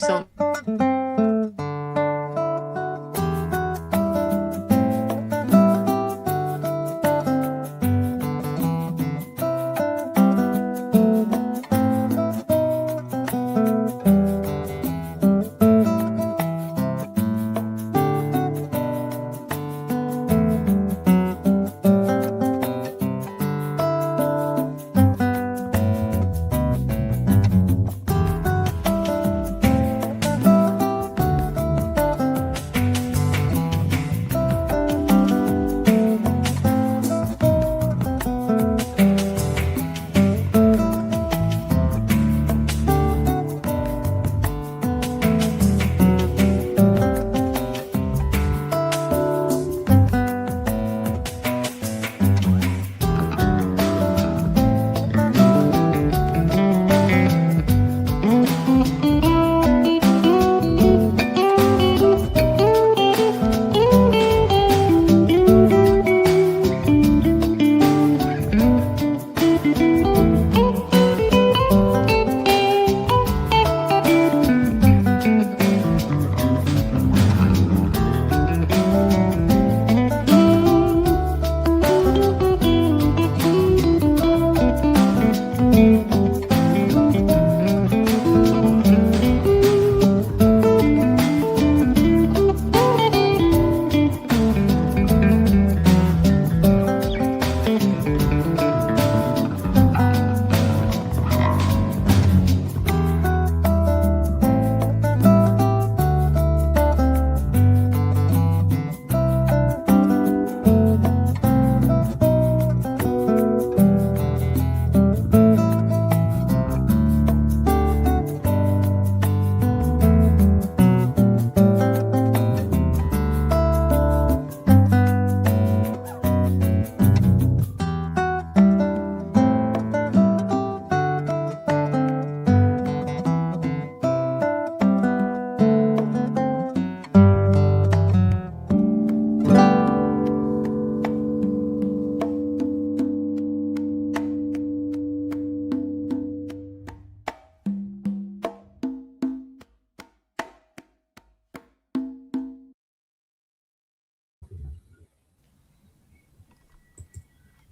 So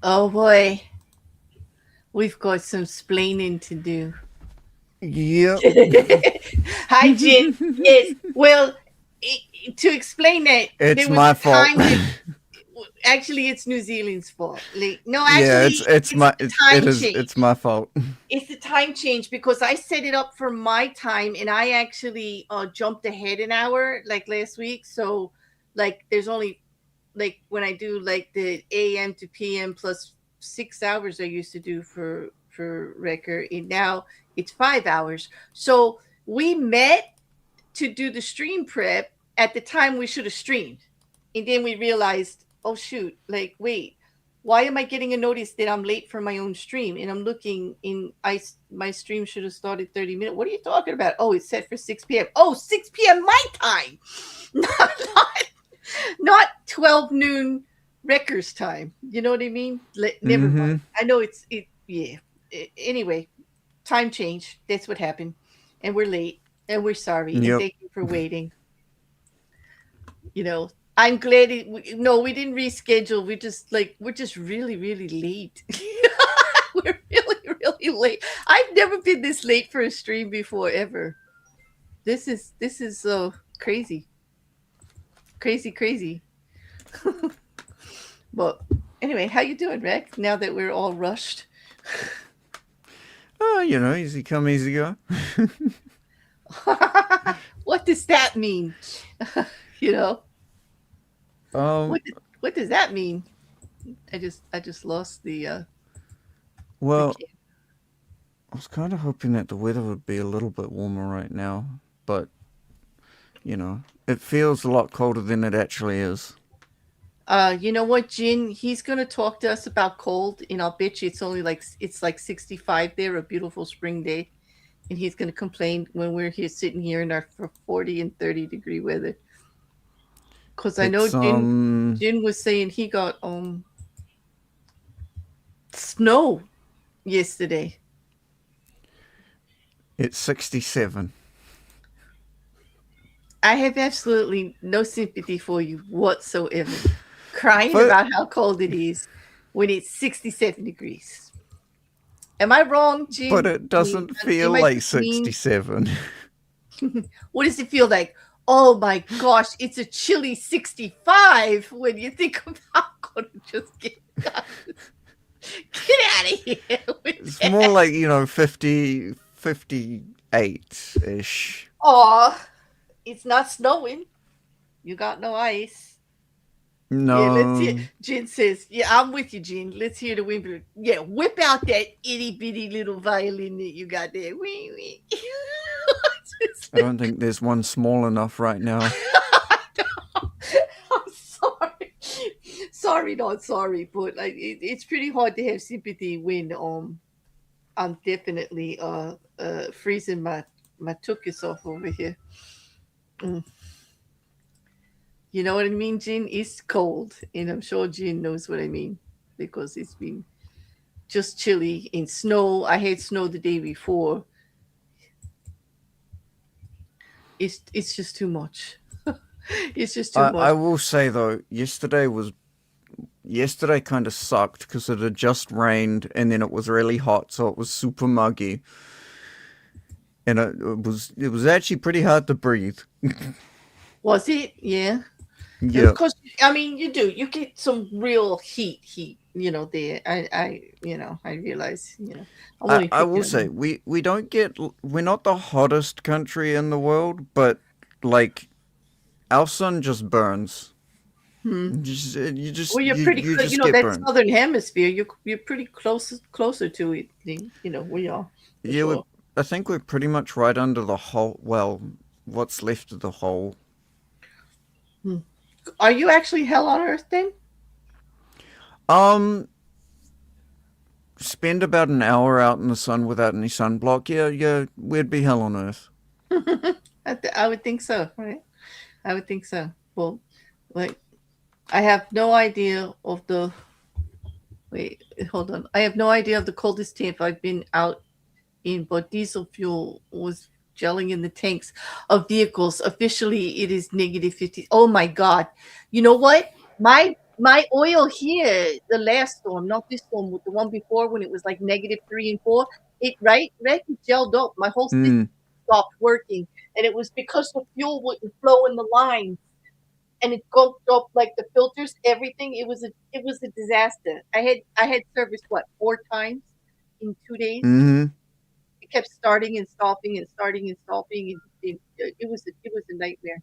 oh boy, we've got some splaining to do. Yep. Hi, Jin. Yes. Well, to explain that, It's there was my a fault. time that actually it's New Zealand's fault. Like, no, Yeah, actually, it's it's my the time it's change. my fault. It's the time change because I set it up for my time and I actually jumped ahead an hour like last week. So, like, there's only like when I do like the AM to PM plus 6 hours I used to do for record, and now it's 5 hours. So we met to do the stream prep at the time we should have streamed, and then we realized, oh shoot, like wait, why am I getting a notice that I'm late for my own stream? And I'm looking in, my stream should have started 30 minutes. What are you talking about? Oh, it's set for 6 p.m. Oh, 6 p.m. my time. not, not 12 noon Wrecker's time. You know what I mean? Never mind. Mhm. I know yeah. Anyway, time change. That's what happened. And we're late. And we're sorry. And Yep. thank you for waiting. You know, I'm glad no, we didn't reschedule. We're just really, really late. We're really, really late. I've never been this late for a stream before, ever. This is so crazy. Crazy, crazy. But anyway, how you doing, Rick? Now that we're all rushed. Oh, easy come, easy go. What does that mean? you know, Um, what does that mean? I just lost the well, kid. I was kind of hoping that the weather would be a little bit warmer right now, but it feels a lot colder than it actually is. You know what, Jin? He's gonna talk to us about cold, and I'll bet you it's like 65 there, a beautiful spring day, and he's gonna complain when we're here sitting here in our 40 and 30-degree weather. Cause I know It's Jin was saying he got snow yesterday. it's 67. I have absolutely no sympathy for you whatsoever. Crying But about how cold it is when it's 67 degrees. Am I wrong, but Jin? it I mean, doesn't feel am I like just mean? 67. What does it feel like? Oh my gosh, it's a chilly 65 when you think about going to just get out of here with It's more that. like, 58-ish. Oh, it's not snowing. You got no ice. Yeah, let's hear. No, Jen says, "Yeah, I'm with you, Jen. Let's hear the wind. Yeah, whip out that itty bitty little violin that you got there. Wee wee." I don't think there's one small enough right now. I'm sorry, sorry, not sorry, but like it's pretty hard to have sympathy when I'm definitely freezing my tuchus off over here. Mm. You know what I mean, Jean? It's cold, and I'm sure Jean knows what I mean because it's been just chilly in snow. I had snow the day before. It's just too much. It's just too I much. will say though, yesterday kind of sucked because it had just rained and then it was really hot, so it was super muggy, and it was actually pretty hard to breathe. Was it? Yeah. Yeah, Because I mean, you do. You get some real heat. There. I realize. I'm I only I picking will on say you. we're not the hottest country in the world, but like our sun just burns. Hmm. You just you Well, just you're you, pretty. you just get That burnt. southern hemisphere. You're pretty closer to it than we are for Yeah, sure. I think we're pretty much right under the hole. Well, what's left of the hole. Hmm. Are you actually hell on earth then? Um, spend about an hour out in the sun without any sunblock. Yeah, yeah, we'd be hell on earth. I would think so, right? I would think so. Well, like I have no idea of the wait. Hold on. I have no idea of the coldest temp I've been out in, but diesel fuel was gelling in the tanks of vehicles. Officially, it is negative 50. Oh my God. You know what? My oil here, the last storm, not this storm, with the one before when it was like -3 and 4, it gelled up. My whole system Hmm. stopped working. And it was because the fuel wouldn't flow in the lines and it gulped up like the filters, everything. It was a disaster. I had service what, 4 times in 2 days. Mm-hmm. It kept starting and stopping and starting and stopping. It was a nightmare.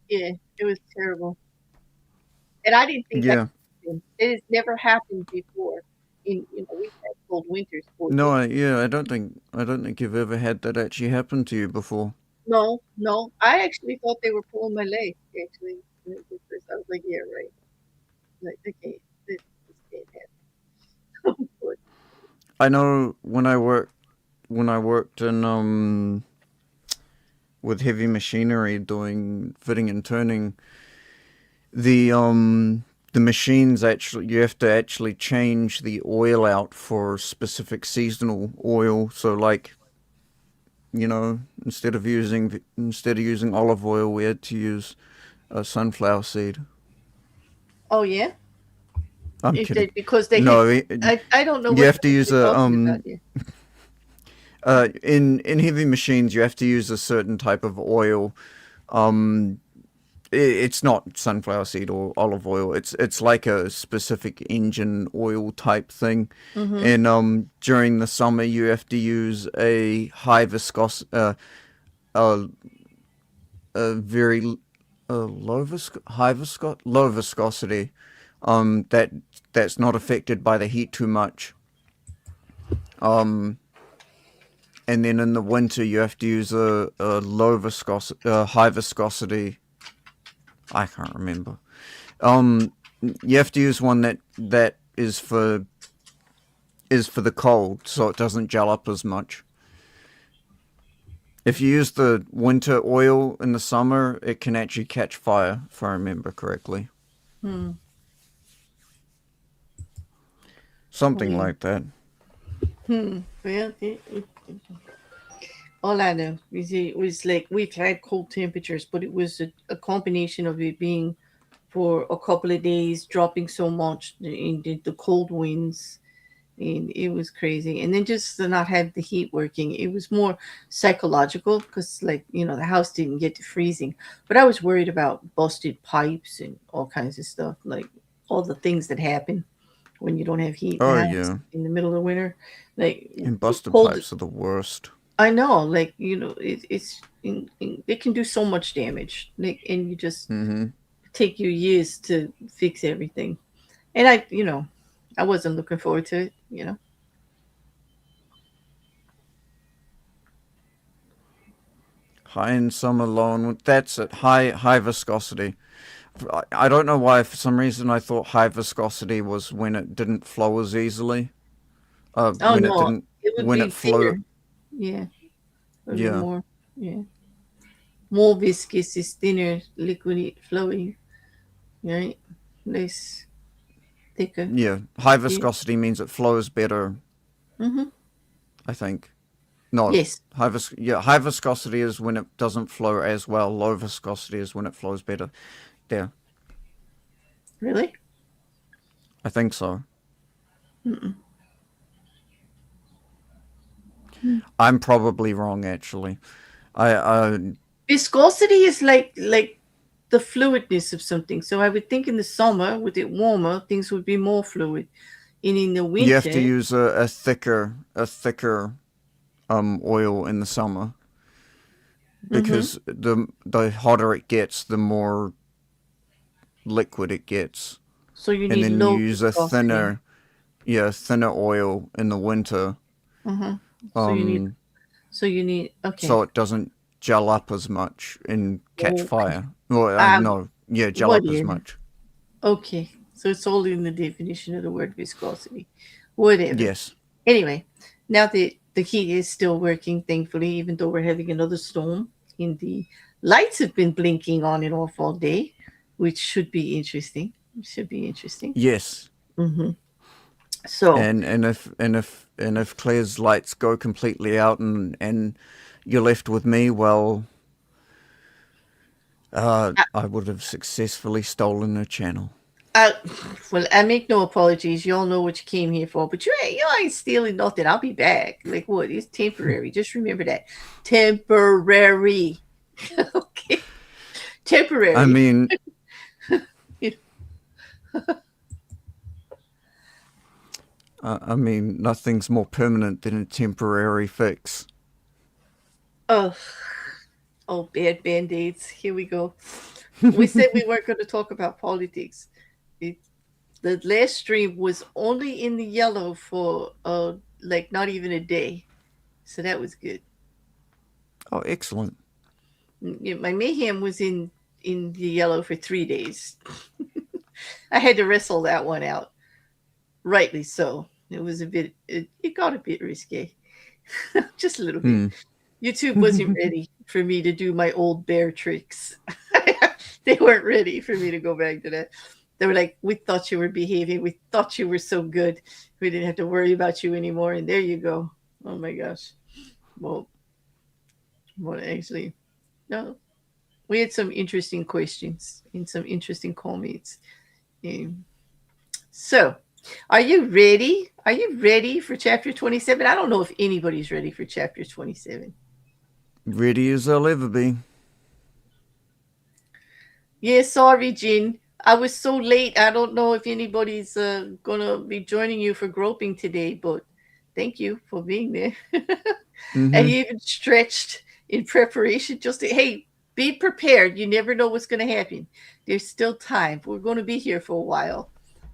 Yeah, it was terrible. And I didn't think that Yeah. could happen. It has never happened before. We've had cold winters for No, this. I don't think you've ever had that actually happen to you before. No, no. I actually thought they were pulling my leg. Actually, because I was like, yeah, right. Like, okay, this can't happen. But, I know when I worked in with heavy machinery doing fitting and turning, the machines actually you have to actually change the oil out for specific seasonal oil. So like instead of using olive oil, we had to use sunflower seed. oh yeah, I'm it kidding. did because they had. No, I don't know you what have to use you're a talking about here. in heavy machines you have to use a certain type of oil. Um, it's not sunflower seed or olive oil. It's like a specific engine oil type thing, Mm-hmm. and during the summer you have to use a a very low viscosity. That's not affected by the heat too much. Um, and then in the winter you have to use a high viscosity. I can't remember. Um, you have to use one that is for the cold, so it doesn't gel up as much. If you use the winter oil in the summer, it can actually catch fire, if I remember correctly. Hmm. Oh Something yeah. like that. Hmm. Well, All I know is it was like we've had cold temperatures, but it was a combination of it being for a couple of days dropping so much in the cold winds, and it was crazy. And then just to not have the heat working, it was more psychological because, like, the house didn't get to freezing, but I was worried about busted pipes and all kinds of stuff, like all the things that happen when you don't have heat in Oh the house yeah, in the middle of winter, like and busted cold. pipes are the worst. I know, like, it can do so much damage, like, and you just Mm-hmm. take you years to fix everything. And I wasn't looking forward to it. High in summer, low in winter. That's it. High viscosity. I don't know why. For some reason, I thought high viscosity was when it didn't flow as easily. Oh When it no, didn't, it would when be it flew. thinner. Yeah, it would be Yeah, more. Yeah, more viscous is thinner, liquidy, flowy, right? Less thicker. yeah. High Yeah. viscosity means it flows better. Mm-hmm. I think. No, Yes. high viscosity is when it doesn't flow as well. Low viscosity is when it flows better. There, Really? I think so. Mm-mm. I'm probably wrong actually. I Viscosity is like the fluidness of something. So I would think in the summer, with it warmer, things would be more fluid, and in the you have to winter. use a thicker oil in the summer Mm-hmm. because the hotter it gets, the more liquid it gets, So you and need then you low use a viscosity. thinner oil in the winter, Mm-hmm. So you need. um, So you need. Okay. so it doesn't gel up as much and catch Okay. fire. Well, Um. no, yeah, gel What up as is? much. Okay. So it's all in the definition of the word viscosity. Whatever. Yes, Anyway, now the heat is still working, thankfully, even though we're having another storm. In the lights have been blinking on and off all day, which should be interesting. Should be interesting. yes, Hmm. So, and if Claire's lights go completely out and you're left with me, well, I, I would have successfully stolen her channel. I, well, I make no apologies. You all know what you came here for, but you ain't stealing nothing. I'll be back. Like what? It's temporary. Just remember that. Temporary. Okay. I Temporary. mean, nothing's more permanent than a temporary fix. Oh, oh, bad band-aids. Here we go. We said we weren't going to talk about politics. It, the last stream was only in the yellow for like not even a day, so that was good. Oh, excellent. My mayhem was in the yellow for 3 days. I had to wrestle that one out, rightly so. It was a bit. It got a bit risque, just a little bit. Hmm. YouTube wasn't ready for me to do my old bear tricks. They weren't ready for me to go back to that. They were like, "We thought you were behaving. We thought you were so good. We didn't have to worry about you anymore." And there you go. Oh my gosh. Well, actually, no. We had some interesting questions and some interesting comments. Um, so, are you ready? Are you ready for chapter 27? I don't know if anybody's ready for chapter 27. Ready as I'll ever be. Yeah, sorry, Jin. I was so late. I don't know if anybody's gonna be joining you for groping today, but thank you for being there. And Mm-hmm. you even stretched in preparation just to, hey, be prepared. You never know what's gonna happen. There's still time. We're gonna be here for a while.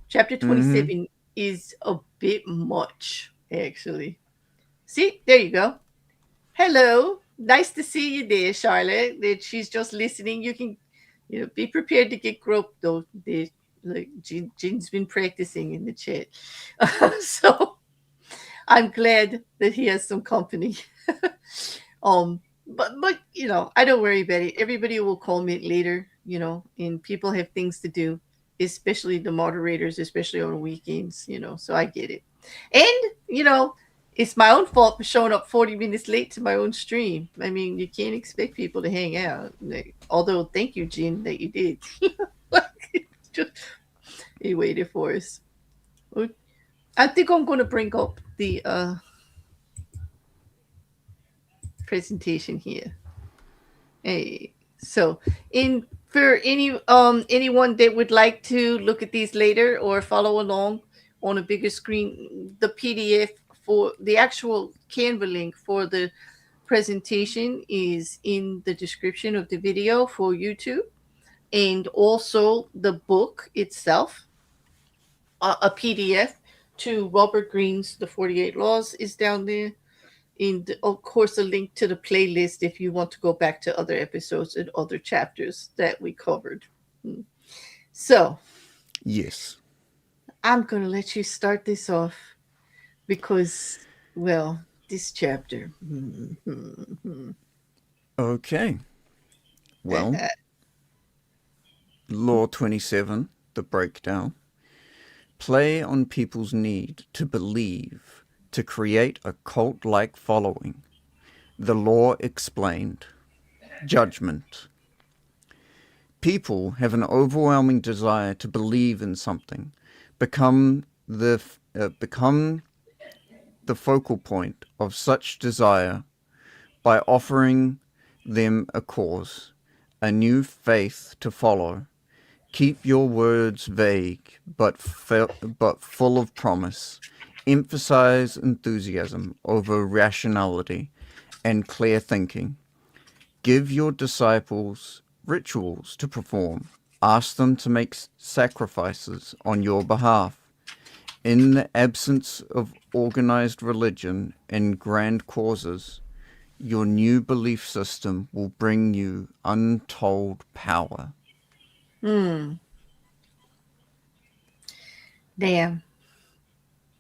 Chapter Mm-hmm. 27 is a bit much, actually. See, there you go. Hello. Nice to see you there, Charlotte. That she's just listening. You can, be prepared to get groped though. Like Jin's been practicing in the chat. So I'm glad that he has some company. um, but I don't worry about it. Everybody will comment later, and people have things to do, especially the moderators, especially on weekends, so I get it. And, you know, it's my own fault for showing up 40 minutes late to my own stream. I mean, you can't expect people to hang out. Like, although, thank you, Jin, that you did. Just, you waited for us. I think I'm going to bring up the presentation here. Hey, so in for anyone that would like to look at these later or follow along on a bigger screen, the PDF for the actual Canva link for the presentation is in the description of the video for YouTube, and also the book itself, a PDF to Robert Greene's The 48 Laws is down there. And of course, a link to the playlist if you want to go back to other episodes and other chapters that we covered. So, Yes. I'm going to let you start this off because, well, this chapter. Okay. Well, Law 27, the breakdown. Play on people's need to believe to create a cult-like following. The law explained. Judgment. People have an overwhelming desire to believe in something, become the focal point of such desire by offering them a cause, a new faith to follow. Keep your words vague but full of promise. Emphasize enthusiasm over rationality and clear thinking. Give your disciples rituals to perform. Ask them to make sacrifices on your behalf. In the absence of organized religion and grand causes, your new belief system will bring you untold power. Damn.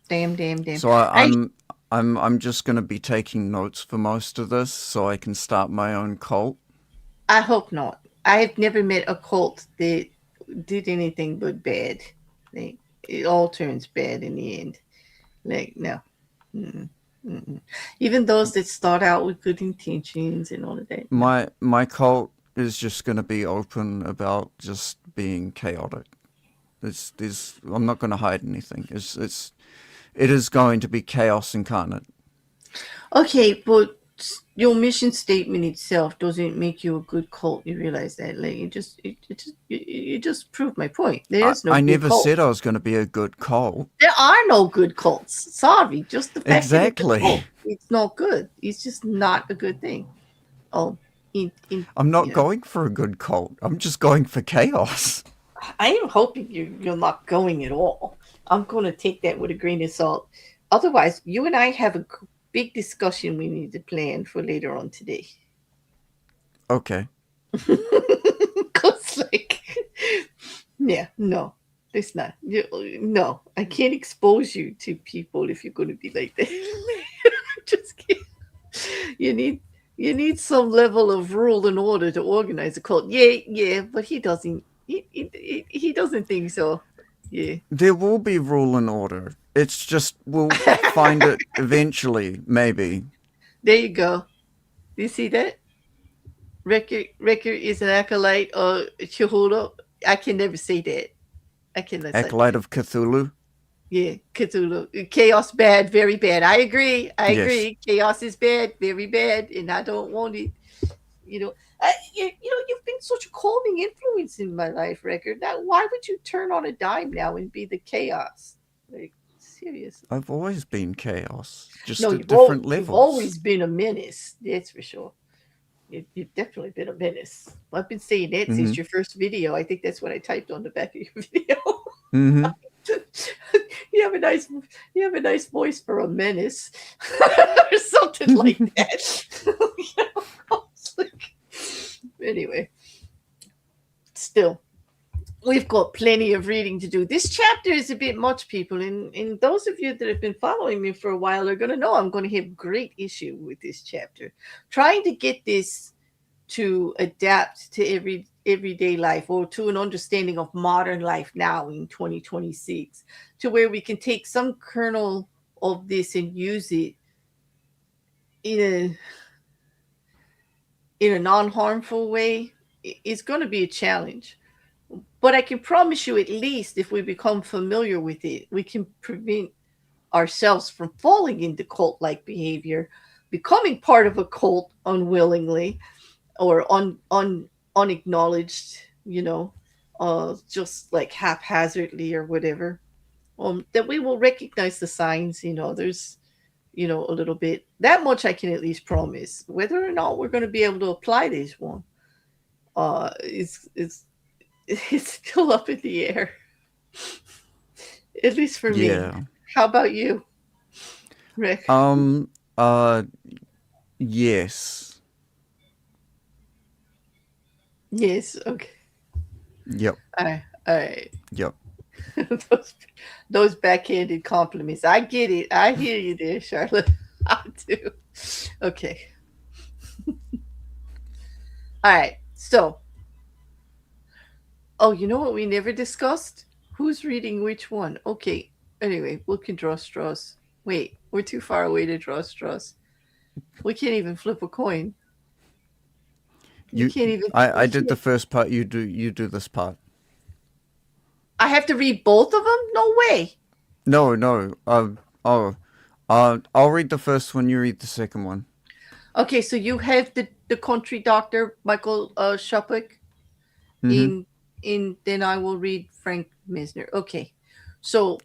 Damn. So I'm just going to be taking notes for most of this so I can start my own cult. I hope not. I have never met a cult that did anything but bad. Like, it all turns bad in the end. Like, no. Mm-mm. Mm-mm. Even those that start out with good intentions and all of that. No. My cult is just going to be open about just being chaotic. I'm not going to hide anything. It is going to be chaos incarnate. Okay, but your mission statement itself doesn't make you a good cult. You realize that? Like, you just proved my point. There's no I good never cult. said I was going to be a good cult. There are no good cults. Sorry, just the fact that it's a Exactly. cult, it's not good. It's just not a good thing. Oh, I'm not going for a good cult. I'm just going for chaos. I am hoping you're not going at all. I'm going to take that with a grain of salt. Otherwise, you and I have a big discussion we need to plan for later on today. Okay. Because, like, yeah, no, it's not. No, I can't expose you to people if you're going to be like that. Just kidding. You need you need some level of rule and order to organize a cult. Yeah, but he doesn't. He doesn't think so. Yeah. There will be rule and order. It's just we'll find it eventually, maybe. There you go. You see that? Record is an acolyte or Chihuahua. I can never say that. I cannot say Acolyte that. of Cthulhu. Yeah, Cthulhu. Chaos bad, very bad. I agree. Yes. Chaos is bad, very bad, and I don't want it. You know, you've been such a calming influence in my life, Record. Now, why would you turn on a dime now and be the chaos? Like, seriously. I've always been chaos, just No, at different you've levels. always been a menace. That's for sure. You've definitely been a menace. I've been saying that Mm-hmm. since your first video. I think that's what I typed on the back of your video. Mm-hmm. you have a nice you have a nice voice for a menace or something like that. Anyway, still, we've got plenty of reading to do. This chapter is a bit much, people, and those of you that have been following me for a while are going to know I'm going to have great issue with this chapter. Trying to get this to adapt to everyday life or to an understanding of modern life now in 2026, to where we can take some kernel of this and use it in a non-harmful way is going to be a challenge. But I can promise you, at least if we become familiar with it, we can prevent ourselves from falling into cult-like behavior, becoming part of a cult unwillingly or unacknowledged, just like haphazardly or whatever. That we will recognize the signs. There's a little bit. That much I can at least promise. Whether or not we're going to be able to apply this one, is it's still up in the air. At least for me. Yeah. How about you, Rick? Um. Uh. Yes. Yes. Okay. Yep. All right. Yep. those those backhanded compliments. I get it. I hear you there, Charlotte. I do. Okay. All right. So, oh, you know what we never discussed? Who's reading which one? Okay. Anyway, we can draw straws. Wait, we're too far away to draw straws. We can't even flip a coin. You You. can't even. I We did the can't. first part. You do this part. I have to read both of them? No way. No. No. Oh. I'll read the first one. You read the second one. Okay, so you have the country doctor Michael Shuppick Mm-hmm. in then I will read Frank Misner. Okay, so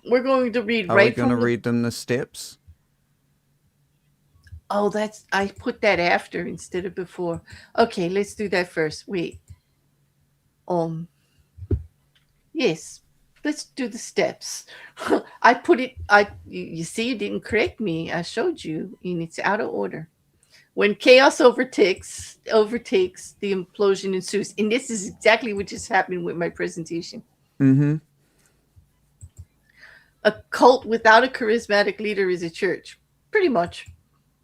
we're going to read Are we right gonna from the. read them the steps? Oh, that's I put that after instead of before. Okay, let's do that first. Wait. Um. Yes. Let's do the steps. I put it. You see, you didn't correct me. I showed you, and it's out of order. When chaos overtakes, the implosion ensues. And this is exactly what just happened with my presentation. Mm-hmm. A cult without a charismatic leader is a church. Pretty much.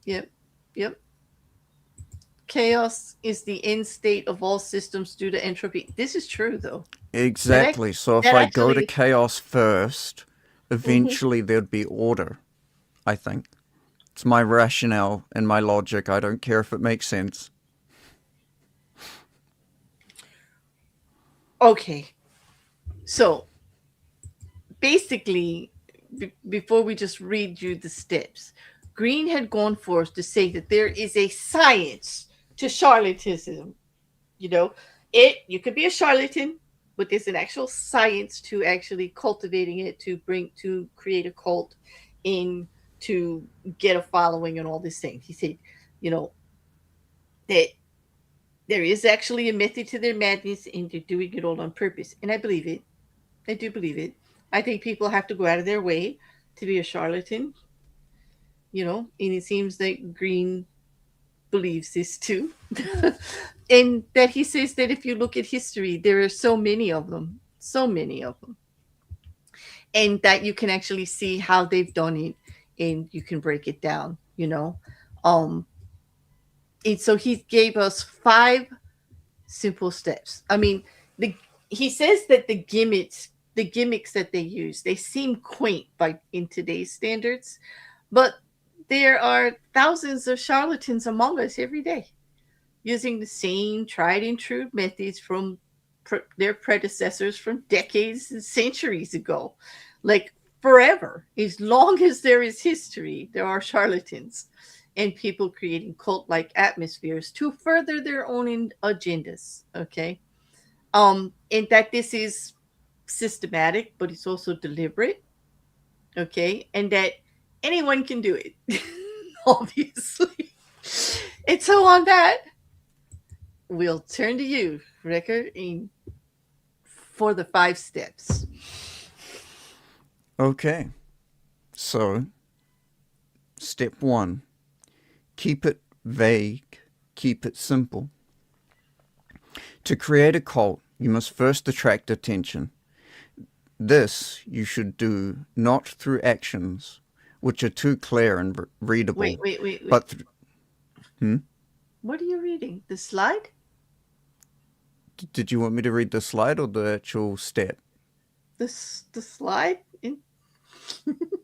Yep. Yep. Chaos is the end state of all systems due to entropy. This is true though. That act- Exactly. So if that I go to actually. chaos first, Mhm. eventually there'd be order. I think it's my rationale and my logic. I don't care if it makes sense. Okay. So basically, before we just read you the steps, Green had gone forth to say that there is a science to charlatanism. You know, you could be a charlatan, but there's an actual science to actually cultivating it to create a cult, in to get a following and all these things. He said, you know, that there is actually a method to their madness, and they're doing it all on purpose. And I believe it. I do believe it. I think people have to go out of their way to be a charlatan, and it seems that Green believes this too. And that he says that if you look at history, there are so many of them, and that you can actually see how they've done it, and you can break it down. Um, and so he gave us 5 simple steps. I mean, the he says that the gimmicks that they use, they seem quaint by in today's standards, but there are thousands of charlatans among us every day using the same tried and true methods from their predecessors from decades and centuries ago. Like forever, as long as there is history, there are charlatans and people creating cult like atmospheres to further their own agendas. Okay. And that this is systematic, but it's also deliberate. Okay. And that anyone can do it, obviously. And so, on that, we'll turn to you, Ricker, for the 5 steps. Okay. So, step one, keep it vague, keep it simple. To create a cult, you must first attract attention. This you should do not through actions, which are too clear and Wait, readable, wait, wait, wait. but hmm? What are you reading? The slide? Did you want me to read the slide or the actual step? The slide?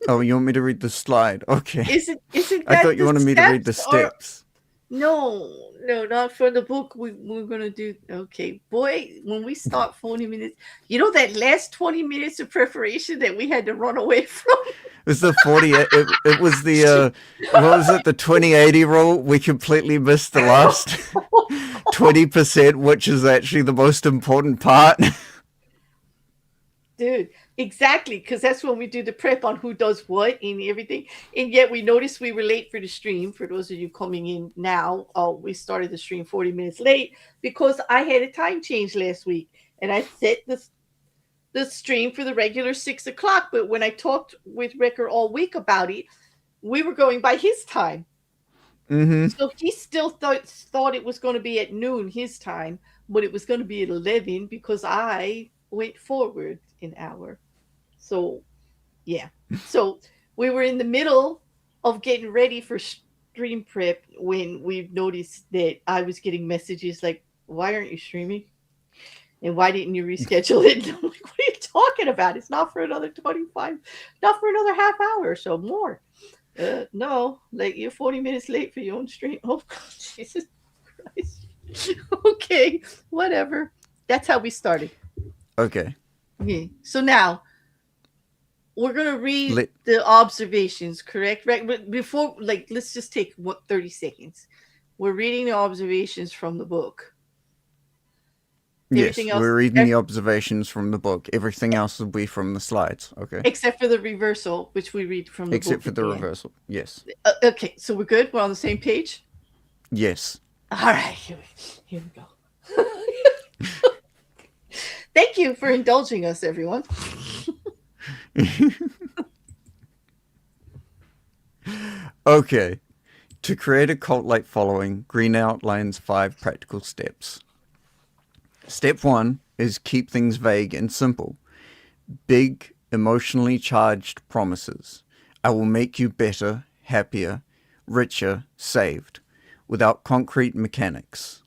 Oh, you want me to read the slide? Okay. Isn't I that thought you the wanted me to read the steps or steps. no, no, not for the book. We're gonna do okay, boy. When we start 40 minutes, you know that last 20 minutes of preparation that we had to run away from. It was the 40. It was the what was it? The 20/80 rule. We completely missed the last 20%, which is actually the most important part. Dude, exactly, because that's when we do the prep on who does what and everything. And yet we noticed we were late for the stream. For those of you coming in now, we started the stream 40 minutes late because I had a time change last week, and I set the stream for the regular 6 o'clock. But when I talked with Ricker all week about it, we were going by his time. Mm-hmm. So he still thought it was going to be at noon his time, but it was going to be at 11 because I went forward an hour. So yeah. So we were in the middle of getting ready for stream prep when we noticed that I was getting messages like, "Why aren't you streaming? And why didn't you reschedule it?" And I'm like, "What are you talking about? It's not for another 25, not for another half hour or so more." No, like you're 40 minutes late for your own stream. Oh, Jesus Christ. Okay, whatever. That's how we started. Okay. Yeah. So now we're gonna read Let the observations, correct? Right. But before, like, let's just take 30 seconds. We're reading the observations from the book. Yes, Everything else, we're reading the observations from the book. Everything else will be from the slides. Okay. except for the reversal, which we read from the Except book for at the the end. reversal. Yes. Okay, so we're good. We're on the same page. Yes. All right, here we go. Thank you for indulging us, everyone. Okay. To create a cult like following, Green outlines 5 practical steps. Step 1 is keep things vague and simple. Big, emotionally charged promises. I will make you better, happier, richer, saved, without concrete mechanics.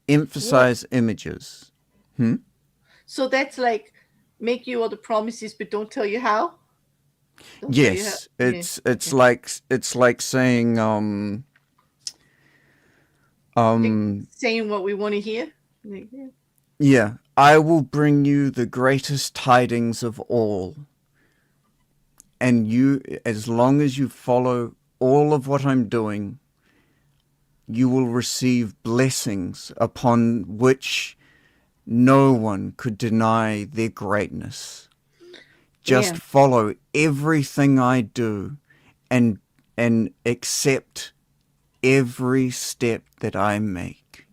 What? Emphasize images. Hmm? So that's like make you all the promises, but don't tell you how. Don't tell you how. Yes, Yeah. it's Okay. like saying Like um saying what we want to hear. Like, yeah. yeah, I will bring you the greatest tidings of all. And you, as long as you follow all of what I'm doing, you will receive blessings upon which no one could deny their greatness. Just Damn. follow everything I do and accept every step that I make.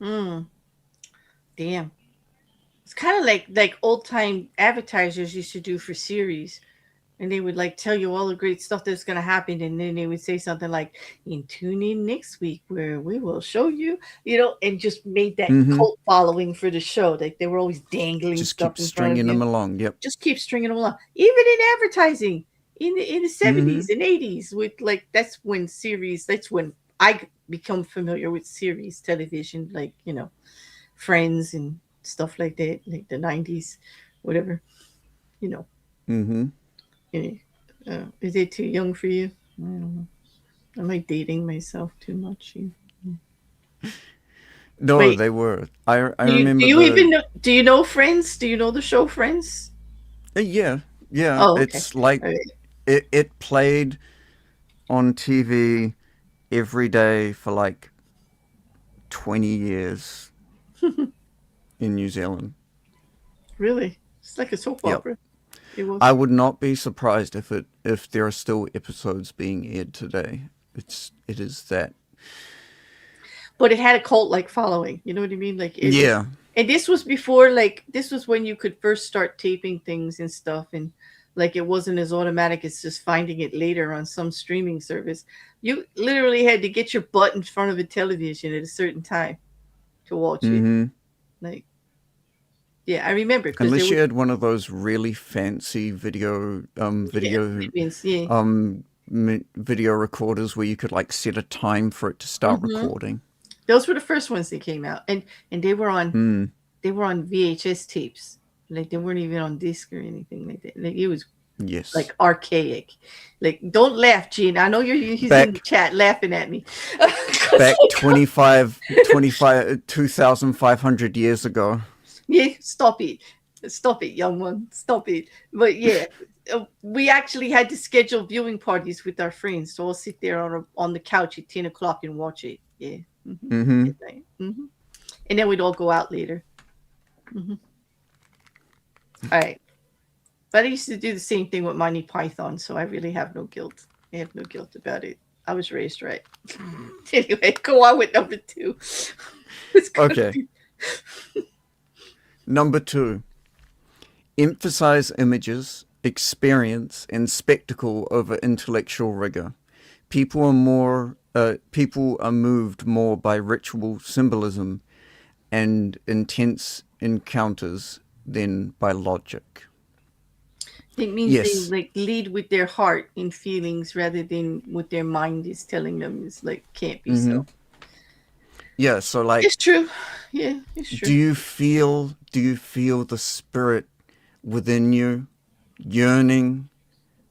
Mm, damn. It's kind of like old time advertisers used to do for series, and they would like tell you all the great stuff that's going to happen, and then they would say something like, "And tune in next week where we will show you," and just made that Mm-hmm. cult following for the show. Like they were always dangling Just stuff keep in front of stringing you. them along. Yep. Just keep stringing them along, even in advertising in the Mm-hmm. 70s and 80s. With like that's when series. That's when I become familiar with series television, like Friends and stuff like that, like the 90s, whatever. You know, Mm-hmm. eh, is it too young for you? I don't know. Am I dating myself too much? No, Wait, they were. I do remember you the. even know? Do you know Friends? Do you know the show Friends? Yeah, yeah. Oh, okay. It's like All it played on TV every day for like 20 years right. in New Zealand. Really? It's like a soap Yep. opera. It I was. would not be surprised if there are still episodes being aired today. It is that. But it had a cult like following. You know what I mean? Like it was, Yeah. and this was before, like this was when you could first start taping things and stuff, and like it wasn't as automatic as just finding it later on some streaming service. You literally had to get your butt in front of a television at a certain time to watch it. Mm-hmm. Like, yeah, I remember because there Unless was, you had one of those really fancy yeah, it means, yeah. um video recorders where you could like set a time for it to start Hmm. recording. Those were the first ones that came out, and Hmm. they were on VHS tapes. Like they weren't even on disc or anything like that. Like it was Yes. like archaic. Like, don't laugh, Gene. I know he's in the Back chat laughing at me. 'Cause, back like, 2,500 years ago. yeah, stop it, young one, stop it. But yeah, we actually had to schedule viewing parties with our friends, so we'll sit there on the couch at 10 o'clock and watch it. Yeah, Mm-hmm. midnight. And then we'd all go out later. hmm All right. But I used to do the same thing with Monty Python, so I really have no guilt. I have no guilt about it. I was raised right. Anyway, go on with number two. It's gonna Okay. be Number two, emphasize images, experience, and spectacle over intellectual rigor. People are moved more by ritual symbolism and intense encounters than by logic. it means they Yes. like lead with their heart and feelings rather than what their mind is telling them is like can't be Mm-hmm. so. Yeah. So, like, It's true. Yeah, it's do true. you feel? Do you feel the spirit within you yearning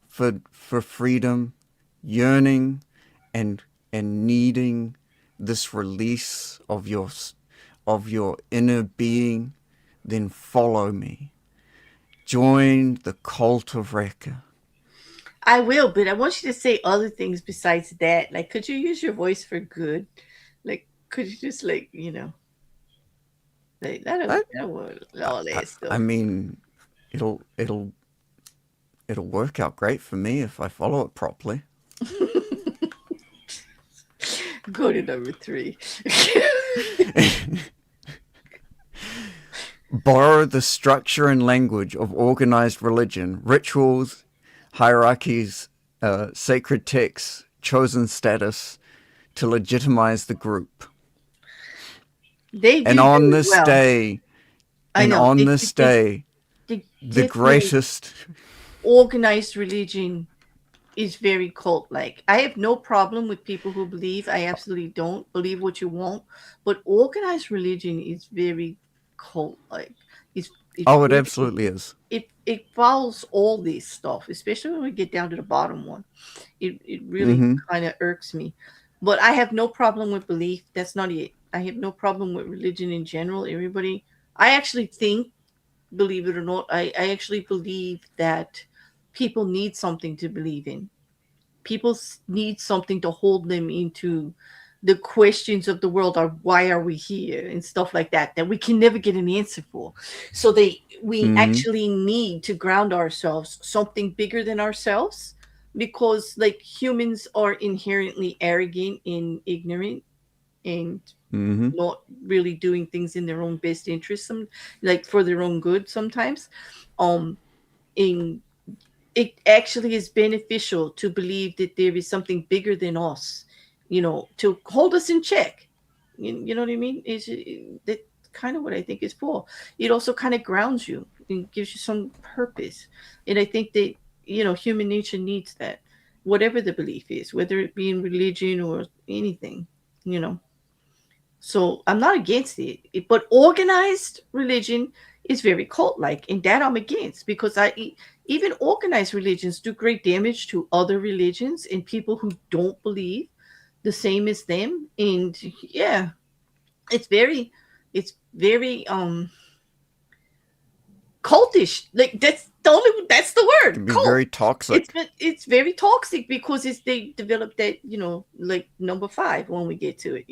for freedom, yearning and needing this release of your inner being? Then follow me. Join the cult of Reka. I will, but I want you to say other things besides that. Like, could you use your voice for good? Like, could you just like like I, I don't want I, all I that I stuff. mean, it'll it'll it'll work out great for me if I follow it properly. Go to number three. Borrow the structure and language of organized religion, rituals, hierarchies, sacred texts, chosen status to legitimize the group. They And do on it this well. day, I know. They the definitely greatest. organized religion is very cult like. I have no problem with people who believe. I absolutely don't believe what you want, but organized religion is very cult like. It's Oh, it very absolutely is. it follows all this stuff, especially when we get down to the bottom one. It really Mm-hmm. kind of irks me. But I have no problem with belief. That's not it. I have no problem with religion in general. Everybody, I actually think, believe it or not, I actually believe that people need something to believe in. People need something to hold them into the questions of the world are why are we here and stuff like that we can never get an answer for. So we Mm-hmm. actually need to ground ourselves something bigger than ourselves, because like humans are inherently arrogant and ignorant and Mm-hmm. not really doing things in their own best interest, like for their own good sometimes. um in It actually is beneficial to believe that there is something bigger than us, to hold us in check. You know what I mean? That kind of what I think is for. It also kind of grounds you and gives you some purpose. And I think that, human nature needs that, whatever the belief is, whether it be in religion or anything, you know. So I'm not against it, but organized religion is very cult-like, and that I'm against because even organized religions do great damage to other religions and people who don't believe the same as them. And yeah, it's very cultish. Like that's the It word, can be cult. very toxic. It's very toxic because they developed that, like number five when we get to it.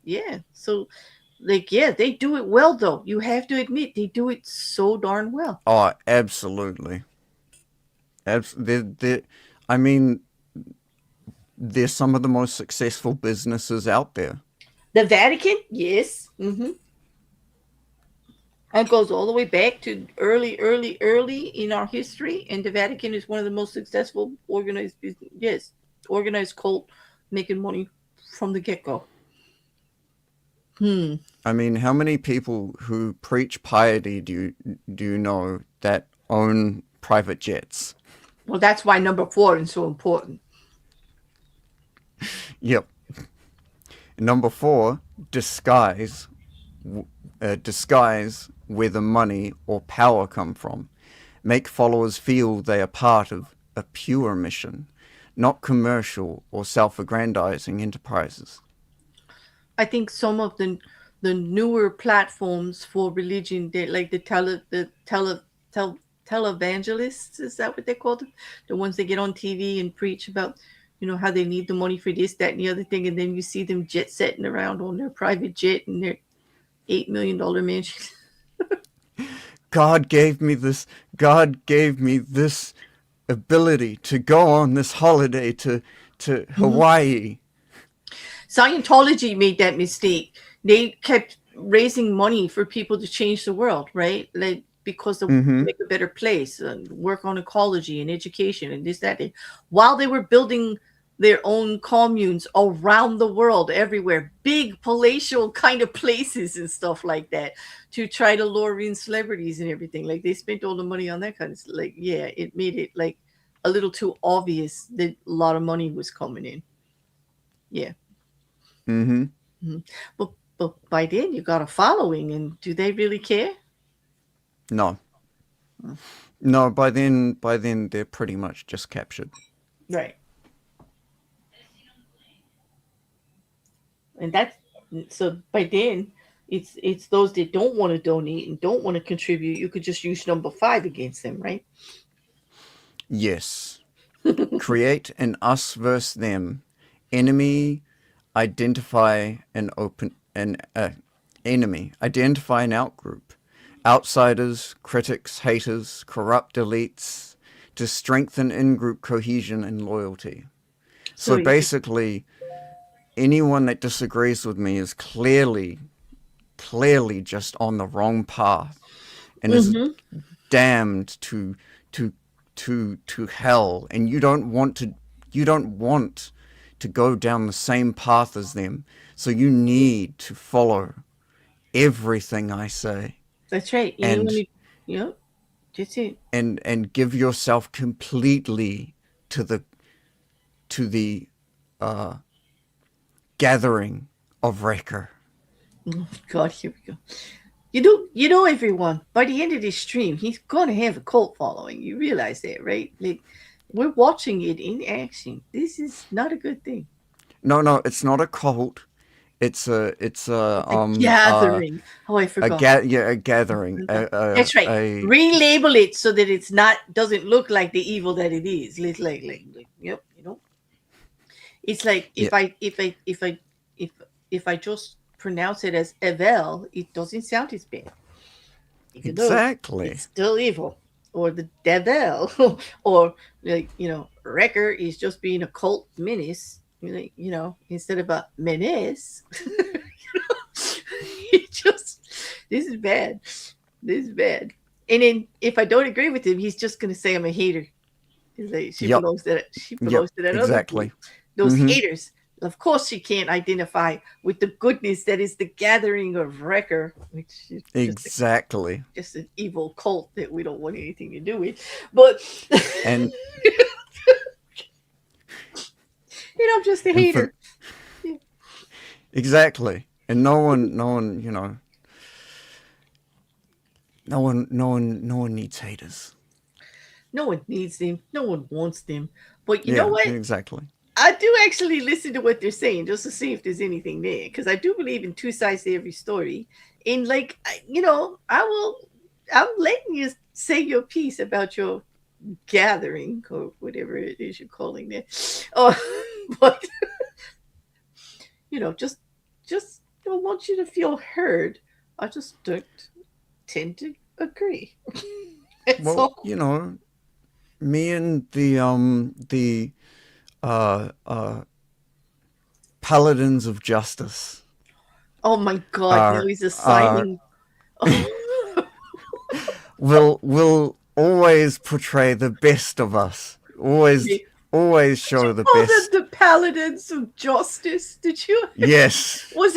Yeah. So like, yeah, they do it well though. You have to admit they do it so darn well. Oh, absolutely. They're, I mean, they're some of the most successful businesses out there. The Vatican, yes. That goes all the way back to early in our history, and the Vatican is one of the most successful organized business. Yes, organized cult making money from the get go. Hmm. I mean, how many people who preach piety do you know that own private jets? Well, that's why number four is so important. Yep. Number four, disguise where the money or power come from. make followers feel they are part of a pure mission, not commercial or self aggrandizing enterprises. I think some of the newer platforms for religion, they like tel televangelists, is that what they call them? The ones that get on TV and preach about, how they need the money for this, that, and the other thing, and then you see them jet setting around on their private jet and their $8 million mansion. God gave me this. God gave me this ability to go on this holiday to Mhm. Hawaii. Scientology made that mistake. They kept raising money for people to change the world, right? Like because to Mm-hmm. make a better place and work on ecology and education and this, that, while they were building their own communes around the world, everywhere, big palatial kind of places and stuff like that, to try to lure in celebrities and everything. Like they spent all the money on that kind of stuff. Like, yeah, it made it like a little too obvious that a lot of money was coming in. Yeah. Mm-hmm. Mhm. But by then you got a following, and do they really care? No. Mm. No, by then they're pretty much just captured. Right. And that's so by then it's those that don't want to donate and don't want to contribute. You could just use number five against them, right? Yes. Create an us versus them. Enemy identify an open an enemy. Identify an outgroup. Outsiders, critics, haters, corrupt elites to strengthen in-group cohesion and loyalty. So So basically, anyone that disagrees with me is clearly just on the wrong path and is mm-hmm. damned to to hell, and you don't want to go down the same path as them, so you need to follow everything I say, That's right. You and only, yep, that's it. and give yourself completely to the uh, gathering of Wrecker. Oh, God, here we go. You know, everyone. By the end of this stream, he's gonna have a cult following. You realize that, right? Like, we're watching it in action. This is not a good thing. No, no, it's not a cult. It's It's a gathering. Oh, I forgot. a gathering, That's right. a Relabel it so that it's not doesn't look like the evil that it is. It's like yep, It's like yeah, if I just pronounce it as Evel, it doesn't sound as bad, even though it's exactly. still evil. Or the devil, or Wrecker is just being a cult menace. Instead of a menace, it just this is bad. This is bad. And then if I don't agree with him, he's just gonna say I'm a hater. He's like Yep, she yep, belongs to that other group. exactly. Those Mm-hmm. haters. Of course she can't identify with the goodness that is the gathering of Wrecker, which is Exactly. just an evil cult that we don't want anything to do with. But And I'm just a and for hater. Yeah. exactly. And no one, no one needs haters. No one needs them. No one wants them. But you know Yeah, what? exactly. I do actually listen to what they're saying just to see if there's anything there, because I do believe in two sides to every story. And like, I'm letting you say your piece about your gathering or whatever it is you're calling it. Oh, but just don't want you to feel heard. I just don't tend to agree. That's Well, all. me and the uh uh paladins of justice Oh my God! Now are he's are assigning. Oh, will always portray the best of us. Always did you show the call them best. the paladins of justice? Did you? Yes, Was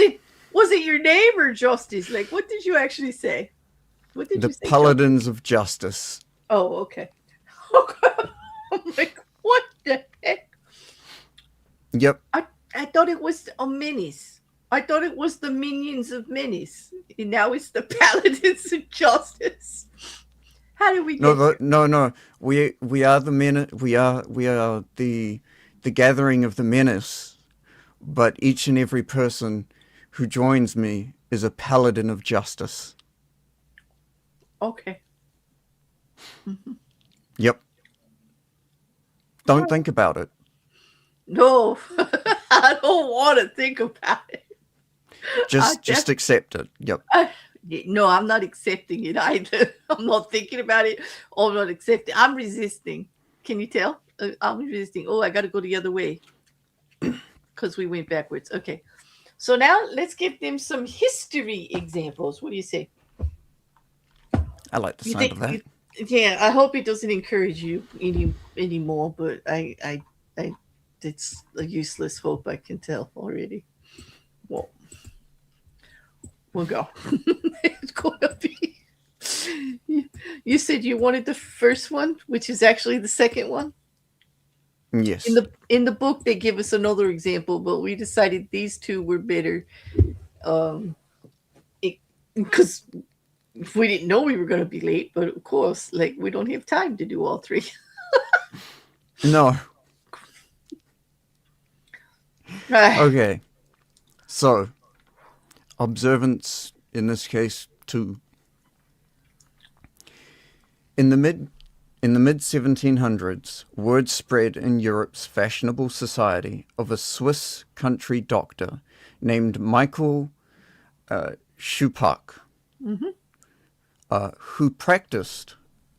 it your name or justice? Like, what did you actually say? What did the you say, justice? paladins of justice. Oh, okay. Okay. I'm like, what the heck? Yep. I thought it was a menace. I thought it was the minions of menace. And now it's the paladins of justice. How did we No, get here? no. We are the men. We are the gathering of the menace. But each and every person who joins me is a paladin of justice. Okay. Mhm. Yep. Don't think about it. No, I don't want to think about it. I Just def- accept it. Yep. no, I'm not accepting it either. I'm not thinking about it. Or I'm not accepting. I'm resisting. Can you tell? I'm resisting. Oh, I got to go the other way because we went backwards. Okay. So now let's give them some history examples. What do you say? I like the You sound think? of that. Yeah. I hope it doesn't encourage you anymore. But I, it's a useless hope. I can tell already. Well, we'll go. It's gonna be. You said you wanted the first one, which is actually the second one. Yes. In the book, they give us another example, but we decided these two were better. Um, because we didn't know we were going to be late, but of course, like we don't have time to do all three. No. Right. Okay. So, observance in this case two. In the mid 1700s, word spread in Europe's fashionable society of a Swiss country doctor named Michael Schuppach, Mm-hmm. who practiced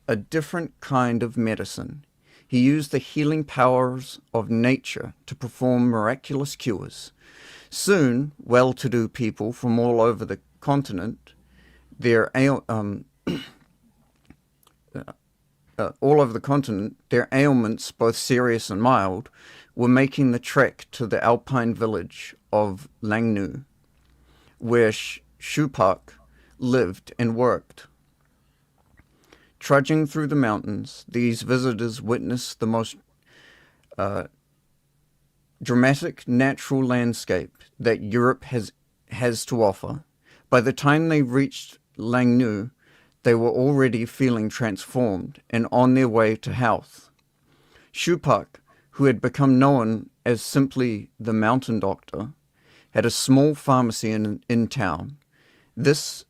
a different kind of medicine. He used the healing powers of nature to perform miraculous cures. Soon, well to do people from all over the continent, their all over the continent, their ailments, both serious and mild, were making the trek to the alpine village of Langnu, where Schuppach lived and worked. Trudging through the mountains, these visitors witnessed the most dramatic natural landscape that Europe has to offer. By the time they reached Langnu, they were already feeling transformed and on their way to health. Schuppach, who had become known as simply the mountain doctor, had a small pharmacy in town. This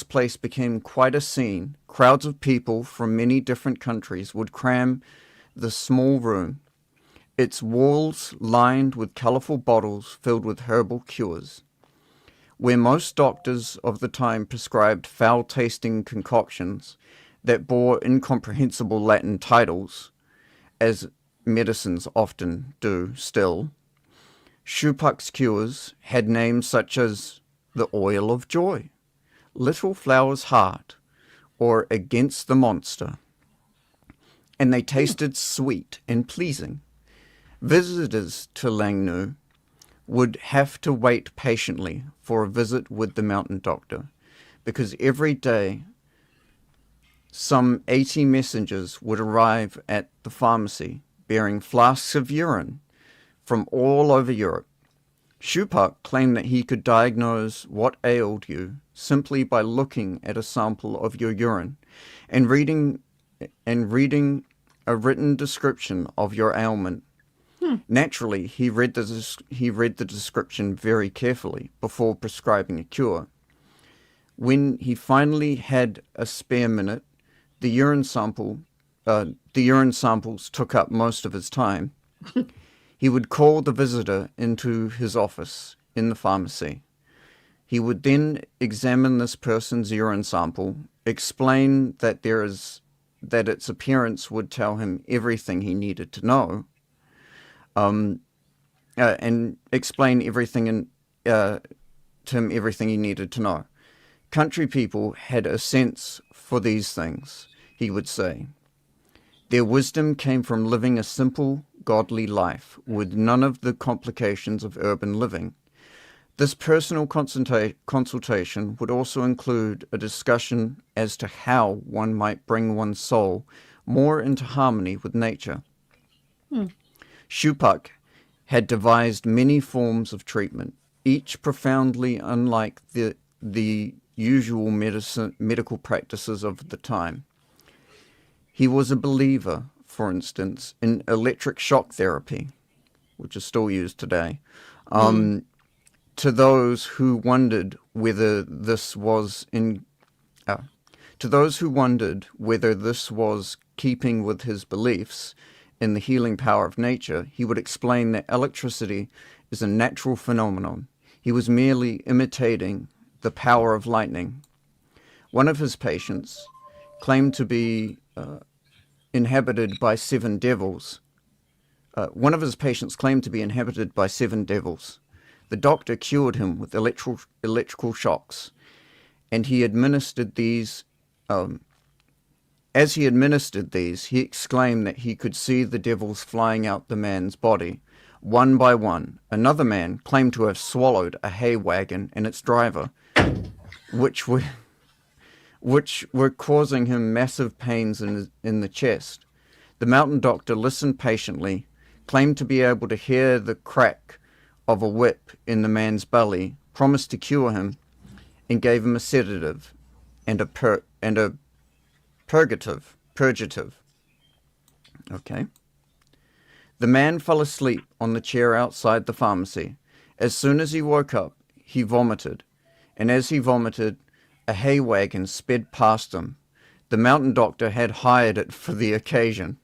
place became quite a scene. Crowds of people from many different countries would cram the small room, its walls lined with colorful bottles filled with herbal cures. Where most doctors of the time prescribed foul-tasting concoctions that bore incomprehensible Latin titles, as medicines often do still, Schuppach's cures had names such as the oil of joy, little flower's heart, or against the monster, and they Hmm. tasted sweet and pleasing. Visitors to Langnu would have to wait patiently for a visit with the mountain doctor, because every day some 80 messengers would arrive at the pharmacy bearing flasks of urine from all over Europe. Schuppach claimed that he could diagnose what ailed you simply by looking at a sample of your urine and reading a written description of your ailment. Hmm. Naturally, he read the description very carefully before prescribing a cure. When he finally had a spare minute, the urine sample, the urine samples took up most of his time. He would call the visitor into his office in the pharmacy. He would then examine this person's urine sample, explain that its appearance would tell him everything he needed to know, and explain to him everything he needed to know. Country people had a sense for these things, he would say. Their wisdom came from living a simple, godly life with none of the complications of urban living. This personal consultation would also include a discussion as to how one might bring one's soul more into harmony with nature. Hmm. Schuppach had devised many forms of treatment, each profoundly unlike the usual medical practices of the time. He was a believer, for instance, in electric shock therapy, which is still used today. Mm. To those who wondered whether this was in uh, to those who wondered whether this was keeping with his beliefs in the healing power of nature, he would explain that electricity is a natural phenomenon. He was merely imitating the power of lightning. One of his patients claimed to be inhabited by seven devils. One of his patients claimed to be inhabited by seven devils. The doctor cured him with electrical shocks, and he administered these. As he administered these, he exclaimed that he could see the devils flying out the man's body, one by one. Another man claimed to have swallowed a hay wagon and its driver, which were causing him massive pains in the chest. The mountain doctor listened patiently, claimed to be able to hear the crack of a whip in the man's belly, promised to cure him, and gave him a sedative and a purgative. Okay. The man fell asleep on the chair outside the pharmacy. As soon as he woke up, he vomited, and as he vomited, a hay wagon sped past him. The mountain doctor had hired it for the occasion,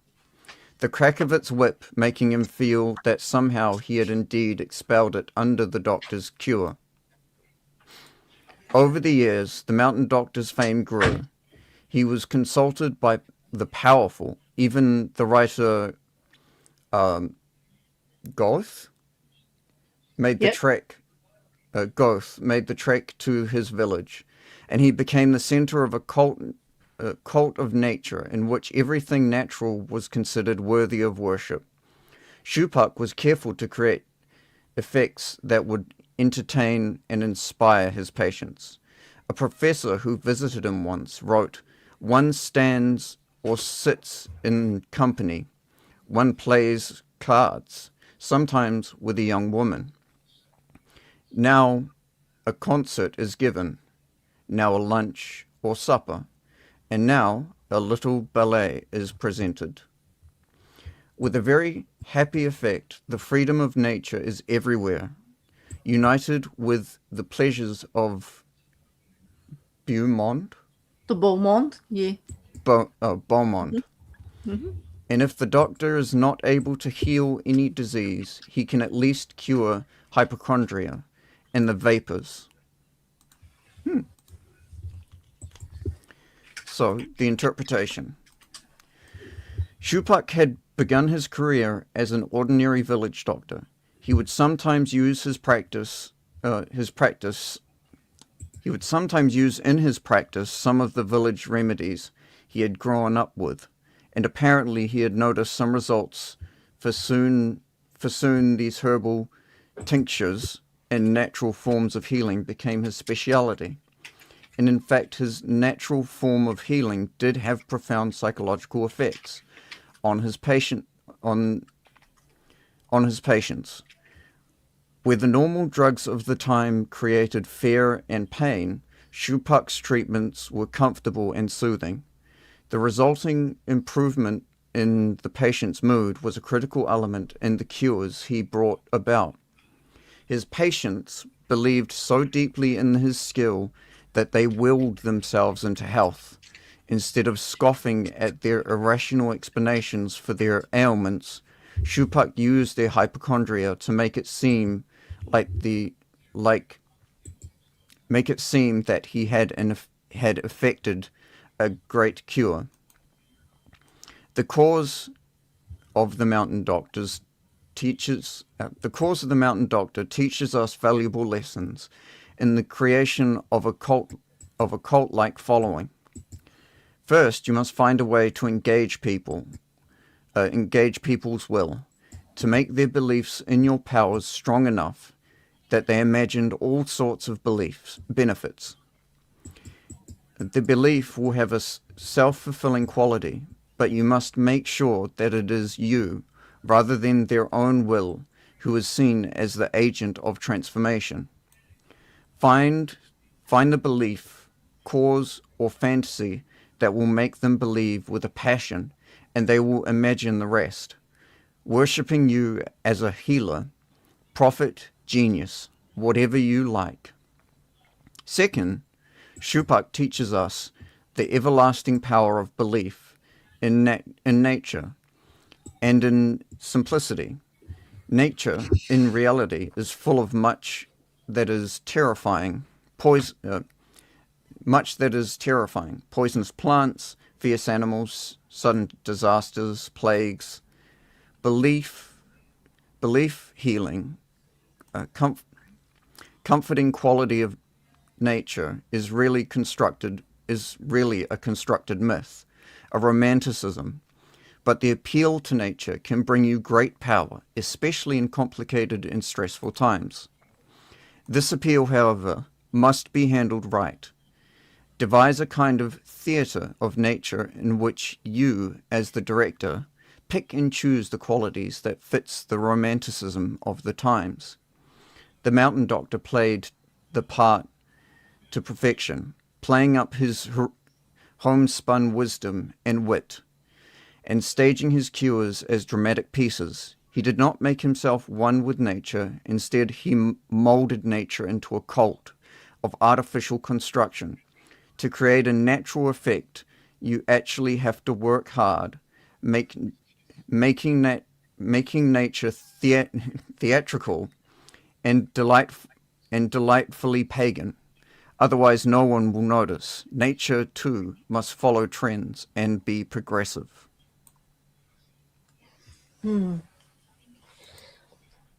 the crack of its whip making him feel that somehow he had indeed expelled it under the doctor's cure. Over the years, the mountain doctor's fame grew. He was consulted by the powerful, even the writer Goethe made the Yep. trek. Goethe made the trek to his village, and he became the center of a cult of nature in which everything natural was considered worthy of worship. Shupak was careful to create effects that would entertain and inspire his patients. A professor who visited him once wrote, "One stands or sits in company. One plays cards, sometimes with a young woman. Now a concert is given, now a lunch or supper, and now a little ballet is presented." With a very happy effect, the freedom of nature is everywhere, united with the pleasures of Beaumont, The Beaumont. Yeah. Beaumont. Mm-hmm. And if the doctor is not able to heal any disease, he can at least cure hypochondria and the vapors. So, the interpretation. Shupak had begun his career as an ordinary village doctor. He would sometimes use in his practice some of the village remedies he had grown up with, and apparently he had noticed some results, for soon these herbal tinctures and natural forms of healing became his speciality. And in fact, his natural form of healing did have profound psychological effects on his patients. Where the normal drugs of the time created fear and pain, Shupak's treatments were comfortable and soothing. The resulting improvement in the patient's mood was a critical element in the cures he brought about. His patients believed so deeply in his skill that they willed themselves into health. Instead of scoffing at their irrational explanations for their ailments, Shupak used their hypochondria to make it seem that he had effected a great cure. The cause of the mountain doctor teaches us valuable lessons in the creation of a cult-like following. First, you must find a way to engage people's will, to make their beliefs in your powers strong enough that they imagined all sorts of benefits. The belief will have a self-fulfilling quality, but you must make sure that it is you, rather than their own will, who is seen as the agent of transformation. Find the belief, cause, or fantasy that will make them believe with a passion, and they will imagine the rest, worshipping you as a healer, prophet, genius, whatever you like. Second, Shupak teaches us the everlasting power of belief in nature and in simplicity. Nature, in reality, is full of that is terrifying, poison, much that is terrifying. Poisonous plants, fierce animals, sudden disasters, plagues. Belief, belief healing, comf- comforting quality of nature is really a constructed myth, a romanticism. But the appeal to nature can bring you great power, especially in complicated and stressful times. This appeal, however, must be handled right. Devise a kind of theatre of nature in which you, as the director, pick and choose the qualities that fits the romanticism of the times. The mountain doctor played the part to perfection, playing up his homespun wisdom and wit, and staging his cures as dramatic pieces. He did not make himself one with nature. Instead, he molded nature into a cult of artificial construction. To create a natural effect, you actually have to work hard, make, making, making nature theatrical and, and delightfully pagan. Otherwise, no one will notice. Nature, too, must follow trends and be progressive. Hmm.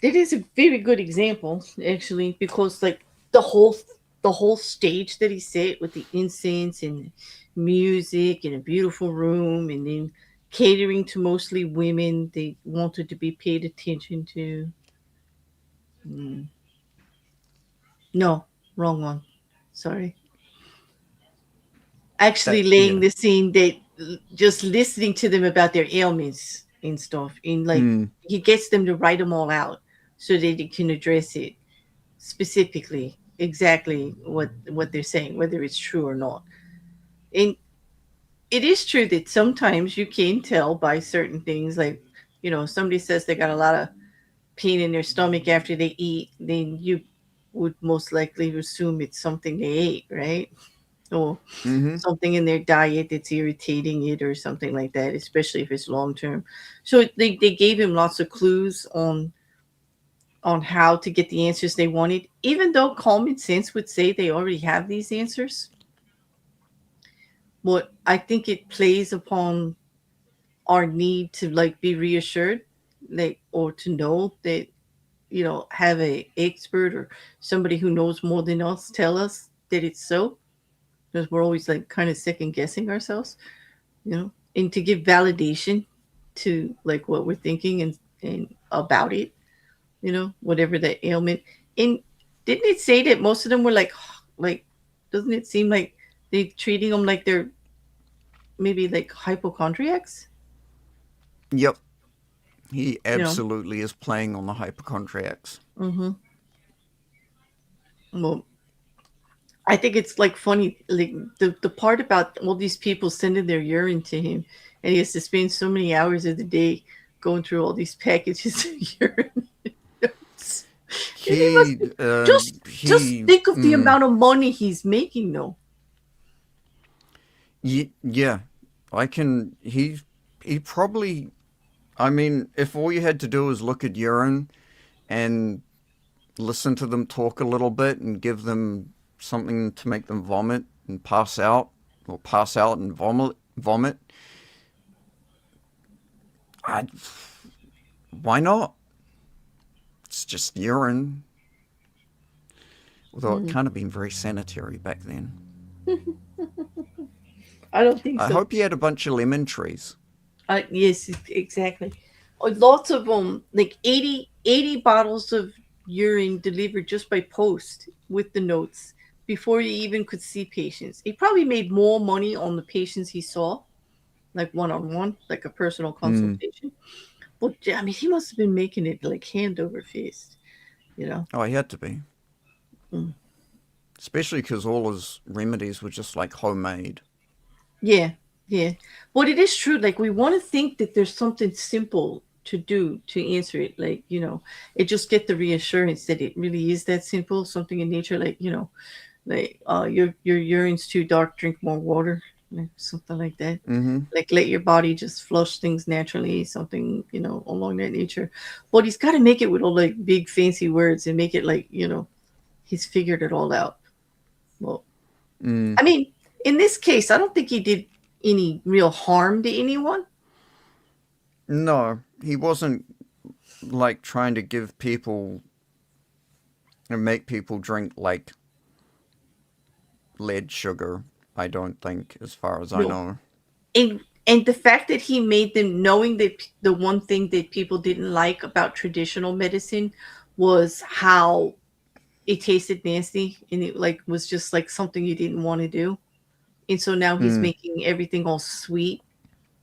It is a very good example, actually, because like the whole the whole stage that he set with the incense and music and a beautiful room, and then catering to mostly women they wanted to be paid attention to. Mm. No, wrong one. Sorry. Actually, That, laying yeah. the scene that just listening to them about their ailments and stuff, and like Mm, he gets them to write them all out so that they can address it specifically exactly what they're saying, whether it's true or not. And it is true that sometimes you can tell by certain things, like somebody says they got a lot of pain in their stomach after they eat, then you would most likely assume it's something they ate, right? Or mm-hmm. something in their diet that's irritating it or something like that, especially if it's long term. So they gave him lots of clues on how to get the answers they wanted, even though common sense would say they already have these answers. What I think it plays upon our need to like be reassured, like, or to know that have a expert or somebody who knows more than us tell us that it's so, because we're always like kind of second guessing ourselves, and to give validation to like what we're thinking and about it, whatever the ailment. And didn't it say that most of them were like, doesn't it seem like they treating them like they're maybe like hypochondriacs? Yep. He You know. absolutely is playing on the hypochondriacs. Mm-hmm. Well, I think it's like funny, like the part about all these people sending their urine to him, and he has to spend so many hours of the day going through all these packages of urine. And he must He, be, just he, think of the amount of money he's making, though. yeah. I can, he probably, I mean, if all you had to do was look at urine and listen to them talk a little bit and give them something to make them vomit and pass out, or pass out and vomit, I, why not? It's just urine. Although it Mm. can't have been very sanitary back then. I don't think I so. hope he had a bunch of lemon trees. Yes, exactly. Lots of like 80 bottles of urine delivered just by post with the notes before he even could see patients. He probably made more money on the patients he saw, like one on one, like a personal Mm. consultation. But I mean, he must have been making it like hand over fist, you know. Oh, he had to be. Mm. Especially because all his remedies were just like homemade. Yeah, yeah. But it is true. Like we want to think that there's something simple to do to answer it. Like it just get the reassurance that it really is that simple. Something in nature, like like your urine's too dark, drink more water, like something like that. Mm-hmm. Like let your body just flush things naturally, something along that nature. But he's got to make it with all like big fancy words and make it like he's figured it all out. Well, Mm. I mean, in this case, I don't think he did any real harm to anyone. No, he wasn't like trying to give people and make people drink like lead sugar. I don't think, as far as I No, know. and the fact that he made them knowing that the one thing that people didn't like about traditional medicine was how it tasted nasty and it like was just like something you didn't want to do. And so now he's Mm. making everything all sweet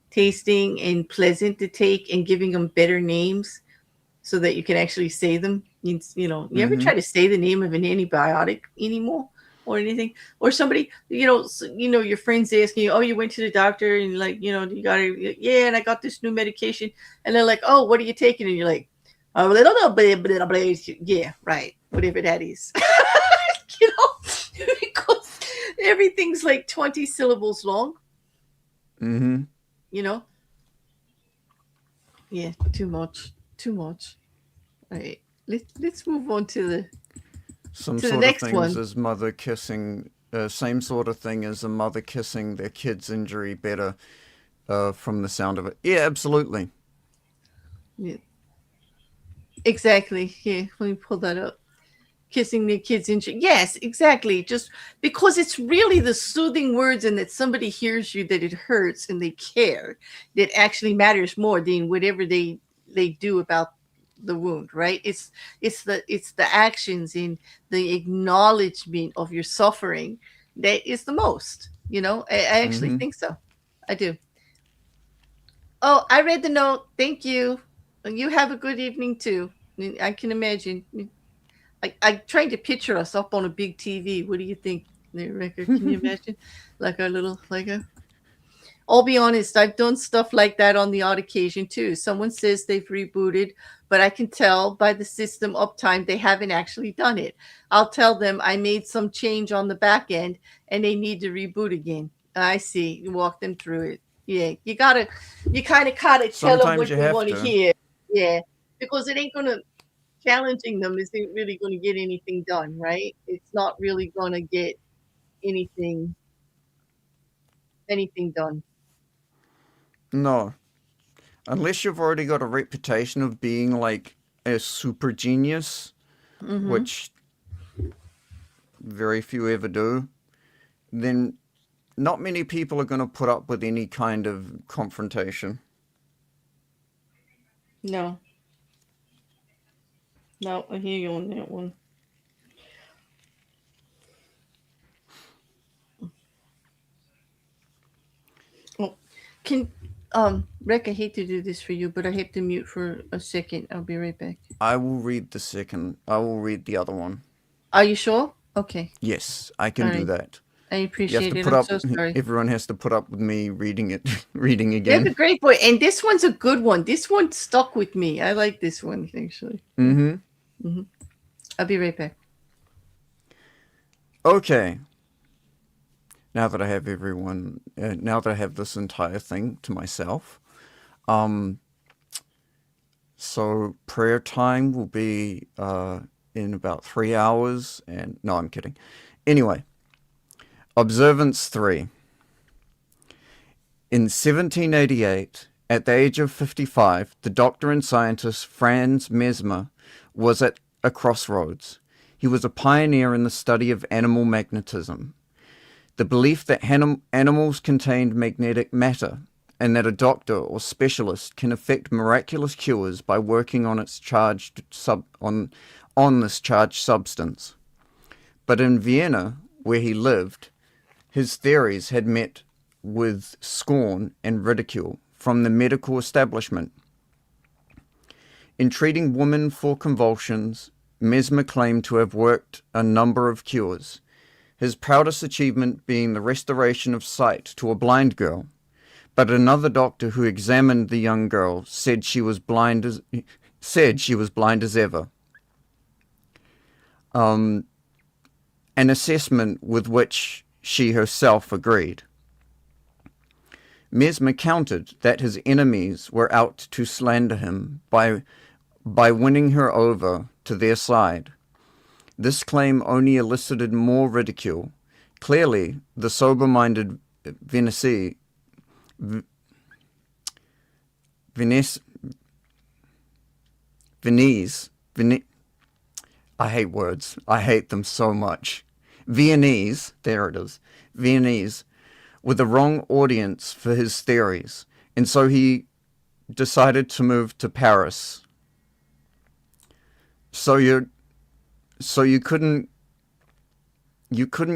tasting and pleasant to take and giving them better names so that you can actually say them. You ever Mm-hmm. try to say the name of an antibiotic anymore or anything? Or somebody, your friends asking you, oh, you went to the doctor and like, you got to, yeah, and I got this new medication. And they're like, oh, what are you taking? And you're like, oh, blah, blah, blah, blah. Yeah, right. Whatever that is. Because everything's like 20 syllables long, Mm-hmm. you know? Yeah, too much. Too much. All right. Let's move on Some to the sort of next things one. as mother kissing, same sort of thing as a mother kissing their kid's injury better, from the sound of it. Yeah, absolutely. Yeah, exactly. Here, let me pull that up. Kissing the kids in. Yes, exactly. Just because it's really the soothing words and that somebody hears you that it hurts and they care that actually matters more than whatever they do about the wound, right? It's the actions and the acknowledgement of your suffering that is the most. I actually Mm-hmm. think so. I do. Oh, I read the note. Thank you. You have a good evening too. I can imagine. I'm trying to picture us up on a big TV. What do you think, Rebecca? Can you imagine? Like our little Lego? I'll be honest, I've done stuff like that on the odd occasion too. Someone says they've rebooted, but I can tell by the system uptime they haven't actually done it. I'll tell them I made some change on the back end and they need to reboot again. I see. You walk them through it. Yeah, you kind of tell them Sometimes what you you have want to to. hear. Yeah, because it ain't gonna challenging them isn't really going to get anything done, right? It's not really going to get anything anything done. No, unless you've already got a reputation of being like a super genius, Mm-hmm. which very few ever do, then not many people are going to put up with any kind of confrontation. No, no, I hear you on that one. Oh, can Rick, I hate to do this for you, but I have to mute for a second. I'll be right back. I will read the second. I will read the other one. Are you sure? Okay. Yes, I All can do right. that. I You have appreciate to it. put I'm up. so sorry. Everyone has to put up with me reading it, reading You have a again. great boy, and this one's a good one. This one stuck with me. I like this one actually. Yeah. Mm-hmm. Hmm. I'll be right back. Okay. Now that I have this entire thing to myself, um, so prayer time will be in about 3 hours. And no, I'm kidding. Anyway, observance three. In 1788, at the age of 55, the doctor and scientist Franz Mesmer was at a crossroads. He was a pioneer in the study of animal magnetism. The belief that animals contained magnetic matter and that a doctor or specialist can effect miraculous cures by working on this charged substance. But in Vienna, where he lived, his theories had met with scorn and ridicule from the medical establishment. In treating women for convulsions, Mesmer claimed to have worked a number of cures, his proudest achievement being the restoration of sight to a blind girl. But another doctor who examined the young girl said she was blind as ever. An assessment with which she herself agreed. Mesmer countered that his enemies were out to slander him by winning her over to their side. This claim only elicited more ridicule. Clearly, the sober-minded Venese, I hate words. I hate them so much. Viennese, there it is, Viennese, with the wrong audience for his theories, and so he decided to move to Paris. So you couldn't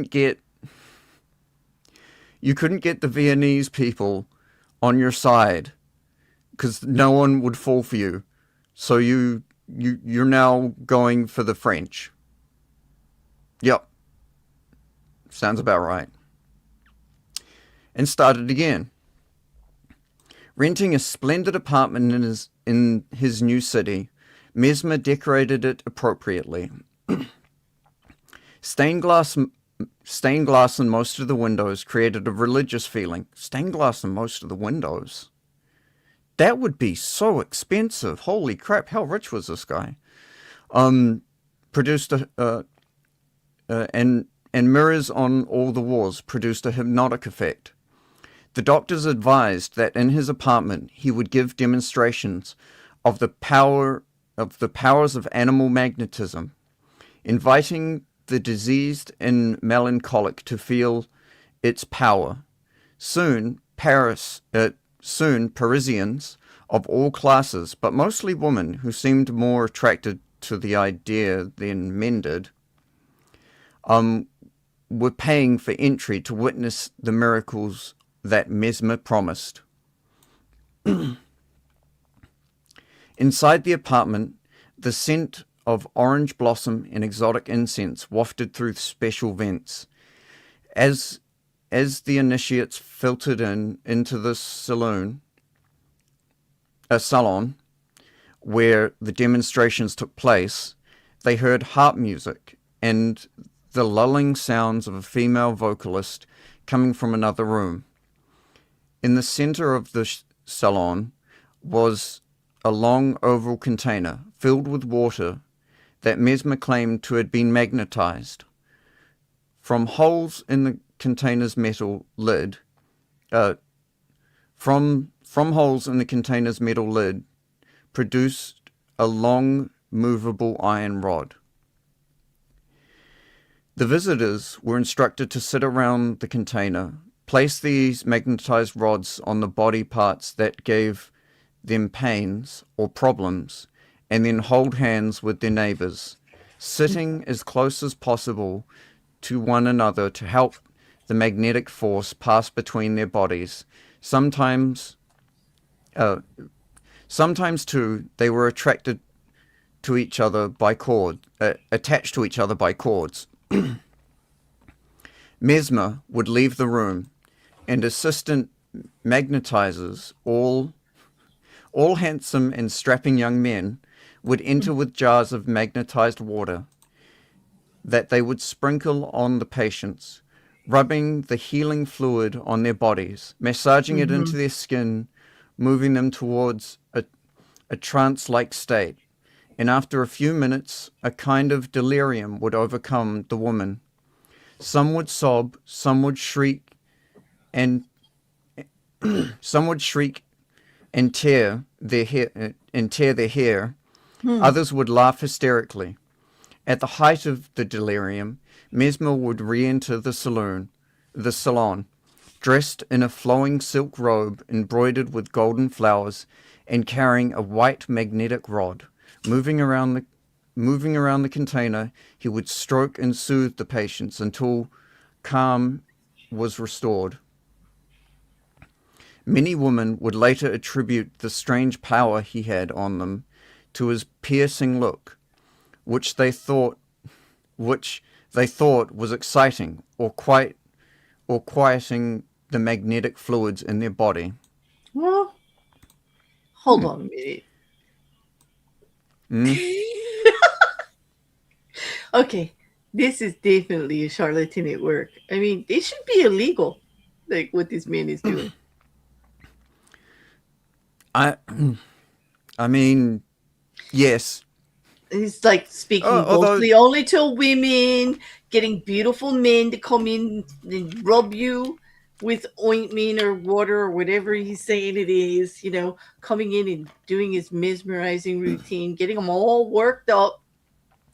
get the Viennese people on your side because no one would fall for you. So you're now going for the French. Yep. Sounds about right. And started again. Renting a splendid apartment in his new city, Mesmer decorated it appropriately. Stained glass in most of the windows created a religious feeling. Stained glass in most of the windows? That would be so expensive. Holy crap, how rich was this guy? Produced and mirrors on all the walls produced a hypnotic effect. The doctors advised that in his apartment he would give demonstrations of the powers of animal magnetism, inviting the diseased and melancholic to feel its power. Soon Parisians of all classes, but mostly women who seemed more attracted to the idea than men did, were paying for entry to witness the miracles that Mesmer promised. Inside the apartment, the scent of orange blossom and exotic incense wafted through special vents. As the initiates filtered into the salon where the demonstrations took place, they heard harp music and the lulling sounds of a female vocalist coming from another room. In the center of the salon was a long oval container filled with water that Mesmer claimed to have been magnetized. From holes in the container's metal lid, from holes in the container's metal lid, produced a long, movable iron rod. The visitors were instructed to sit around the container, place these magnetized rods on the body parts that gave them pains or problems, and then hold hands with their neighbors, sitting as close as possible to one another to help the magnetic force pass between their bodies. Sometimes too, they were attracted to each other by attached to each other by cords. Mesmer would leave the room, and assistant magnetizers, all handsome and strapping young men, would enter with jars of magnetized water that they would sprinkle on the patients, rubbing the healing fluid on their bodies, massaging it into their skin, moving them towards a trance-like state. And after a few minutes, a kind of delirium would overcome the woman. Some would sob, some would shriek, and tear their hair. Others would laugh hysterically. At the height of the delirium, Mesmer would re-enter the salon, dressed in a flowing silk robe embroidered with golden flowers and carrying a white magnetic rod. Moving around the container, he would stroke and soothe the patients until calm was restored. Many women would later attribute the strange power he had on them to his piercing look, which they thought they thought was exciting or quieting the magnetic fluids in their body. Well, hold on a minute. Mm? Okay, this is definitely a charlatan at work. I mean, it should be illegal, like what this man is doing. I I mean, yes. He's like speaking Although, mostly only to women, getting beautiful men to come in and rub you with ointment or water or whatever he's saying it is, coming in and doing his mesmerizing routine, getting them all worked up,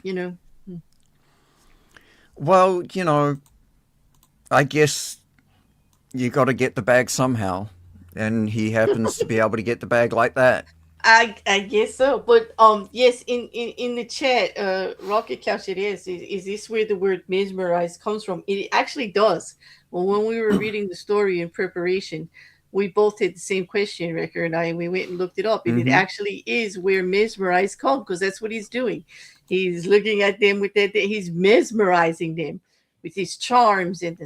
you know. well, I guess you got to get the bag somehow, and he happens to be able to get the bag like that. I guess so, but yes, in the chat, Rocket Couch, it is this where the word mesmerized comes from? It actually does. Well, when we were reading the story in preparation, we both had the same question, Ricker and I, and we went and looked it up, and it Mm-hmm. actually is where mesmerized comes, because that's what he's doing. He's looking at them with that. He's mesmerizing them with his charms and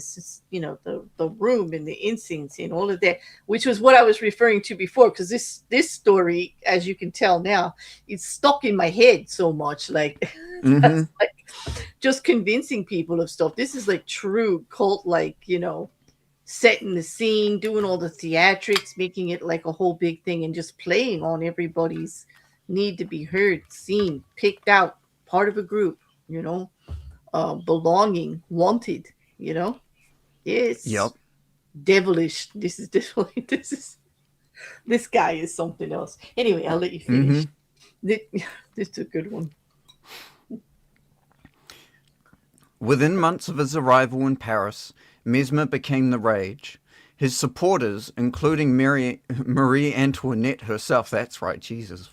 the room and the incense and all of that, which was what I was referring to before. Because this story, as you can tell now, it's stuck in my head so much. Like Mm-hmm. that's like just convincing people of stuff. This is like true cult, like setting the scene, doing all the theatrics, making it like a whole big thing, and just playing on everybody's need to be heard, seen, picked out, part of a group. You know, belonging, wanted. You know, yes, Yep. devilish. This is definitely this guy is something else. Anyway, I'll let you Mm-hmm. finish. This, this is a good one. Within months of his arrival in Paris, Mesmer became the rage. His supporters, including Marie Antoinette herself, that's right, Jesus,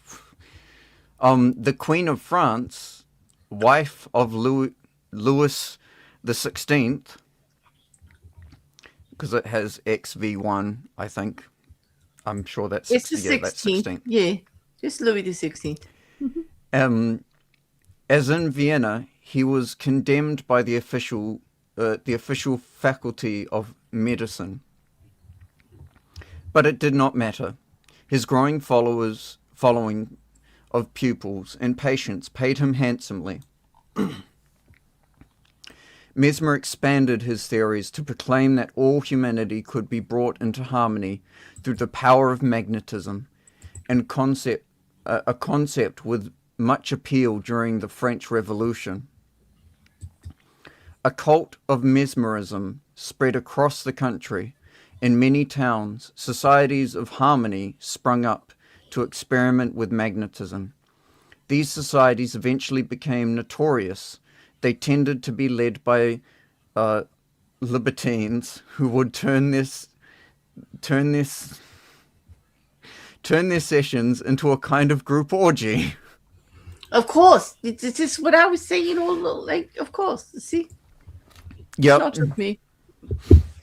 the Queen of France, wife of Louis the 16th, because it has XV1, I think. I'm sure that's It's the 60. Yeah, that's 16th. 16th. Yeah, just Louis the 16th. Um, as in Vienna, he was condemned by the official faculty of medicine, but it did not matter. His growing following of pupils and patients paid him handsomely. Mesmer expanded his theories to proclaim that all humanity could be brought into harmony through the power of magnetism, and a concept with much appeal during the French Revolution. A cult of mesmerism spread across the country. In many towns, societies of harmony sprung up to experiment with magnetism. These societies eventually became notorious. They tended to be led by uh, libertines who would turn this turn their sessions into a kind of group orgy. Of course, it's just what I was saying all along. Like, of course. See, it's Yep, not just me.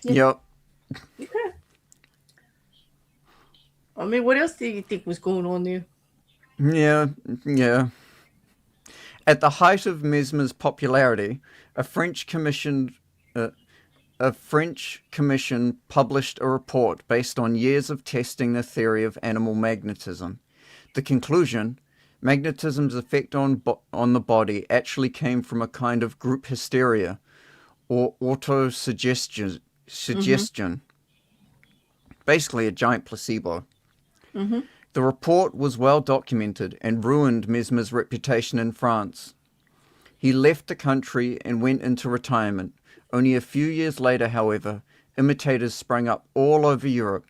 Yeah. yep, Okay. I mean, what else do you think was going on there? yeah, yeah. At the height of Mesmer's popularity, a French commission uh, a French commission published a report based on years of testing the theory of animal magnetism. The conclusion: magnetism's effect on the body actually came from a kind of group hysteria or autosuggestion, Mm-hmm. suggestion, basically a giant placebo. Mm-hmm. The report was well documented and ruined Mesmer's reputation in France. He left the country and went into retirement. Only a few years later, however, imitators sprang up all over Europe,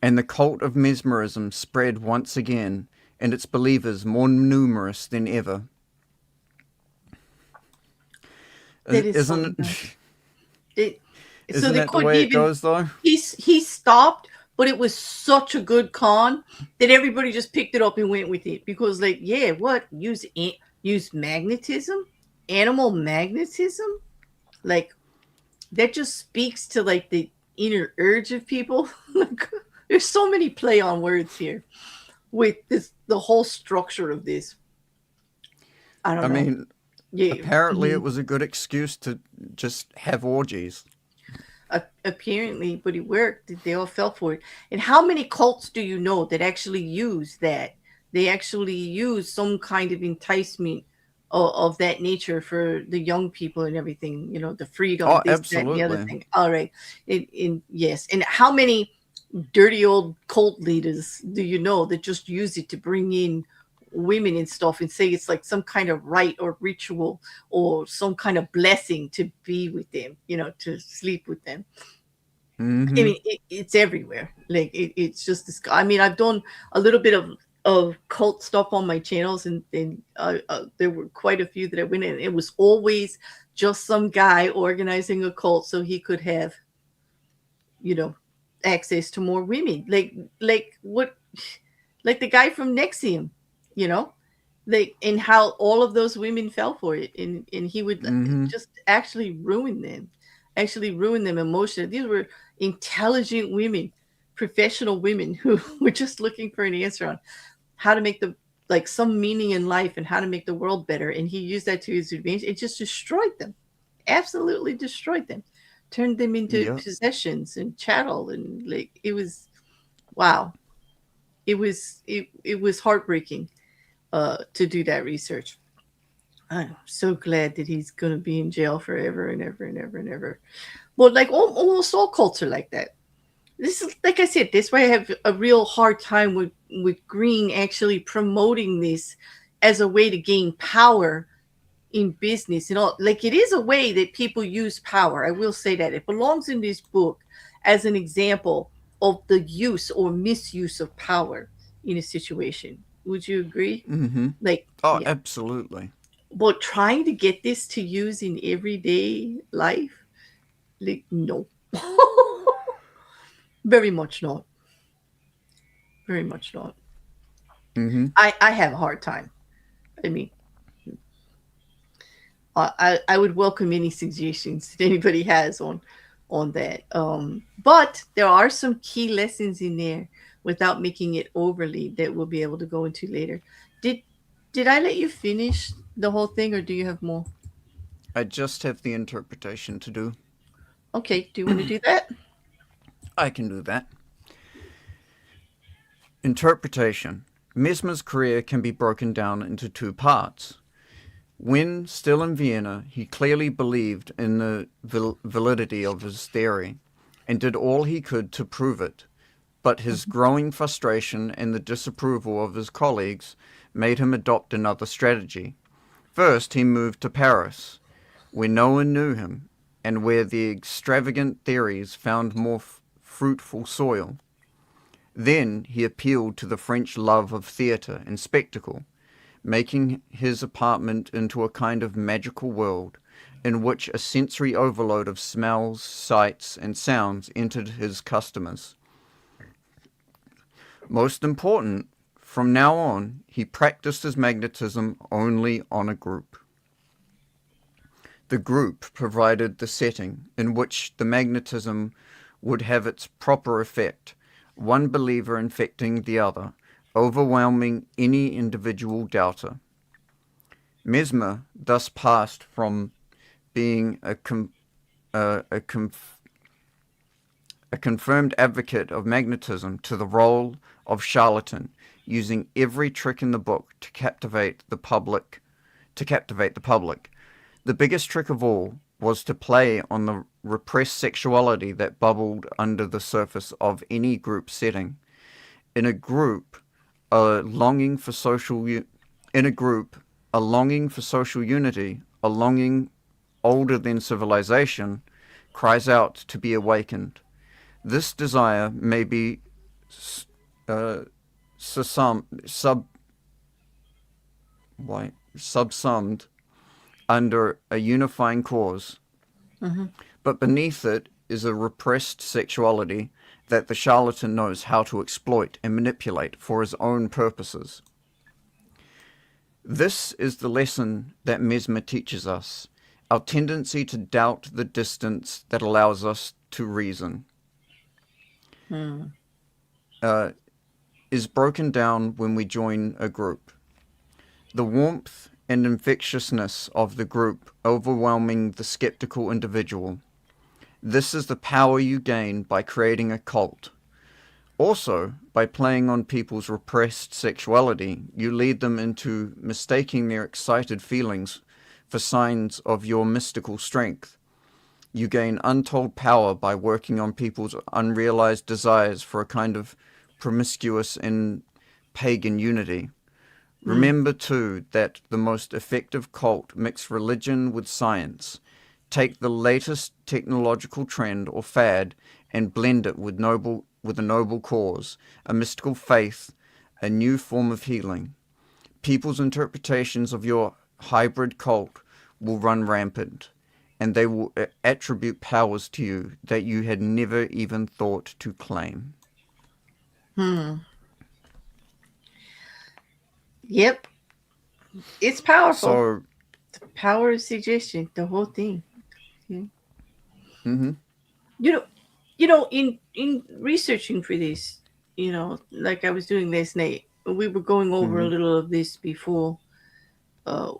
and the cult of mesmerism spread once again, and its believers more numerous than ever. That is Isn't something it? else. It, so Isn't they that the couldn't way it even. goes, though? He stopped, but it was such a good con that everybody just picked it up and went with it because, like, yeah, what use magnetism, animal magnetism, like that just speaks to like the inner urge of people. Like, there's so many play on words here with this the whole structure of this. I I don't know. mean, Yeah. Apparently, it Mhm. was a good excuse to just have orgies. Apparently, but it worked. They all fell for it. And how many cults do you know that actually use that? They actually use some kind of enticement of that nature for the young people and everything. You know, the freedom, Oh, this, that, and the other absolutely. thing. All right. Yes. And how many dirty old cult leaders do you know that just use it to bring in women and stuff and say it's like some kind of rite or ritual or some kind of blessing to be with them, to sleep with them. I Mm-hmm. mean, it's everywhere. Like it's just this. I mean, I've done a little bit of cult stuff on my channels, and there were quite a few that I went in. It was always just some guy organizing a cult so he could have, you know, access to more women. Like what, like the guy from Nexium, you know, like, and how all of those women fell for it, and he would Mm-hmm. just actually ruin them emotionally. These were intelligent women, professional women who were just looking for an answer on how to make the like some meaning in life and how to make the world better, and he used that to his advantage. It just destroyed them, absolutely destroyed them, turned them into Yep. possessions and chattel, and like it was, wow, it was heartbreaking to do that research. I'm so glad that he's going to be in jail forever and ever and ever and ever. Well, like almost all cults are like that. This is, like I said, this way I have a real hard time with Green actually promoting this as a way to gain power in business and all. Like, it is a way that people use power. I will say that it belongs in this book as an example of the use or misuse of power in a situation. Would you agree? Mm-hmm. Like, Oh, yeah. absolutely. But trying to get this to use in everyday life, like, no. Very much not. Very much not. Mm-hmm. I have a hard time. I mean, I would welcome any suggestions that anybody has on that. But there are some key lessons in there without making it overly that we'll be able to go into later. Did did I let you finish the whole thing, or do you have more? I just have the interpretation to do. Okay, do you want to do that? I can do that. Interpretation. Mesmer's career can be broken down into two parts. When still in Vienna, he clearly believed in the validity of his theory and did all he could to prove it, but his growing frustration and the disapproval of his colleagues made him adopt another strategy. First, he moved to Paris, where no one knew him and where the extravagant theories found more fruitful soil. Then he appealed to the French love of theatre and spectacle, making his apartment into a kind of magical world in which a sensory overload of smells, sights, and sounds entered his customers. Most important, from now on, he practiced his magnetism only on a group. The group provided the setting in which the magnetism would have its proper effect, one believer infecting the other, overwhelming any individual doubter. Mesmer thus passed from being a, conf- a confirmed advocate of magnetism to the role of charlatan, using every trick in the book to captivate the public. To captivate the public, the biggest trick of all was to play on the repressed sexuality that bubbled under the surface of any group setting. In a group, a longing for social in a group, a longing for social unity, a longing older than civilization, cries out to be awakened. This desire may be uh, sub subsumed under a unifying cause, Mm-hmm. but beneath it is a repressed sexuality that the charlatan knows how to exploit and manipulate for his own purposes. This is the lesson that Mesmer teaches us, our tendency to doubt the distance that allows us to reason. Hmm. Is broken down when we join a group. The warmth and infectiousness of the group overwhelming the skeptical individual. This is the power you gain by creating a cult. Also, by playing on people's repressed sexuality, you lead them into mistaking their excited feelings for signs of your mystical strength. You gain untold power by working on people's unrealized desires for a kind of promiscuous and pagan unity. Mm. Remember, too, that the most effective cult mix religion with science. Take the latest technological trend or fad and blend it with a noble cause, a mystical faith, a new form of healing. People's interpretations of your hybrid cult will run rampant, and they will attribute powers to you that you had never even thought to claim. Hmm. Yep. It's powerful. So, The power of suggestion, the whole thing. Yeah. mm-hmm, You know, in researching for this, like I was doing last night, we were going over a mm-hmm, little of this before.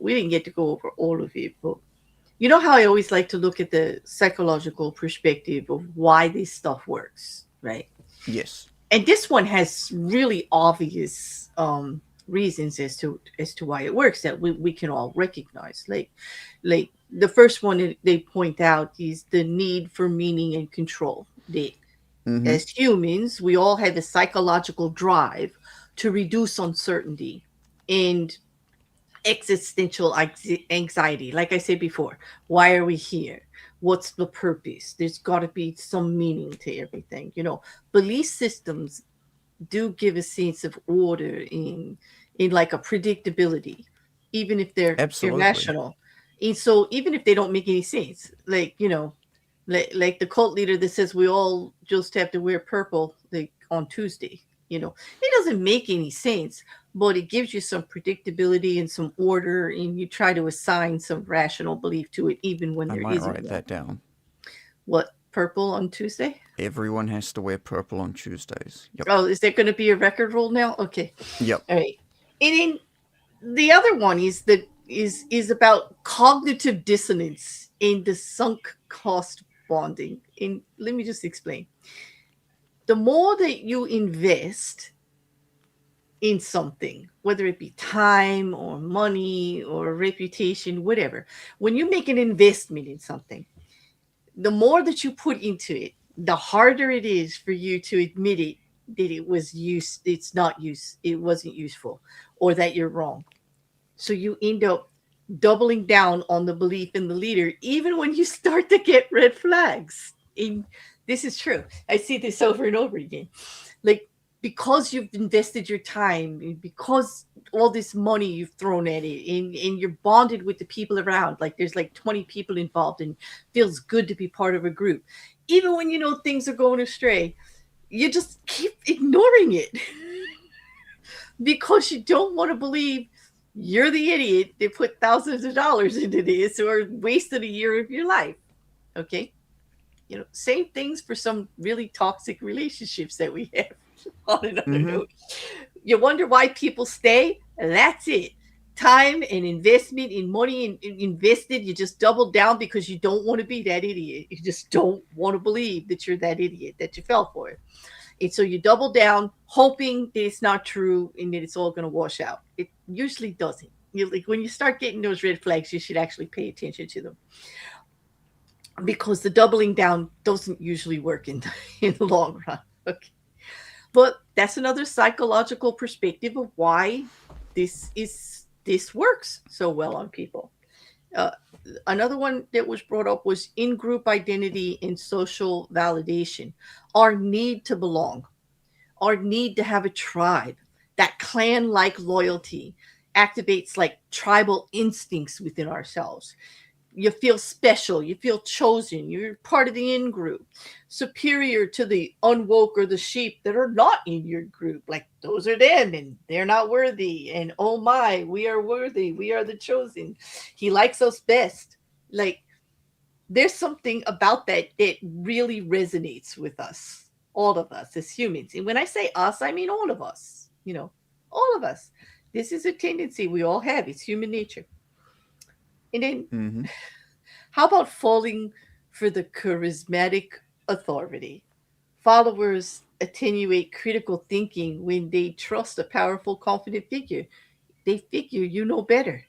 We didn't get to go over all of it, but you know how I always like to look at the psychological perspective of why this stuff works, right? yes, And this one has really obvious reasons as to why it works that we can all recognize. Like the first one that they point out is the need for meaning and control. That mm-hmm, as humans, we all have a psychological drive to reduce uncertainty and existential anxiety. Like I said before, why are we here? What's the purpose? There's got to be some meaning to everything. Belief systems do give a sense of order in like a predictability, even if they're absolutely. irrational. And so even if they don't make any sense, like the cult leader that says we all just have to wear purple like on Tuesday, it doesn't make any sense, but it gives you some predictability and some order, and you try to assign some rational belief to it, even when I there might isn't write one. that down. What, purple on Tuesday? Everyone has to wear purple on Tuesdays. Yep. Oh, is there going to be a record rule now? Okay, Yep. all right. And then the other one is about cognitive dissonance in the sunk cost bonding. And let me just explain. The more that you invest in something, whether it be time or money or reputation, whatever, when you make an investment in something, the more that you put into it, the harder it is for you to admit it that it's not it wasn't useful, or that you're wrong. So you end up doubling down on the belief in the leader, even when you start to get red flags. And this is true. I see this over and over again. Like, because you've invested your time, because all this money you've thrown at it, and you're bonded with the people around, like there's like 20 people involved, and feels good to be part of a group. Even when you know things are going astray, you just keep ignoring it because you don't want to believe you're the idiot that put thousands of dollars into this or wasted a year of your life. Okay. Same things for some really toxic relationships that we have. On another Mm-hmm. note, you wonder why people stay. That's it. Time and investment in money invested, you just double down because you don't want to be that idiot. You just don't want to believe that you're that idiot, that you fell for it. And so you double down, hoping that it's not true and that it's all going to wash out. It usually doesn't. Like when you start getting those red flags, you should actually pay attention to them, because the doubling down doesn't usually work in in the long run. Okay, but that's another psychological perspective of why this works so well on people. Uh, Another one that was brought up was in group identity and social validation, our need to belong, our need to have a tribe. That clan like loyalty activates like tribal instincts within ourselves. You feel special, you feel chosen, you're part of the in group, superior to the unwoke or the sheep that are not in your group. Like, those are them and they're not worthy. And oh my, we are worthy, we are the chosen. He likes us best. Like, there's something about that that really resonates with us, all of us as humans. And when I say us, I mean all of us, all of us. This is a tendency we all have. It's human nature. And then Mm-hmm. how about falling for the charismatic authority? Followers attenuate critical thinking when they trust a powerful, confident figure. They figure you know better.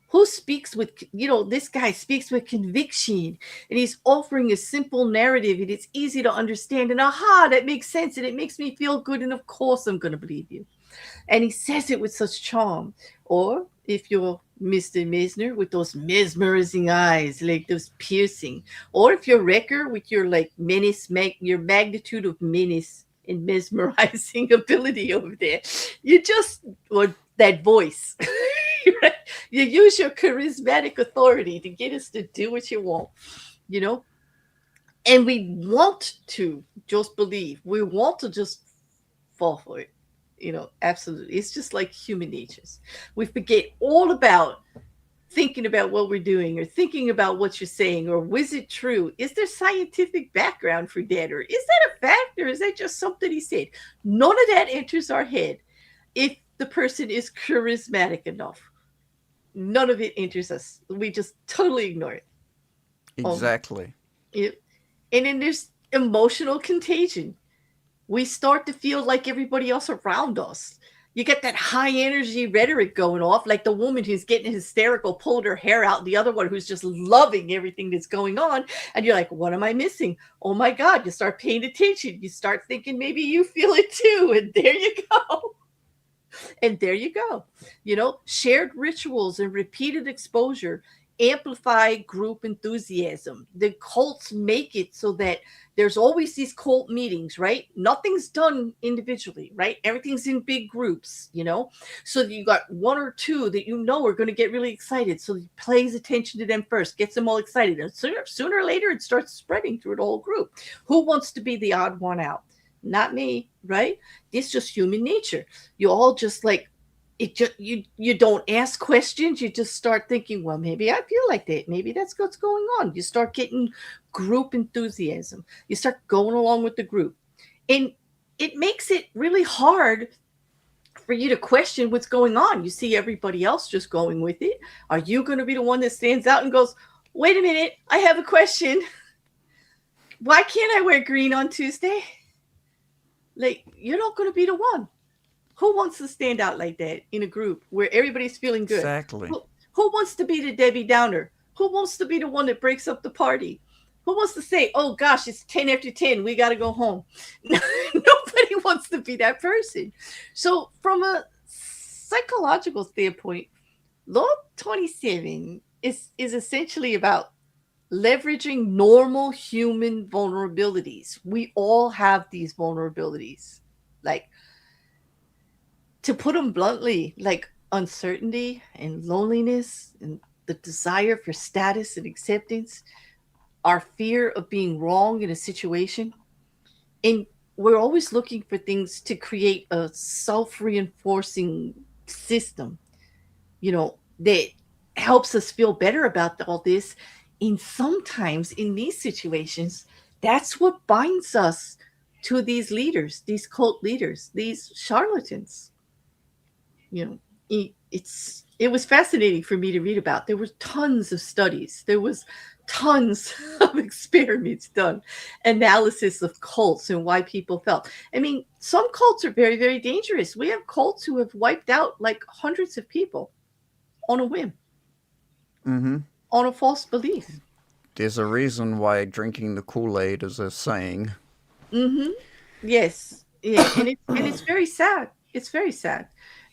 Who speaks with, this guy speaks with conviction and he's offering a simple narrative and it's easy to understand. And aha, that makes sense and it makes me feel good. And of course, I'm going to believe you. And he says it with such charm. Or if you're Mr. Mesner with those mesmerizing eyes, like those piercing, or if you're Wrecker with your like your magnitude of menace and mesmerizing ability over there, you just, or that voice, right? You use your charismatic authority to get us to do what you want, you know? And we want to just believe, we want to just fall for it. Absolutely. It's just like human natures. We forget all about thinking about what we're doing or thinking about what you're saying or was it true? Is there scientific background for that? Or is that a fact? Or is that just something he said? None of that enters our head if the person is charismatic enough. None of it enters us. We just totally ignore it. Um, Exactly. it and then there's emotional contagion. We start to feel like everybody else around us. You get that high energy rhetoric going off, like the woman who's getting hysterical, pulled her hair out, the other one who's just loving everything that's going on. And you're like, what am I missing? Oh my God. You start paying attention. You start thinking maybe you feel it too. And there you go. And there you go. Shared rituals and repeated exposure amplify group enthusiasm. The cults make it so that there's always these cult meetings, right? Nothing's done individually, right? Everything's in big groups. So you got one or two that are going to get really excited. So he pays attention to them first, gets them all excited. And sooner or later, it starts spreading through the whole group. Who wants to be the odd one out? Not me, right? It's just human nature. You all just like it. Just you don't ask questions. You just start thinking, well, maybe I feel like that. Maybe that's what's going on. You start getting group enthusiasm. You start going along with the group, and it makes it really hard for you to question what's going on. You see everybody else just going with it. Are you going to be the one that stands out and goes, "Wait a minute, I have a question. Why can't I wear green on Tuesday?" Like, you're not going to be the one. Who wants to stand out like that in a group where everybody's feeling good? Exactly. Who wants to be the Debbie Downer? Who wants to be the one that breaks up the party? Who wants to say, oh gosh, it's 10 after 10, we got to go home? Nobody wants to be that person. So, from a psychological standpoint, Law 27 is essentially about leveraging normal human vulnerabilities. We all have these vulnerabilities. Like, to put them bluntly, like uncertainty and loneliness and the desire for status and acceptance, our fear of being wrong in a situation. And we're always looking for things to create a self reinforcing system, that helps us feel better about all this. And sometimes in these situations, that's what binds us to these leaders, these cult leaders, these charlatans. you know it was fascinating for me to read about. There were tons of studies, there was tons of experiments done, analysis of cults and why people felt. I mean, some cults are very, very dangerous. We have cults who have wiped out like hundreds of people on a whim, Mm-hmm. on a false belief. There's a reason why drinking the Kool-Aid is a saying. Mm-hmm. Yes. Yeah. And it's very sad. It's very sad.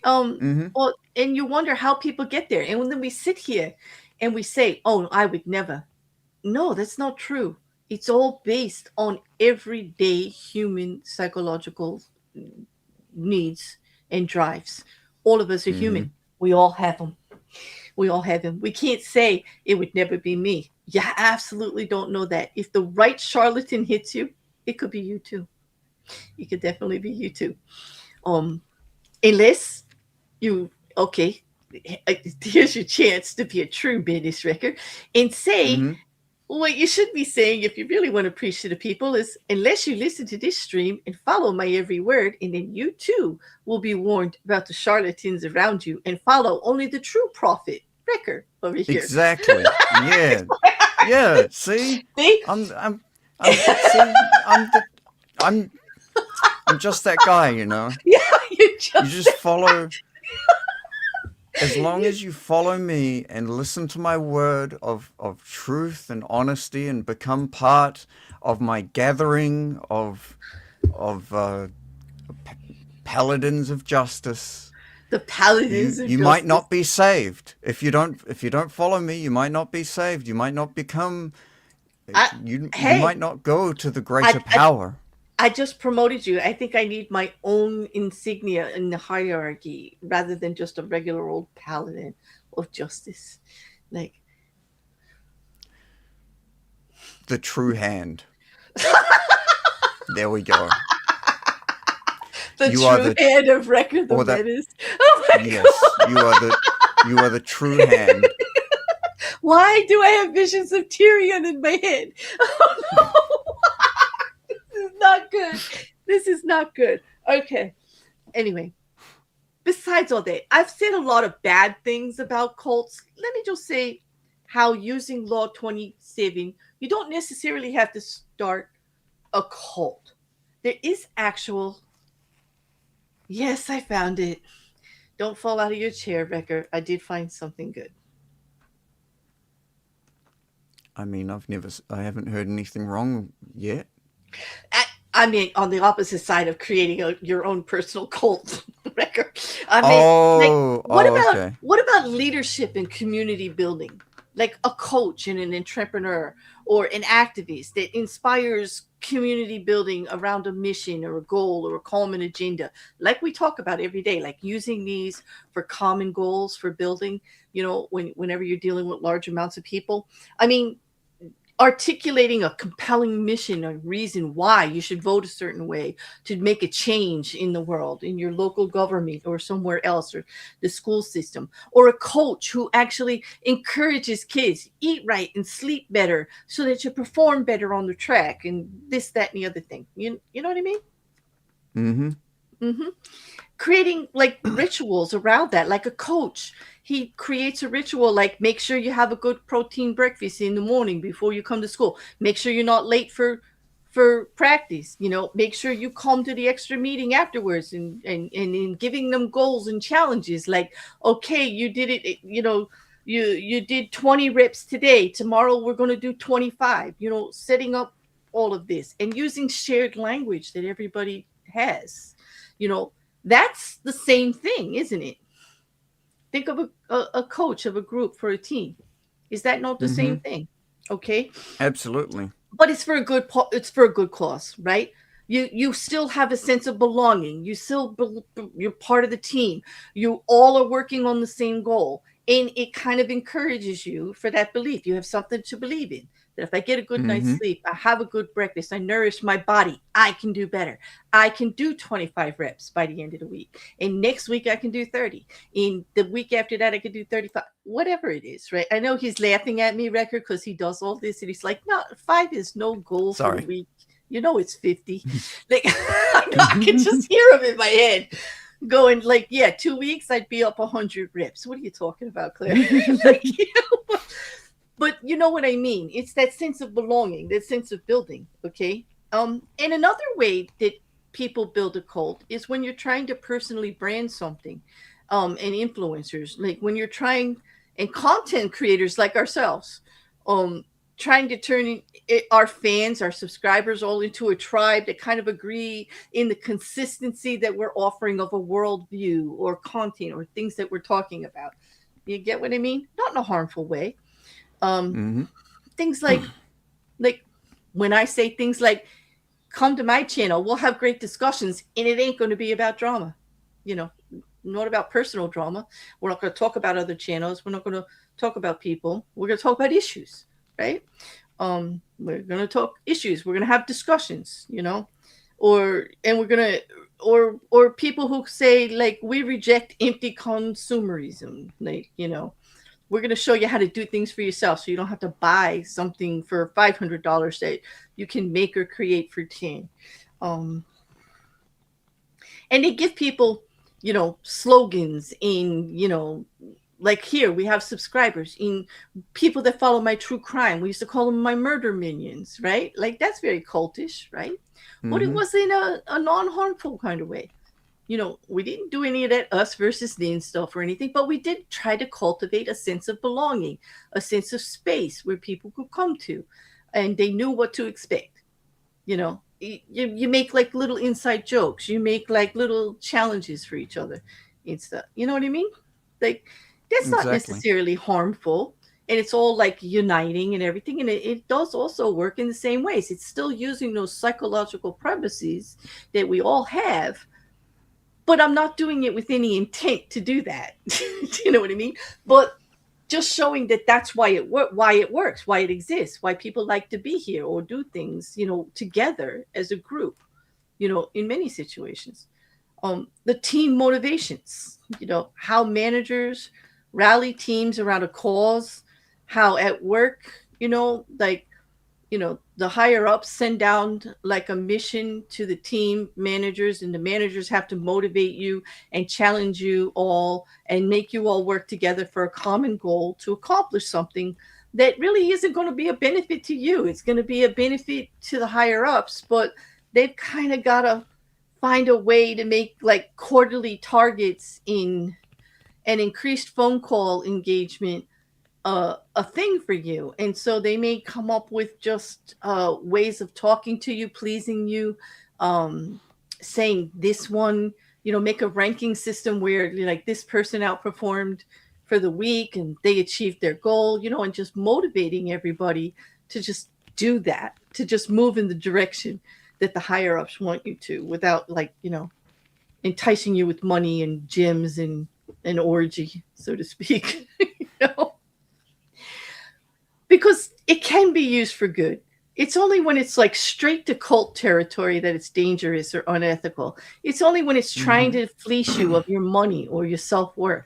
Mm-hmm. Well, and you wonder how people get there. And when then we sit here and we say, "Oh, I would never." No, that's not true. It's all based on everyday human psychological needs and drives. All of us are Mm-hmm. human. We all have them. We all have them. We can't say it would never be me. You absolutely don't know that. If the right charlatan hits you, it could be you too. It could definitely be you too. Um, unless you, okay, here's your chance to be a true business record and say Mm-hmm. what you should be saying if you really want to preach to the people is, unless you listen to this stream and follow my every word, and then you too will be warned about the charlatans around you and follow only the true prophet. Wrecker over here. Exactly. Yeah. Yeah. See, See? I'm I'm see, I'm I'm just that guy, you know. Yeah, you You just just follow, as long you, as you follow me and listen to my word of truth and honesty and become part of my gathering of paladins of justice, the paladins of you might justice. not be saved. If you don't follow me, you might not be saved. You might not become, I you might hey, not go to the I, greater I power. I just promoted you. I think I need my own insignia in the hierarchy rather than just a regular old paladin of justice. Like The true hand. There we go. the You are true the hand of Wrecker the or that Menace. Oh my Yes, god. you are the true hand. Why do I have visions of Tyrion in my head? Oh no. This is not good. This is not good. Okay. Anyway, besides all that, I've said a lot of bad things about cults. Let me just say how using Law 27, you don't necessarily have to start a cult. There is actual, yes, I found it. Don't fall out of your chair, Becker. I did find something good. I mean, I haven't heard anything wrong yet. I, I mean, on the opposite side of creating your own personal cult, Becker. I mean, like, Okay. what about leadership and community building? Like a coach and an entrepreneur or an activist that inspires community building around a mission or a goal or a common agenda, like we talk about every day, like using these for common goals for building. Whenever you're dealing with large amounts of people. I mean, articulating a compelling mission, a reason why you should vote a certain way to make a change in the world, in your local government or somewhere else, or the school system, or a coach who actually encourages kids eat right and sleep better so that you perform better on the track and this, that, and the other thing. You know what I mean? Mm-hmm. Mm-hmm. Creating like rituals around that, like a coach, he creates a ritual like make sure you have a good protein breakfast in the morning before you come to school, make sure you're not late for practice, make sure you come to the extra meeting afterwards, and in giving them goals and challenges like, okay, you did it, you did 20 reps today, tomorrow we're going to do 25, setting up all of this and using shared language that everybody has, you know that's the same thing, isn't it? Think of a coach of a group for a team. Is that not the Mm-hmm. same thing? Okay, Absolutely. but it's for a good cause, right? You still have a sense of belonging. You're part of the team. You all are working on the same goal, and it kind of encourages you for that belief. You have something to believe in. That if I get a good night's Mm-hmm. sleep, I have a good breakfast, I nourish my body, I can do better. I can do 25 reps by the end of the week. And next week I can do 30. In the week after that, I could do 35, whatever it is, right? I know he's laughing at me, Record, because he does all this. And he's like, no, 5 is no goal for the Sorry. week. It's 50. Like, I can just hear him in my head going, like, yeah, 2 weeks, I'd be up 100 reps. What are you talking about, Claire? Like, but you know what I mean? It's that sense of belonging, that sense of building, okay? And another way that people build a cult is when you're trying to personally brand something, and influencers, like when you're trying, and content creators like ourselves, um, trying to turn our fans, our subscribers, all into a tribe that kind of agree in the consistency that we're offering of a worldview or content or things that we're talking about. You get what I mean? Not in a harmful way. Um, Mm-hmm. things like when I say things like, come to my channel, we'll have great discussions, and it ain't going to be about drama, you know, not about personal drama. We're not going to talk about other channels. We're not going to talk about people. We're going to talk about issues, right? We're going to talk issues. We're going to have discussions, and we're going to, or people who say like we reject empty consumerism, like, we're going to show you how to do things for yourself so you don't have to buy something for $500 that you can make or create for 10. um, and they give people, slogans in, like here we have subscribers in people that follow my true crime. We used to call them my murder minions, right? Like that's very cultish, right? But it Mm-hmm. was in a non-harmful kind of way. We didn't do any of that us versus them stuff or anything, but we did try to cultivate a sense of belonging, a sense of space where people could come to and they knew what to expect. You make like little inside jokes, you make like little challenges for each other and stuff. You know what I mean? Like that's not Exactly. necessarily harmful, and it's all like uniting and everything, and it does also work in the same ways. It's still using those psychological premises that we all have, but I'm not doing it with any intent to do that. You know what I mean? But just showing that that's why it works, why it exists, why people like to be here or do things, together as a group, in many situations. The team motivations, how managers rally teams around a cause, how at work, like the higher ups send down like a mission to the team managers, and the managers have to motivate you and challenge you all and make you all work together for a common goal to accomplish something that really isn't going to be a benefit to you. It's going to be a benefit to the higher ups, but they've kind of got to find a way to make like quarterly targets in an increased phone call engagement a thing for you. And so they may come up with just ways of talking to you, pleasing you, um, saying this one, make a ranking system where like this person outperformed for the week and they achieved their goal, and just motivating everybody to just do that, to just move in the direction that the higher ups want you to without like, enticing you with money and gyms and an orgy, so to speak. you know? Because it can be used for good. It's only when it's like straight to cult territory that it's dangerous or unethical. It's only when it's trying Mm-hmm. to fleece you of your money or your self worth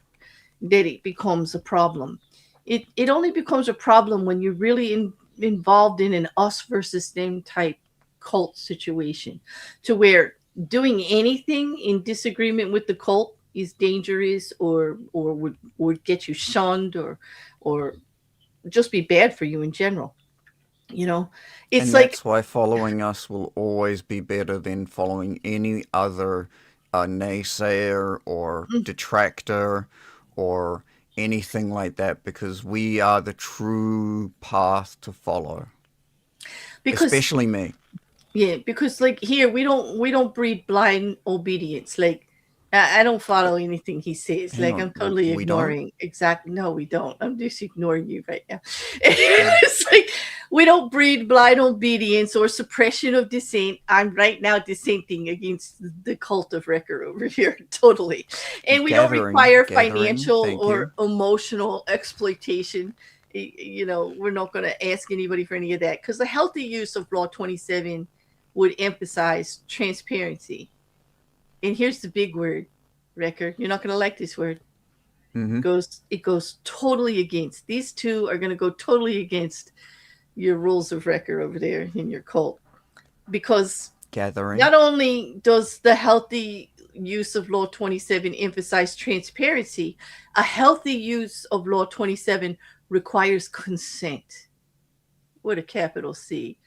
that it becomes a problem. It only becomes a problem when you're really involved in an us versus them type cult situation, to where doing anything in disagreement with the cult is dangerous or would get you shunned or just be bad for you in general. You know, it's And like, that's why following us will always be better than following any other naysayer or mm, detractor or anything like that, because we are the true path to follow, because especially me. yeah, because like here we don't breed blind obedience. Like I don't follow anything he says. Hang Like on, I'm totally we don't? ignoring. Exactly. No, we don't. I'm just ignoring you right now. Oh, It's like we don't breed blind obedience or suppression of dissent. I'm right now dissenting against the cult of Wrecker over here, totally. And we don't require gathering, financial thank you. or emotional exploitation. We're not going to ask anybody for any of that, because the healthy use of Law 27 would emphasize transparency. And here's the big word, Record. You're not going to like this word. Mm-hmm. It goes totally against. These two are going to go totally against your rules of record over there in your cult, because Gathering. not only does the healthy use of Law 27 emphasize transparency, a healthy use of Law 27 requires consent with a capital C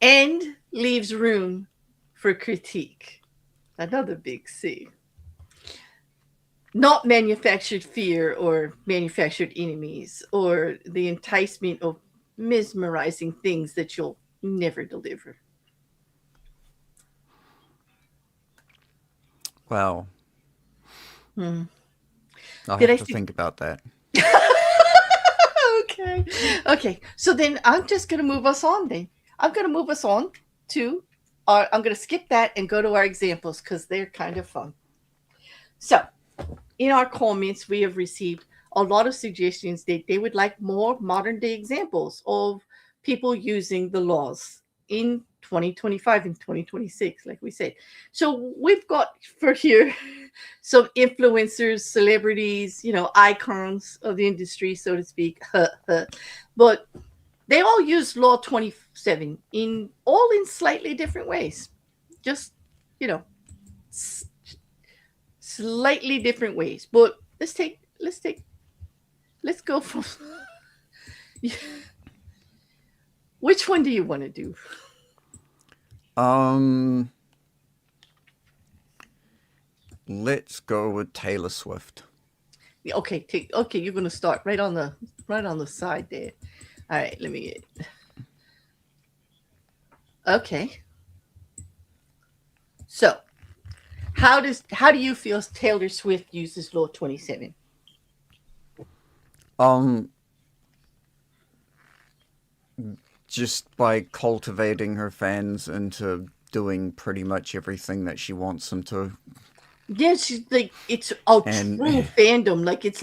and leaves room for critique. Another big C. Not manufactured fear or manufactured enemies or the enticement of mesmerizing things that you'll never deliver. Well, Hmm. I'll Did have I to see? think about that. Okay. Okay. So then I'm just going to move us on then. I'm going to move us on to I'm going to skip that and go to our examples because they're kind of fun. So, in our comments, we have received a lot of suggestions that they would like more modern day examples of people using the laws in 2025 and 2026, like we said. So we've got for here some influencers, celebrities, icons of the industry, so to speak. But they all use Law 27 in slightly different ways. Just, you know, slightly different ways. But let's take let's go from which one do you want to do? Um, let's go with Taylor Swift. Okay, okay, you're gonna start right on the side there. All right, let me get okay. So how do you feel Taylor Swift uses Law 27? Um, just by cultivating her fans into doing pretty much everything that she wants them to. Yeah, she's like it's a And true fandom. Like it's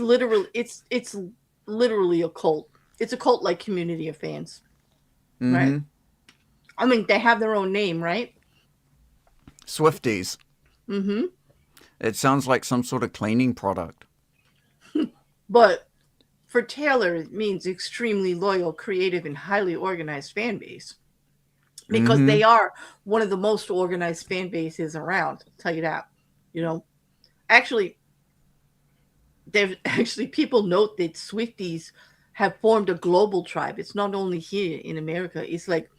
literally a cult. It's a cult like community of fans, right? mm-hmm. I mean, they have their own name, right? Swifties. Mm-hmm. It sounds like some sort of cleaning product. But for Taylor, it means extremely loyal, creative, and highly organized fan base because Mm-hmm. they are one of the most organized fan bases around. I'll tell you that. You know, actually, there actually people note that Swifties have formed a global tribe. It's not only here in America. It's like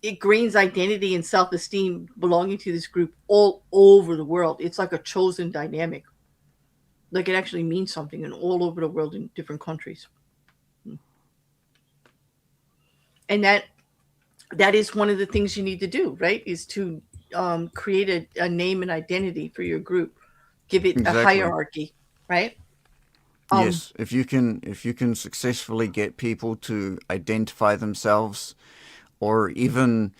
it gains identity and self-esteem belonging to this group all over the world. It's like a chosen dynamic. Like it actually means something in all over the world in different countries. And that is one of the things you need to do, right? Is to create a name and identity for your group, give it a Exactly. hierarchy, right? Um, Yes, if you can successfully get people to identify themselves, or even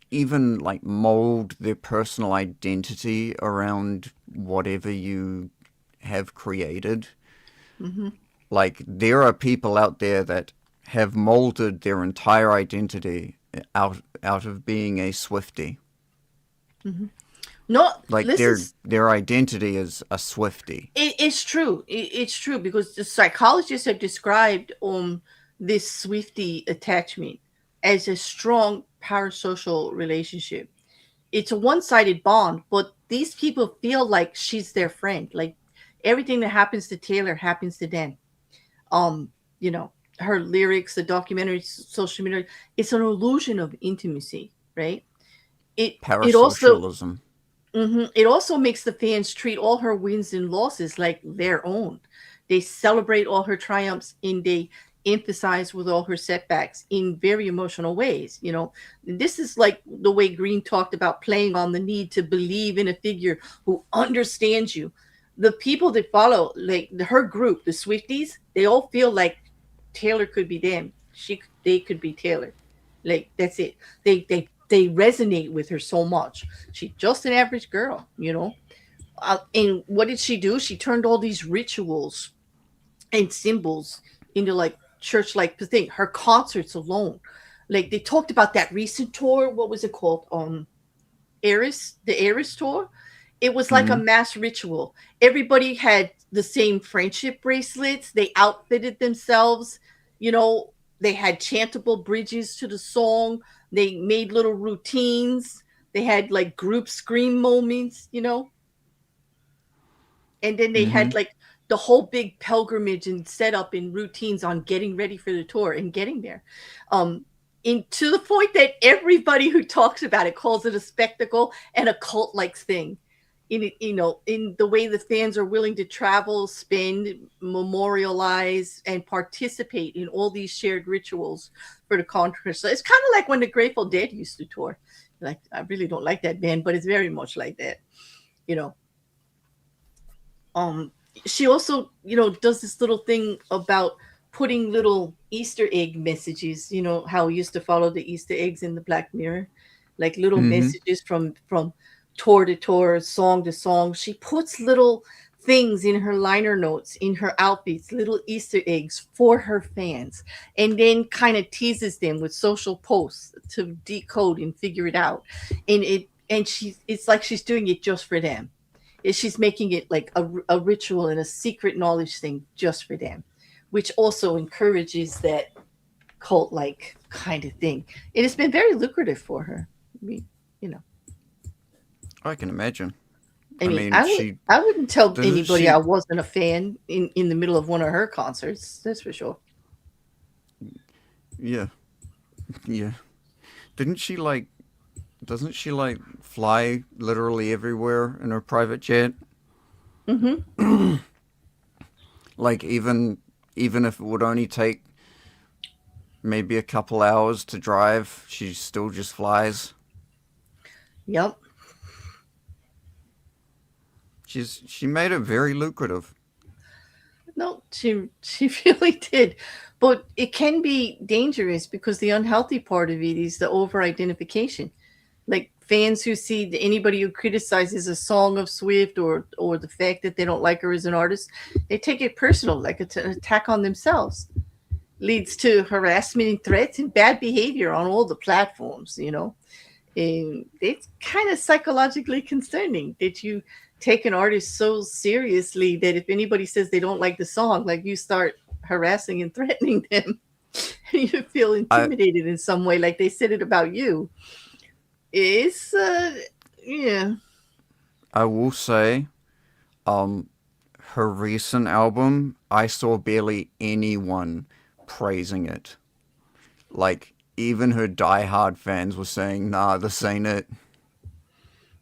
even like mold their personal identity around whatever you have created. mhm. Like there are people out there that have molded their entire identity out of being a Swifty. Mhm. No, Like listen, their identity is a Swifty. it's true. It's true because the psychologists have described this Swifty attachment as a strong parasocial relationship. It's a one-sided bond, but these people feel like she's their friend. Like everything that happens to Taylor happens to them. Um, you know, her lyrics, the documentary, social media, it's an illusion of intimacy, right? It also Parasocialism. it also makes the fans treat all her wins and losses like their own. They celebrate all her triumphs and they emphasize with all her setbacks in very emotional ways. You know, this is like the way Green talked about playing on the need to believe in a figure who understands you. The people that follow, like her group, the Swifties, they all feel like Taylor could be them. They could be Taylor. Like that's it. They resonate with her so much. She's just an average girl, you know. And what did she do? She turned all these rituals and symbols into like church-like thing. Her concerts alone, like they talked about that recent tour. What was it called? The Eris tour. It was like a Mm-hmm. mass ritual. Everybody had the same friendship bracelets. They outfitted themselves. You know, they had chantable bridges to the song. They made little routines. They had like group scream moments, you know, and then they Mm-hmm. had like the whole big pilgrimage and setup and routines on getting ready for the tour and getting there. Um, to the point that everybody who talks about it calls it a spectacle and a cult like thing. In it, you know, in the way the fans are willing to travel, spend, memorialize, and participate in all these shared rituals for the concert. So it's kind of like when the Grateful Dead used to tour. Like I really don't like that band, but it's very much like that. You know, um she also, you know, does this little thing about putting little Easter egg messages, you know how we used to follow the Easter eggs in the Black Mirror, like little Mm-hmm. messages from tour to tour, song to song. She puts little things in her liner notes, in her outfits, little Easter eggs for her fans, and then kind of teases them with social posts to decode and figure it out. And she's it's like she's doing it just for them. She's making it like a ritual and a secret knowledge thing just for them, which also encourages that cult like kind of thing. It has been very lucrative for her. I mean, you know. I can imagine. I I mean, mean, she I wouldn't tell doesn't anybody I she wasn't a fan in the middle of one of her concerts. That's for sure. yeah, yeah. Didn't she like doesn't she like fly literally everywhere in her private jet? Hmm. Like even if it would only take maybe a couple hours to drive, she still just flies. Yep. She made it very lucrative. No, she really did. But it can be dangerous because the unhealthy part of it is the over identification. Like fans who see anybody who criticizes a song of Swift or the fact that they don't like her as an artist, they take it personal, like it's an attack on themselves. Leads to harassment and threats and bad behavior on all the platforms. And it's kind of psychologically concerning that you take an artist so seriously that if anybody says they don't like the song, like you start harassing and threatening them, and you feel I intimidated in some way, like they said it about you. It's yeah. I will say, um, her recent album, I saw barely anyone praising it. Like even her diehard fans were saying, "Nah, this ain't it."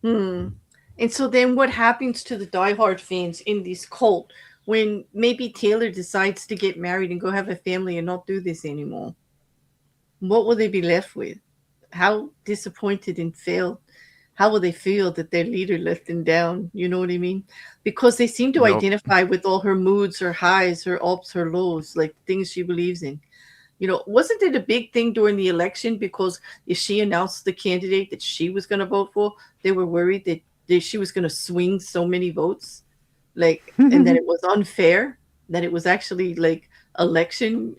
Hmm. And so then what happens to the diehard fans in this cult when maybe Taylor decides to get married and go have a family and not do this anymore? What will they be left with? How disappointed and failed? How will they feel that their leader let them down? You know what I mean? Because they seem to Yup. identify with all her moods, her highs, her ups, her lows, like things she believes in. Wasn't it a big thing during the election because if she announced the candidate that she was going to vote for, they were worried that she was going to swing so many votes, like, and that it was unfair, that it was actually like election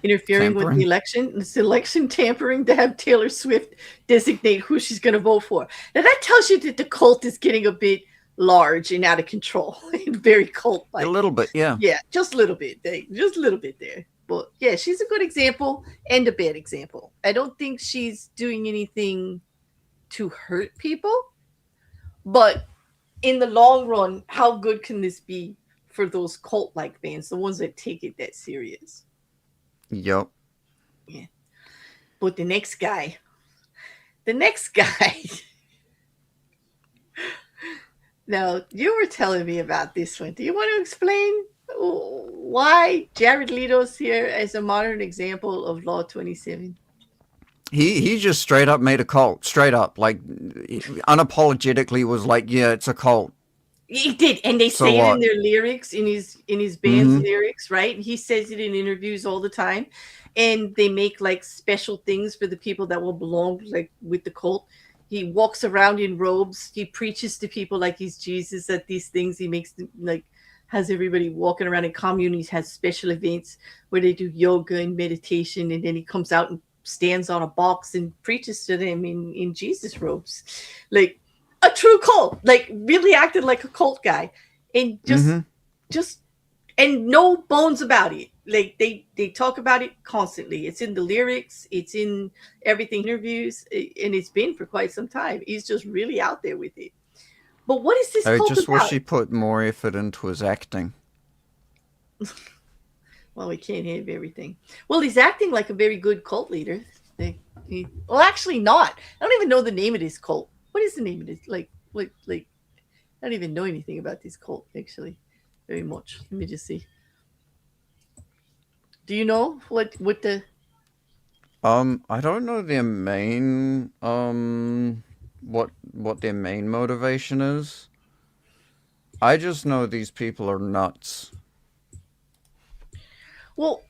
interfering with the Tampering. election. It's election tampering to have Taylor Swift designate who she's going to vote for. Now that tells you that the cult is getting a bit large and out of control and very cult A like. little bit, yeah. Yeah, just a little bit. Just a little bit there. But yeah, she's a good example and a bad example. I don't think she's doing anything to hurt people, but in the long run, how good can this be for those cult like fans, the ones that take it that serious? Yup. Yeah. But the next guy, now you were telling me about this one. Do you want to explain why Jared Leto's here as a modern example of Law 27? He just straight up made a cult. Straight up, like unapologetically was like, yeah, it's a cult. He did, and they So say it in what? their lyrics, in his band's Mm-hmm. lyrics, right? He says it in interviews all the time, and they make like special things for the people that will belong, like with the cult. He walks around in robes. He preaches to people like he's Jesus at these things. He makes them like has everybody walking around in communities. Has special events where they do yoga and meditation, and then he comes out and stands on a box and preaches to them in Jesus robes, like a true cult, like really acted like a cult guy, and just Mm-hmm. just and no bones about it. Like they talk about it constantly. It's in the lyrics, it's in everything interviews, and it's been for quite some time. He's just really out there with it. But what is this I cult just wish about? he put more effort into his acting. Well, we can't have everything. Well, he's acting like a very good cult leader. Well, actually, not. I don't even know the name of this cult. What is the name of this? Like, I don't even know anything about this cult actually, very much. Let me just see. Do you know what the? I don't know their main what their main motivation is. I just know these people are nuts. Well,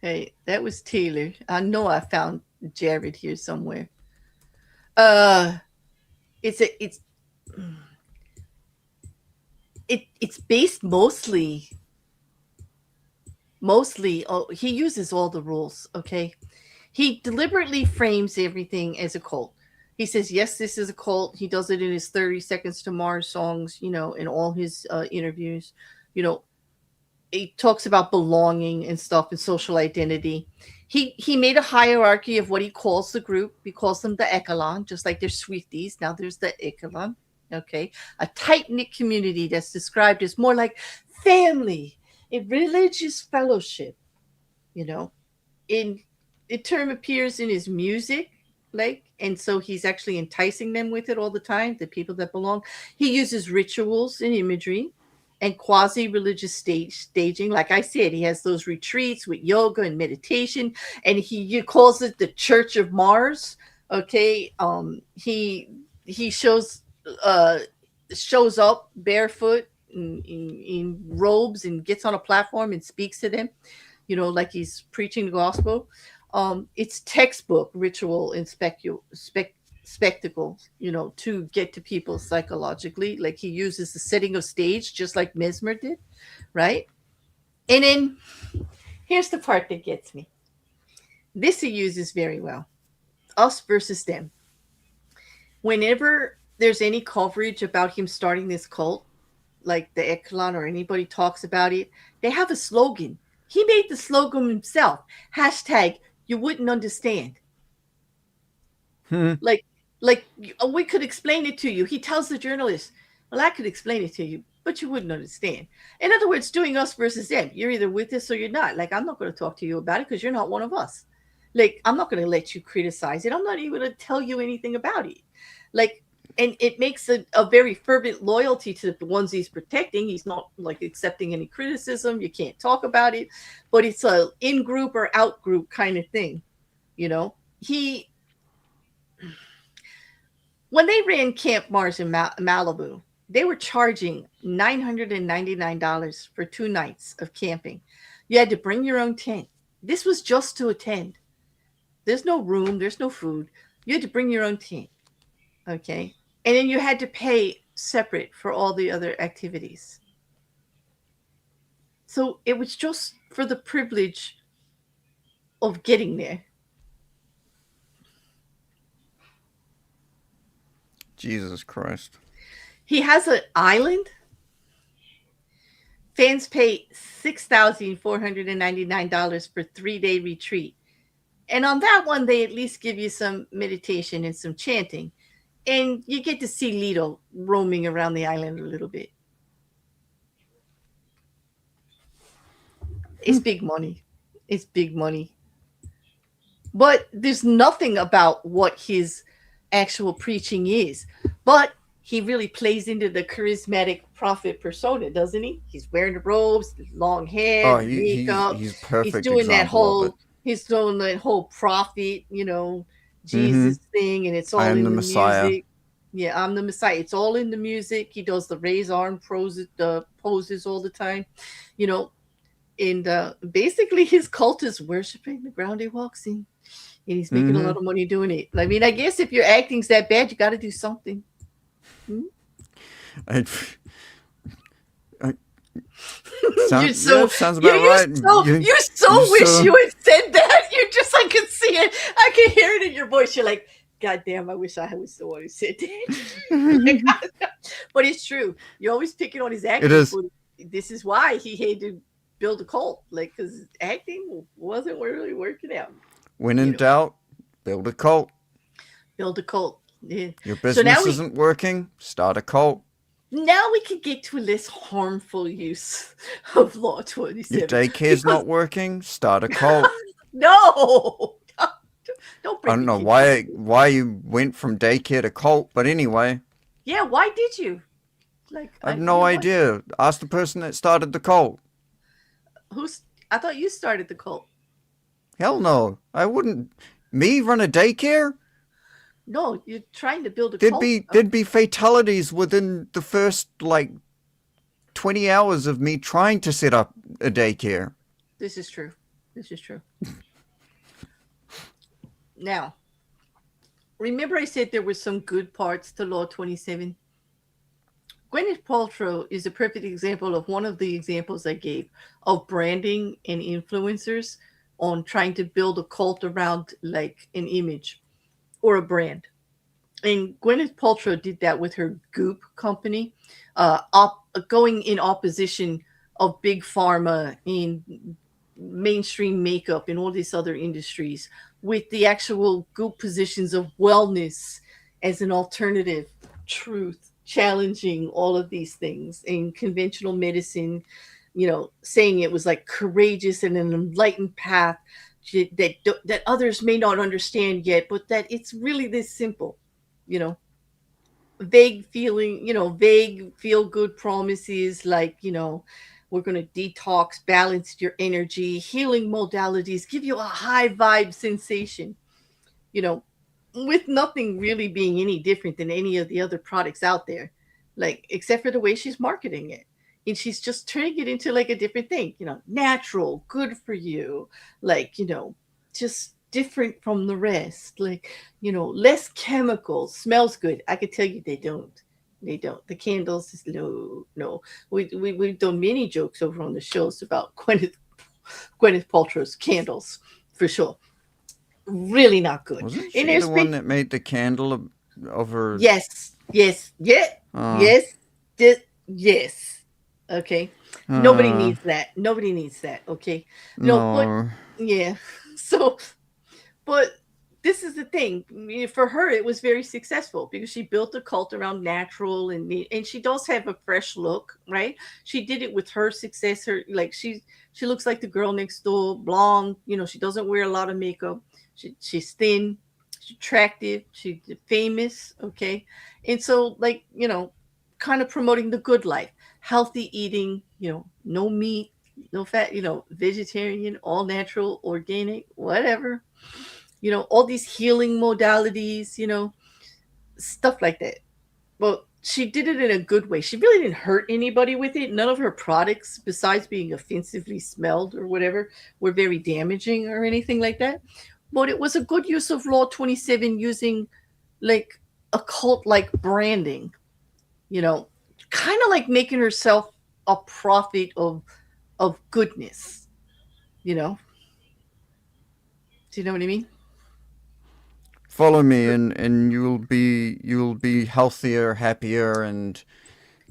hey, that was Taylor. I know I found Jared here somewhere. Uh, it's it's based mostly. Oh, he uses all the rules. Okay, he deliberately frames everything as a cult. He says, yes, this is a cult. He does it in his 30 Seconds to Mars songs, in all his interviews. You know, he talks about belonging and stuff and social identity. He made a hierarchy of what he calls the group. He calls them the echelon, just like there's Swifties. Now there's the echelon. Okay, a tight knit community that's described as more like family, a religious fellowship. You know, in the term appears in his music, like, and so he's actually enticing them with it all the time, the people that belong. He uses rituals and imagery and quasi-religious staging. Like I said, he has those retreats with yoga and meditation, and he calls it the Church of Mars. Okay, he uh shows up barefoot in robes and gets on a platform and speaks to them, like he's preaching the gospel. It's textbook ritual and spectacle, to get to people psychologically. Like he uses the setting of stage just like Mesmer did, right? And then here's the part that gets me. This he uses very well. Us versus them. Whenever there's any coverage about him starting this cult, like the Echelon or anybody talks about it, they have a slogan. He made the slogan himself. Hashtag you wouldn't understand. Hmm. Like, we could explain it to you. He tells the journalist, well, I could explain it to you, but you wouldn't understand. In other words, doing us versus them. You're either with us or you're not. Like, I'm not going to talk to you about it because you're not one of us. Like, I'm not going to let you criticize it. I'm not even going to tell you anything about it. Like, and it makes a very fervent loyalty to the ones he's protecting. He's not like accepting any criticism. You can't talk about it, but it's a in group or out group kind of thing. He When they ran Camp Mars in Malibu, they were charging $999 for 2 nights of camping. You had to bring your own tent. This was just to attend. There's no room, there's no food. You had to bring your own tent. Okay. And then you had to pay separate for all the other activities. So it was just for the privilege of getting there. Jesus Christ. He has an island. Fans pay $6,499 for 3-day retreat. And on that one, they at least give you some meditation and some chanting. And you get to see Lido roaming around the island a little bit. It's big money. It's big money. But there's nothing about what his actual preaching is. But he really plays into the charismatic prophet persona, doesn't he? He's wearing the robes, the long hair, Oh, the makeup. he's perfect Doing that example of it. whole he's doing that whole prophet, Mm-hmm. Jesus thing, and it's I all am the in the Messiah. music. Yeah, I'm the Messiah. It's all in the music. He does the raised arm poses all the time, you know. And basically, his cult is worshiping the ground he walks in, and he's making a Mm-hmm. lot of money doing it. I mean, I guess if your acting's that bad, you got to do something. Hmm? I, I, you yeah, so sounds you about right. you You so wish so you had said that. You just I could see it. I can hear it in your voice. You're like, God damn, I wish I was the one who said that. Like, but it's true. You're always picking on his it acting, is. but this is why he had to build a cult, like because acting wasn't really working out. When You in know, doubt, build a cult. build a cult. Yeah. Your So business isn't working, start a cult. now we can get to a less harmful use of Law Your 27 daycare's because not working, start a cult. no, don't I bring don't the know kids into it. why you went from daycare to cult, but anyway, Yeah, why did you? Like, I have no what? idea. Ask the person that started the cult. Who's? I thought you started the cult. Hell no. I wouldn't. Me run a daycare? No, you're trying to build a There'd cult. be there'd be fatalities within the first like 20 hours of me trying to set up a daycare. This is true. This is true. Now, remember I said there were some good parts to Law 27? Gwyneth Paltrow is a perfect example of one of the examples I gave of branding and influencers on trying to build a cult around like an image or a brand. And Gwyneth Paltrow did that with her Goop company, going in opposition of big pharma and mainstream makeup and all these other industries with the actual goop positions of wellness as an alternative truth, challenging all of these things in conventional medicine, saying it was like courageous and an enlightened path that others may not understand yet, but that it's really this simple, you know, vague feeling, vague feel good promises like, we're going to detox, balance your energy, healing modalities, give you a high vibe sensation, you know, with nothing really being any different than any of the other products out there, like, except for the way she's marketing it. And she's just turning it into like a different thing, natural, good for you, like, just different from the rest, like, less chemicals, smells good. I could tell you they don't. They don't. The candles is no, no. We've done many jokes over on the shows about Gwyneth Paltrow's candles, for sure. Really not good. Wasn't And she the there's one been that made the candle over? yes, yes, yeah, Uh, yes, yes. Okay. Nobody uh, needs that. Nobody needs that. Okay. No, but no. yeah. So, but this is the thing. For her, it was very successful because she built a cult around natural and she does have a fresh look, right? She did it with her successor. Like she looks like the girl next door, blonde. She doesn't wear a lot of makeup. She's thin, she's attractive, she's famous. Okay, and so like kind of promoting the good life, healthy eating. No meat, no fat. Vegetarian, all natural, organic, whatever, all these healing modalities, stuff like that. Well, she did it in a good way. She really didn't hurt anybody with it. None of her products, besides being offensively smelled or whatever, were very damaging or anything like that. But it was a good use of Law 27 using like a cult like branding, you know, kind of like making herself a prophet of goodness, you know. Do you know what I mean? Follow me, and you'll be healthier, happier,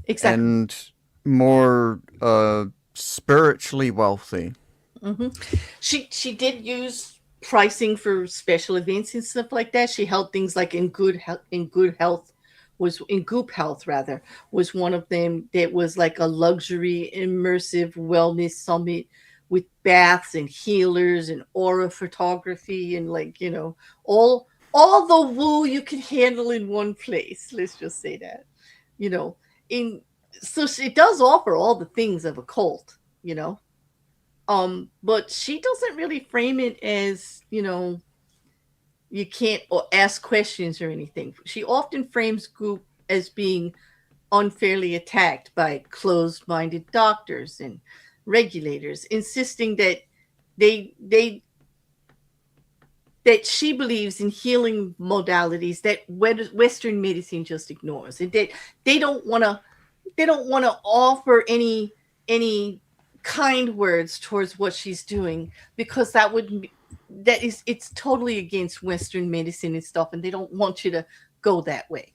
Exactly. and more spiritually wealthy. Hmm. She did use pricing for special events and stuff like that. She held things like in good health was in Goop Health rather was one of them that was like a luxury immersive wellness summit with baths and healers and aura photography and like all the woo you can handle in one place. Let's just say that, you know. In so she does offer all the things of a cult, you know, but she doesn't really frame it as, you can't or ask questions or anything. She often frames Goop as being unfairly attacked by closed-minded doctors and regulators, insisting that they that she believes in healing modalities that Western medicine just ignores, and that they don't want to they don't want to offer any kind words towards what she's doing because it's totally against Western medicine and stuff, and they don't want you to go that way.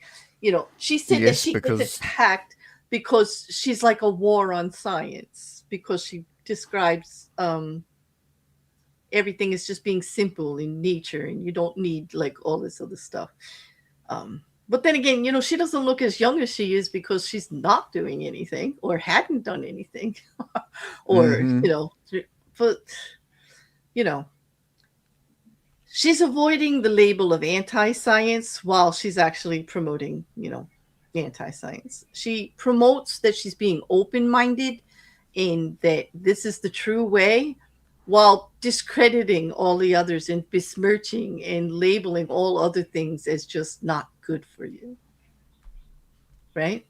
She said that Yes, she gets because attacked because she's like a war on science because she describes everything is just being simple in nature and you don't need like all this other stuff. But then again, she doesn't look as young as she is because she's not doing anything or hadn't done anything. Or, mm-hmm. but you know, she's avoiding the label of anti-science while she's actually promoting, anti-science. She promotes that she's being open-minded and that this is the true way while discrediting all the others and besmirching and labeling all other things as just not good for you, right?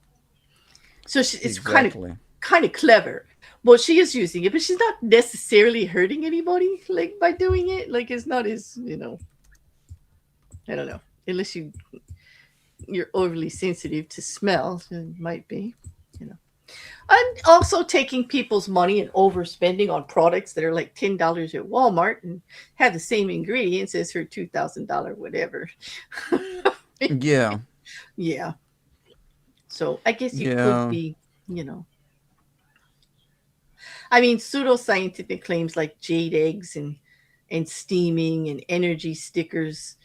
So it's Exactly. kind of clever. Well, she is using it, but she's not necessarily hurting anybody like by doing it. Like it's not as I don't know, unless you're overly sensitive to smell, it might be, you know. And also taking people's money and overspending on products that are like $10 at Walmart and have the same ingredients as her $2,000 whatever. Yeah. Yeah. So I guess you could Yeah. be, you know, I mean, pseudoscientific claims like jade eggs and steaming and energy stickers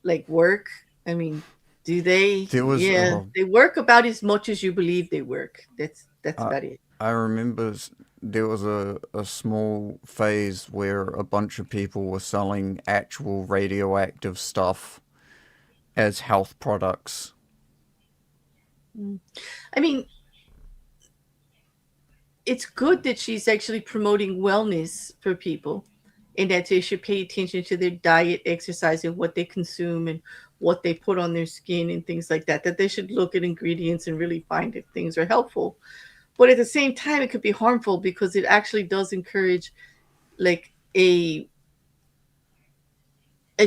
like work. I mean, do they? There was Yeah, they work about as much as you believe they work. That's I about it. I remember there was a small phase where a bunch of people were selling actual radioactive stuff as health products. Mm. I mean, it's good that she's actually promoting wellness for people and that they should pay attention to their diet, exercise, and what they consume and what they put on their skin and things like that. That they should look at ingredients and really find if things are helpful. But at the same time, it could be harmful because it actually does encourage like a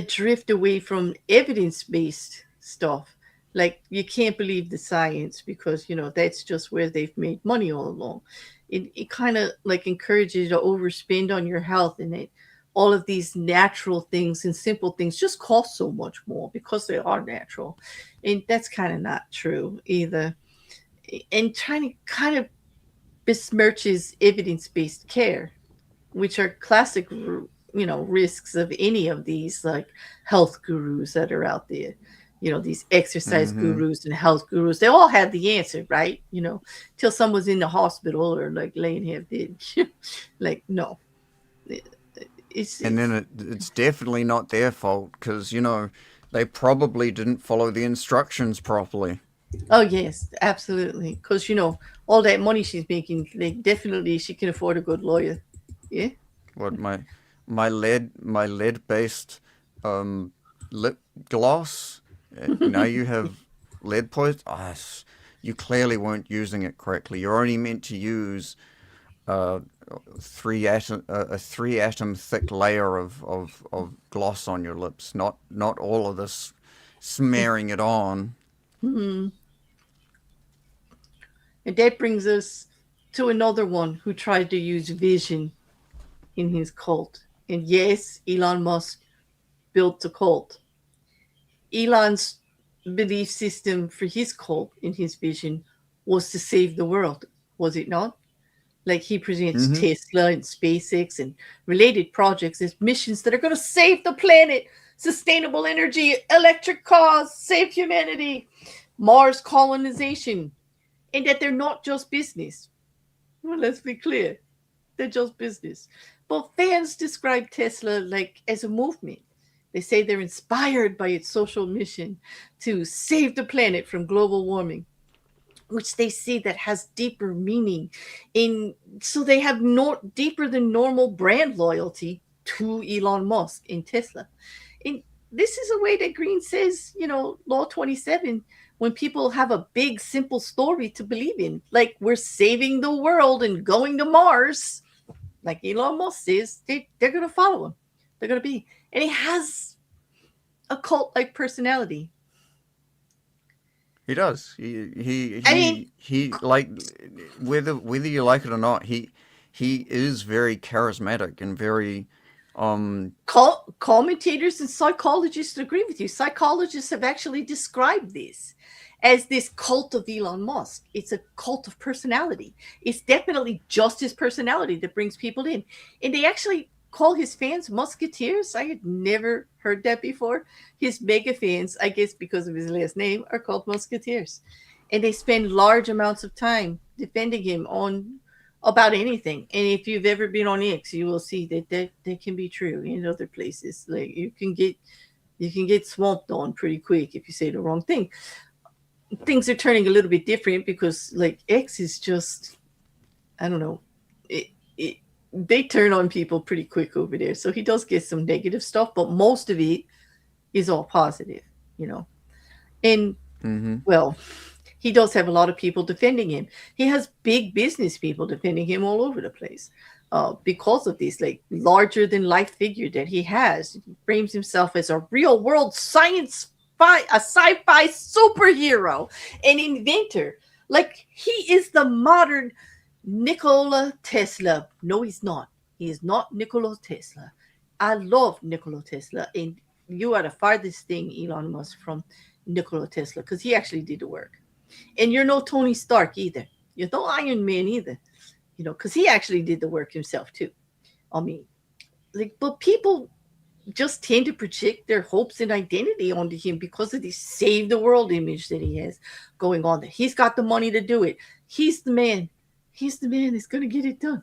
drift away from evidence based stuff. Like you can't believe the science because that's just where they've made money all along. It kind of like encourages you to overspend on your health and it all of these natural things and simple things just cost so much more because they are natural, and that's kind of not true either. And trying to kind of besmirches evidence based care, which are classic risks of any of these like health gurus that are out there. These exercise Mm-hmm. gurus and health gurus, they all have the answer, right? Till someone's in the hospital or like laying here dead. Like, no, And then it's it's definitely not their fault because they probably didn't follow the instructions properly. oh yes, absolutely, because all that money she's making, like definitely she can afford a good lawyer. Yeah. What my lead based um lip gloss. Now you have lead poison. You clearly weren't using it correctly. You're only meant to use uh, a 3 atom thick layer of gloss on your lips, not all of this smearing it on. Mhm. And that brings us to another one who tried to use vision in his cult. And yes, Elon Musk built a cult. Elon's belief system for his cult in his vision was to save the world, was it not? Like he presents Mm-hmm. Tesla and SpaceX and related projects as missions that are going to save the planet, sustainable energy, electric cars, save humanity, Mars colonization, and that they're not just business. Well, let's be clear. They're just business. But fans describe Tesla like as a movement. They say they're inspired by its social mission to save the planet from global warming, which they see that has deeper meaning in so they have no deeper than normal brand loyalty to Elon Musk in Tesla. And this is a way that Green says, Law 27, when people have a big, simple story to believe in, like we're saving the world and going to Mars, like Elon Musk says, they're going to follow him. They're going to be. And he has a cult like personality. He does. He I mean, he he like whether you like it or not, he is very charismatic and very um commentators and psychologists agree with you. Psychologists have actually described this as this cult of Elon Musk. It's a cult of personality. It's definitely just his personality that brings people in. And they actually call his fans musketeers. I had never heard that before. His mega fans, I guess because of his last name, are called musketeers. And they spend large amounts of time defending him on about anything. And if you've ever been on X, you will see that can be true in other places. Like you can get swamped on pretty quick if you say the wrong thing. Things are turning a little bit different because like X is just, I don't know, it, it they turn on people pretty quick over there. So he does get some negative stuff, but most of it is all positive, you know. And mm-hmm. well, he does have a lot of people defending him. He has big business people defending him all over the place because of this like larger than life figure that he has. He frames himself as a real world a sci-fi superhero, an inventor. Like he is the modern Nikola Tesla. No, he's not. He is not Nikola Tesla. I love Nikola Tesla, and you are the farthest thing, Elon Musk, from Nikola Tesla because he actually did the work. And you're no Tony Stark either. You're no Iron Man either. because he actually did the work himself too. I mean, like, but people just tend to project their hopes and identity onto him because of the save the world image that he has going on there. He's got the money to do it. He's the man. He's the man that's going to get it done.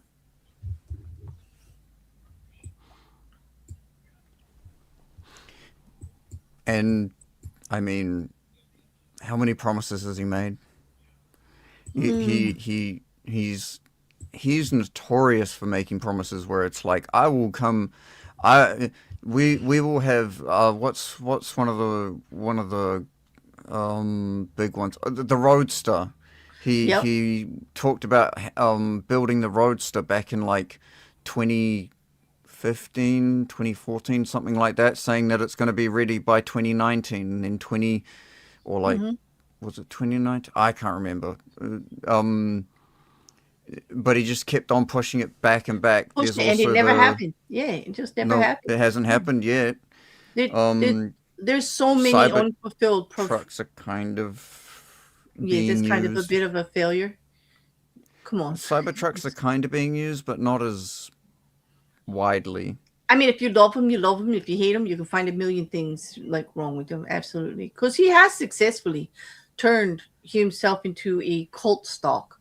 And I mean, how many promises has he made? He Mm, he he he's he's notorious for making promises where it's like, I will come, I we will have what's one of the big ones, the Roadster. yep. He talked about building the Roadster back in like 2015, 2014, something like that, saying that it's going to be ready by 2019, and then 20, or like, Mm-hmm. was it 2019? I can't remember. Um, but he just kept on pushing it back and back. Pushed There's it, and it also never the happened. Yeah, it just never no, happened. it hasn't Yeah. happened yet. There, there, Um, there's so many Cyber unfulfilled. trucks are kind of Yeah, that's being kind of a used. bit of a failure. Come on. Cybertrucks are It's- kind of being used, but not as widely. I mean, if you love him, you love him. If you hate him, you can find a million things like wrong with him. Absolutely, because he has successfully turned himself into a cult stock,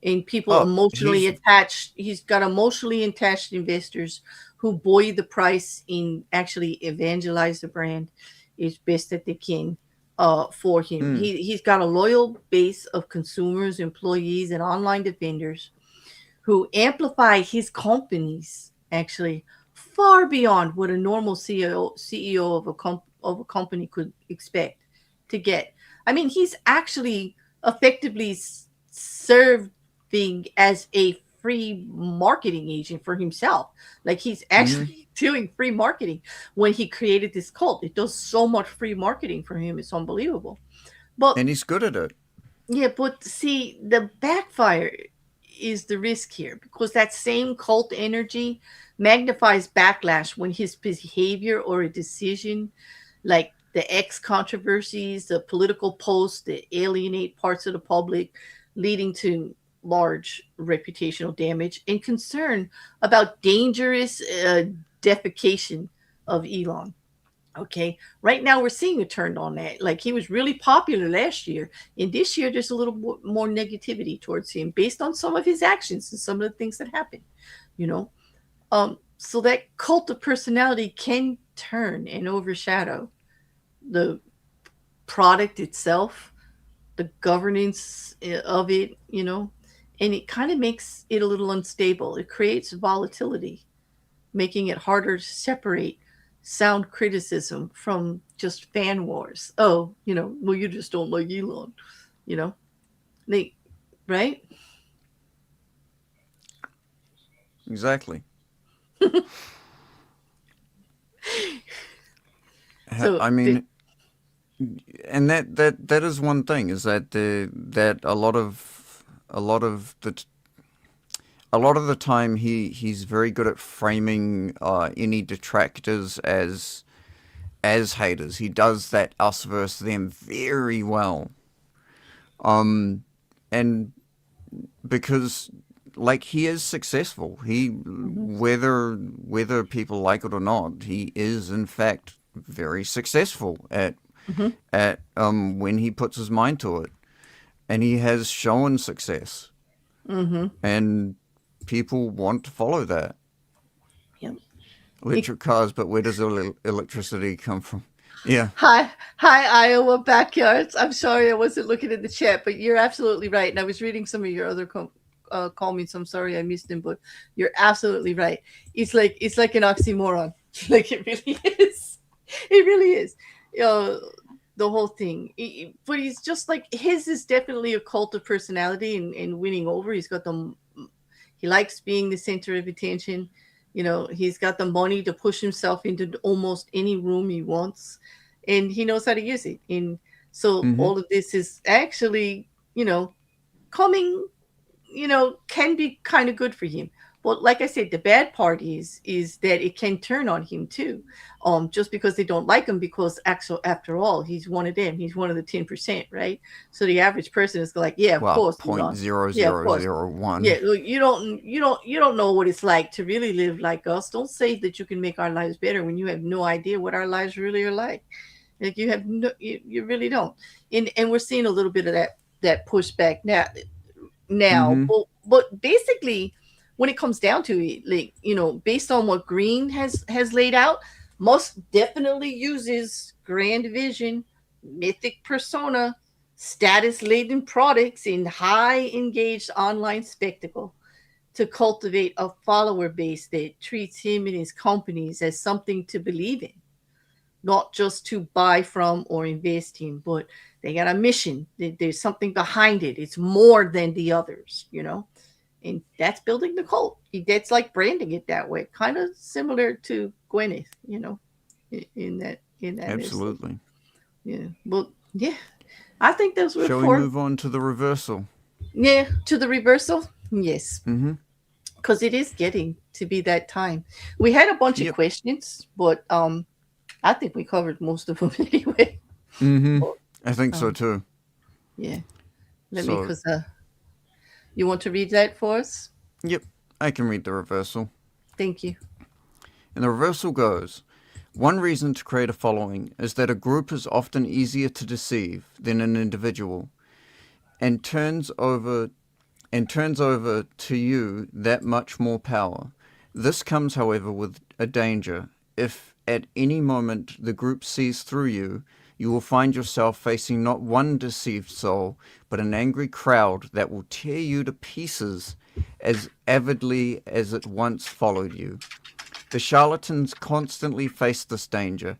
and people Oh, emotionally he's attached. He's got emotionally attached investors who buoy the price and actually evangelize the brand as best that they can for him. mm, He's got a loyal base of consumers, employees, and online defenders who amplify his companies actually far beyond what a normal CEO of a company could expect to get. I mean, he's actually effectively serving as a free marketing agent for himself. Like he's mm-hmm. actually doing free marketing when he created this cult. It does so much free marketing for him. It's unbelievable. But And he's good at it. yeah, but see, the backfire is the risk here because that same cult energy magnifies backlash when his behavior or a decision, like the X controversies, the political posts that alienate parts of the public, leading to large reputational damage and concern about dangerous defecation of Elon. Okay. Right now, we're seeing a turn on that. Like he was really popular last year. And this year, there's a little more negativity towards him based on some of his actions and some of the things that happened, you know? So that cult of personality can turn and overshadow the product itself, the governance of it, and it kind of makes it a little unstable. It creates volatility, making it harder to separate sound criticism from just fan wars. Oh, well, you just don't like Elon, you know, they, right? Exactly. So, I mean, and that is one thing, is that that a lot of the time he's very good at framing any detractors as haters. He does that us versus them very well. Um, and because like he is successful, he mhm, whether people like it or not, he is in fact very successful mhm, at when he puts his mind to it, and he has shown success, mhm, and people want to follow that. yep. Electric cars, but where does electricity come from? Yeah. Hi, hi, Iowa backyards. I'm sorry I wasn't looking at the chat, but you're absolutely right. And I was reading some of your other comments. I'm sorry I missed them, but you're absolutely right. It's like an oxymoron. Like it really is. It really is. Uh, the whole thing. But he's just like his is definitely a cult of personality and winning over. He's got the he likes being the center of attention. He's got the money to push himself into almost any room he wants, and he knows how to use it. And so Mm-hmm. all of this is actually, coming, can be kind of good for him. But like I said, the bad part is that it can turn on him too, just because they don't like him. Because actual, after all, he's one of them. He's one of the 10%, right? So the average person is like, yeah, of Well, course, point zero yeah, of zero course, zero yeah. one. You don't know what it's like to really live like us. Don't say that you can make our lives better when you have no idea what our lives really are like. Like you have no, you really don't. And we're seeing a little bit of that pushback now. Mm-hmm. But basically, when it comes down to it, like, based on what Green has laid out, most definitely uses grand vision, mythic persona, status laden products in high engaged online spectacle to cultivate a follower base that treats him and his companies as something to believe in, not just to buy from or invest in, but they got a mission. There's something behind it. It's more than the others. And that's building the cult. That's like branding it that way, kind of similar to Gwyneth, in that instance. Absolutely. Yeah, but yeah, I think those were Shall we four. move on to the reversal? Yeah, to the reversal. Yes, Mm-hmm. because it is getting to be that time. We had a bunch of Yep. questions, but I think we covered most of them anyway. Mm-hmm. But, I think so um, too. yeah, let me, So, because you want to read that for us? yep, I can read the reversal. Thank you. And the reversal goes: one reason to create a following is that a group is often easier to deceive than an individual, and turns over to you that much more power. This comes, however, with a danger. If at any moment the group sees through you, you will find yourself facing not one deceived soul, but an angry crowd that will tear you to pieces as avidly as it once followed you. The charlatans constantly faced this danger,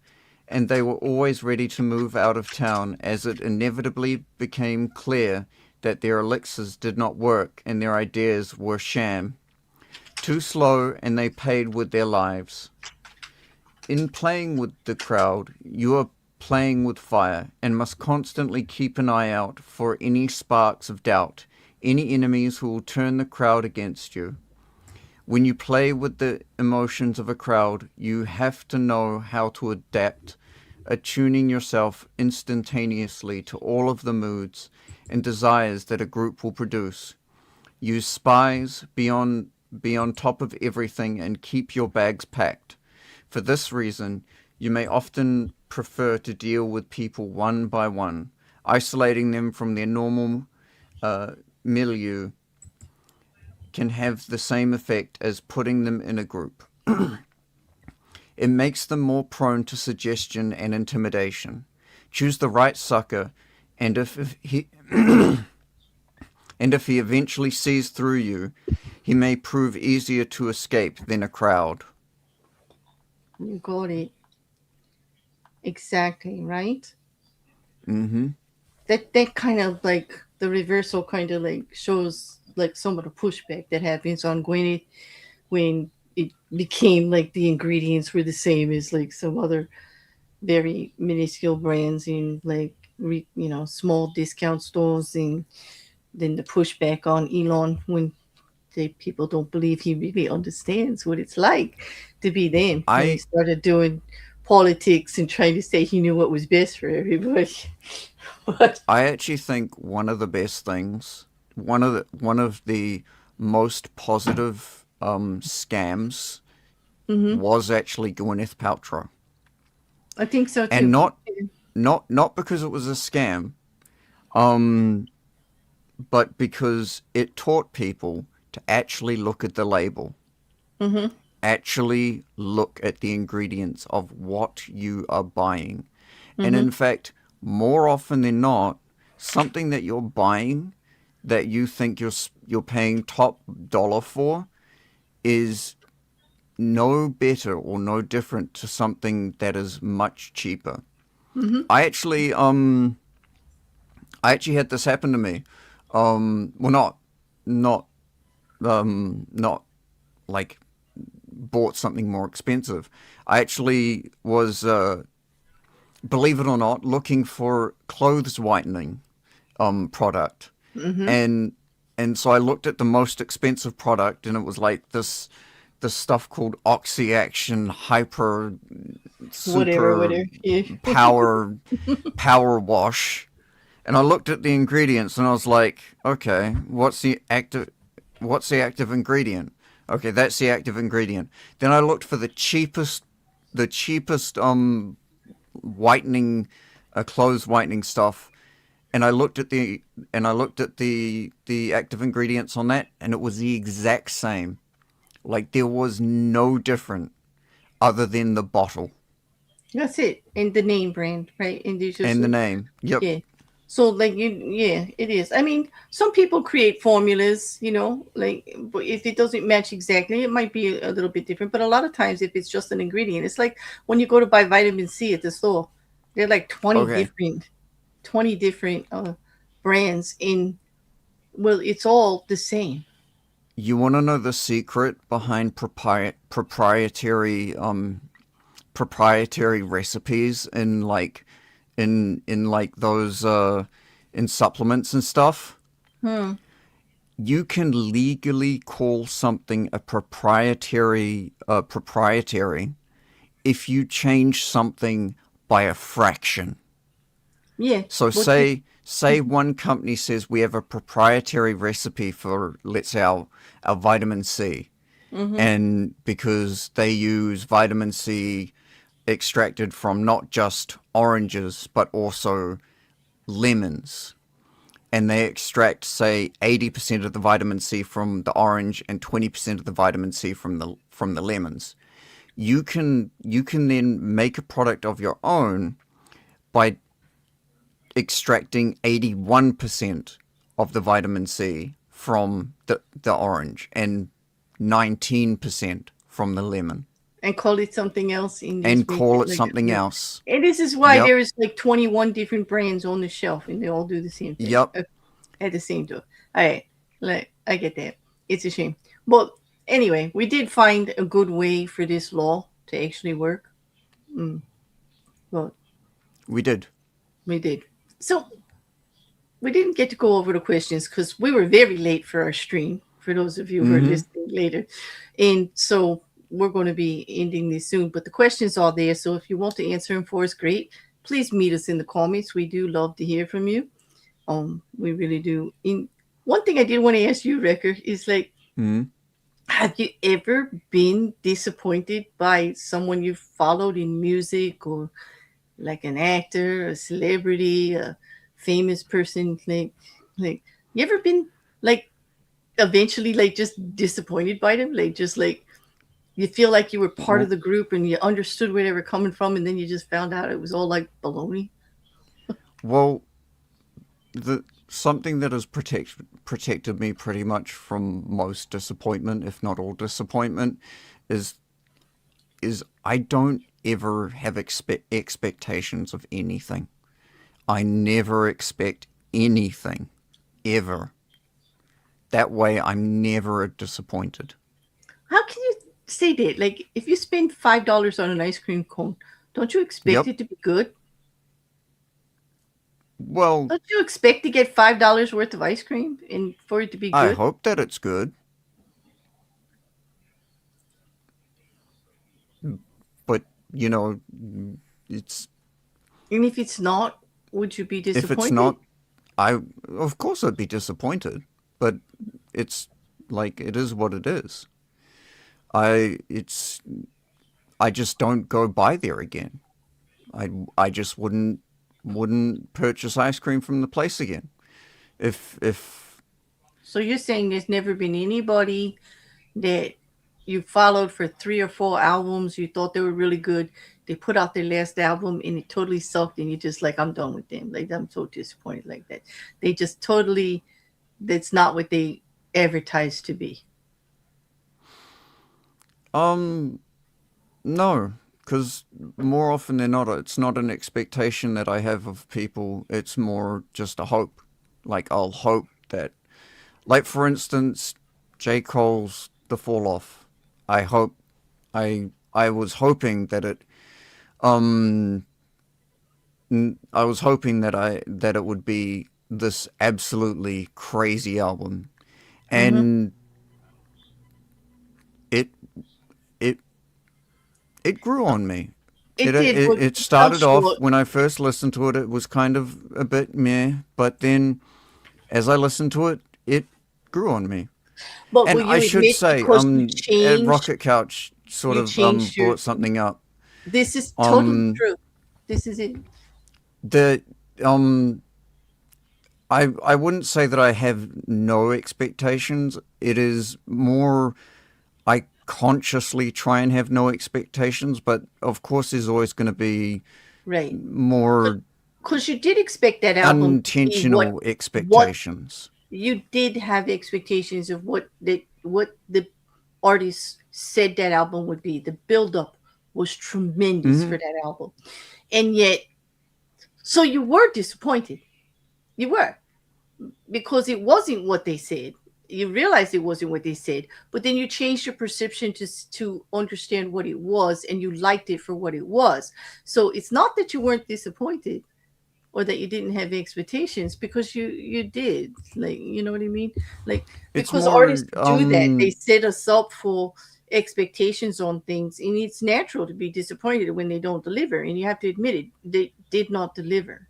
and they were always ready to move out of town as it inevitably became clear that their elixirs did not work and their ideas were sham. Too slow, and they paid with their lives. In playing with the crowd, you are playing with fire and must constantly keep an eye out for any sparks of doubt, any enemies who will turn the crowd against you. When you play with the emotions of a crowd, you have to know how to adapt, attuning yourself instantaneously to all of the moods and desires that a group will produce. Use spies, be on top of everything, and keep your bags packed. For this reason, you may often prefer to deal with people one by one, isolating them from their normal milieu can have the same effect as putting them in a group. It makes them more prone to suggestion and intimidation. Choose the right sucker, and if he and if he eventually sees through you, he may prove easier to escape than a crowd. You got it exactly right. Mm-hmm. That kind of like the reversal kind of like shows like some of the pushback that happens on Gwyneth when it became like the ingredients were the same as like some other very minuscule brands in like small discount stores, and then the pushback on Elon when people don't believe he really understands what it's like to be them when he I started doing politics and trying to say he knew what was best for everybody. But I actually think one of the best things, one of the most positive scams hmm was actually Gwyneth Paltrow, I think so and too. not because it was a scam, um, but because it taught people to actually look at the label, hmm actually look at the ingredients of what you are buying. And hmm in fact, more often than not, something that you're buying that you think you're paying top dollar for is no better or no different to something that is much cheaper. hmm I actually I actually had this happen to me. Well, not not like bought something more expensive. I actually was, believe it or not, looking for clothes whitening product, hmm and and so I looked at the most expensive product, and it was like this stuff called Oxy Action Hyper Whatever, Super whatever. Yeah. Power Wash. And I looked at the ingredients, and I was like, okay, what's the active ingredient? Okay, that's the active ingredient. Then I looked for the cheapest whitening, clothes whitening stuff, and I looked at the active ingredients on that, and it was the exact same. Like there was no different other than the bottle That's it. And the name brand, right? And there's just and the name. Yep. yeah. So like yeah, it is. I mean, some people create formulas, like, but if it doesn't match exactly, it might be a little bit different. But a lot of times, if it's just an ingredient, it's like when you go to buy vitamin C at the store, they're like Okay. 20 different brands in. Well, it's all the same. You want to know the secret behind proprietary recipes in like those in supplements and stuff? Hmm. You can legally call something a proprietary if you change something by a fraction. Yeah. So What you? say one company says we have a proprietary recipe for, let's say, our vitamin C, Mm-hmm. and because they use vitamin C extracted from not just oranges but also lemons, and they extract, say, 80% of the vitamin C from the orange and 20% of the vitamin C from the lemons. You can then make a product of your own by extracting 81% of the vitamin C from the orange and 19% from the lemon, And call it something else and and just make it call it like something yeah. else. And this is why Yep. there's like 21 different brands on the shelf and they all do the same thing Yep. at the same time. All right, like I get that. It's a shame. But anyway, we did find a good way for this law to actually work. Mm, well, We did. we did. So we didn't get to go over the questions because we were very late for our stream. For those of you who are Mm-hmm. listening later, and so we're going to be ending this soon. But the questions are there, so if you want to answer them for us, great. Please meet us in the comments. We do love to hear from you. We really do. In one thing I did want to ask you, Recker, is like, Mm-hmm. have you ever been disappointed by someone you followed in music or like an actor, a celebrity, a famous person? Like you ever been like eventually like just disappointed by them? Like just like you feel like you were part of the group and you understood where they were coming from, and then you just found out it was all like baloney. Well, the something that has protected me pretty much from most disappointment, if not all disappointment, is I don't ever have expectations of anything. I never expect anything, ever. That way, I'm never disappointed. How can you say that? Like, if you spend $5 on an ice cream cone, don't you expect Yep. it to be good? Well, Don't you expect to get $5 worth of ice cream and for it to be I good? hope that it's good, but you know, it's And if it's not, would you be if it's disappointed? not, I of course I'd be disappointed, but it's like it is what it is. I it's I just don't go by there again. I just wouldn't purchase ice cream from the place again. If So you're saying there's never been anybody that you followed for 3 or 4 albums, you thought they were really good. They put out their last album and it totally sucked, and you're just like, I'm done with them. Like, I'm so disappointed like that. They just totally, that's not what they advertised to be. um no, because more often than not, it's not an expectation that I have of people. It's more just a hope. Like I'll hope that, like for instance, J. Cole's The Fall Off. I hope I was hoping that um I was hoping that it would be this absolutely crazy album, Mm-hmm. and it it it grew on me. It did, but It it fell started off short. when I first listened to it. It was kind of a bit meh, but then as I listened to it, it grew on me. But will And I you should admit say, because at Rocket Couch sort you of changed your, brought something up. this is totally Um, true. This is it. the I wouldn't say that I have no expectations. It is more I consciously try and have no expectations, but of course there's always going to be Right. more Because you did expect that album to be unintentional what expectations. you did have expectations of what the artist said that album would be. The build up was tremendous Hmm. for that album. And yet, so you were disappointed. You were, because it wasn't what they said. You realized it wasn't what they said, but then you changed your perception to understand what it was, and you liked it for what it was. So it's not that you weren't disappointed or that you didn't have expectations, because you did. Like, you know what I mean? Like, It's because more artists do that. They set us up for expectations on things, and it's natural to be disappointed when they don't deliver, and you have to admit it. They did not deliver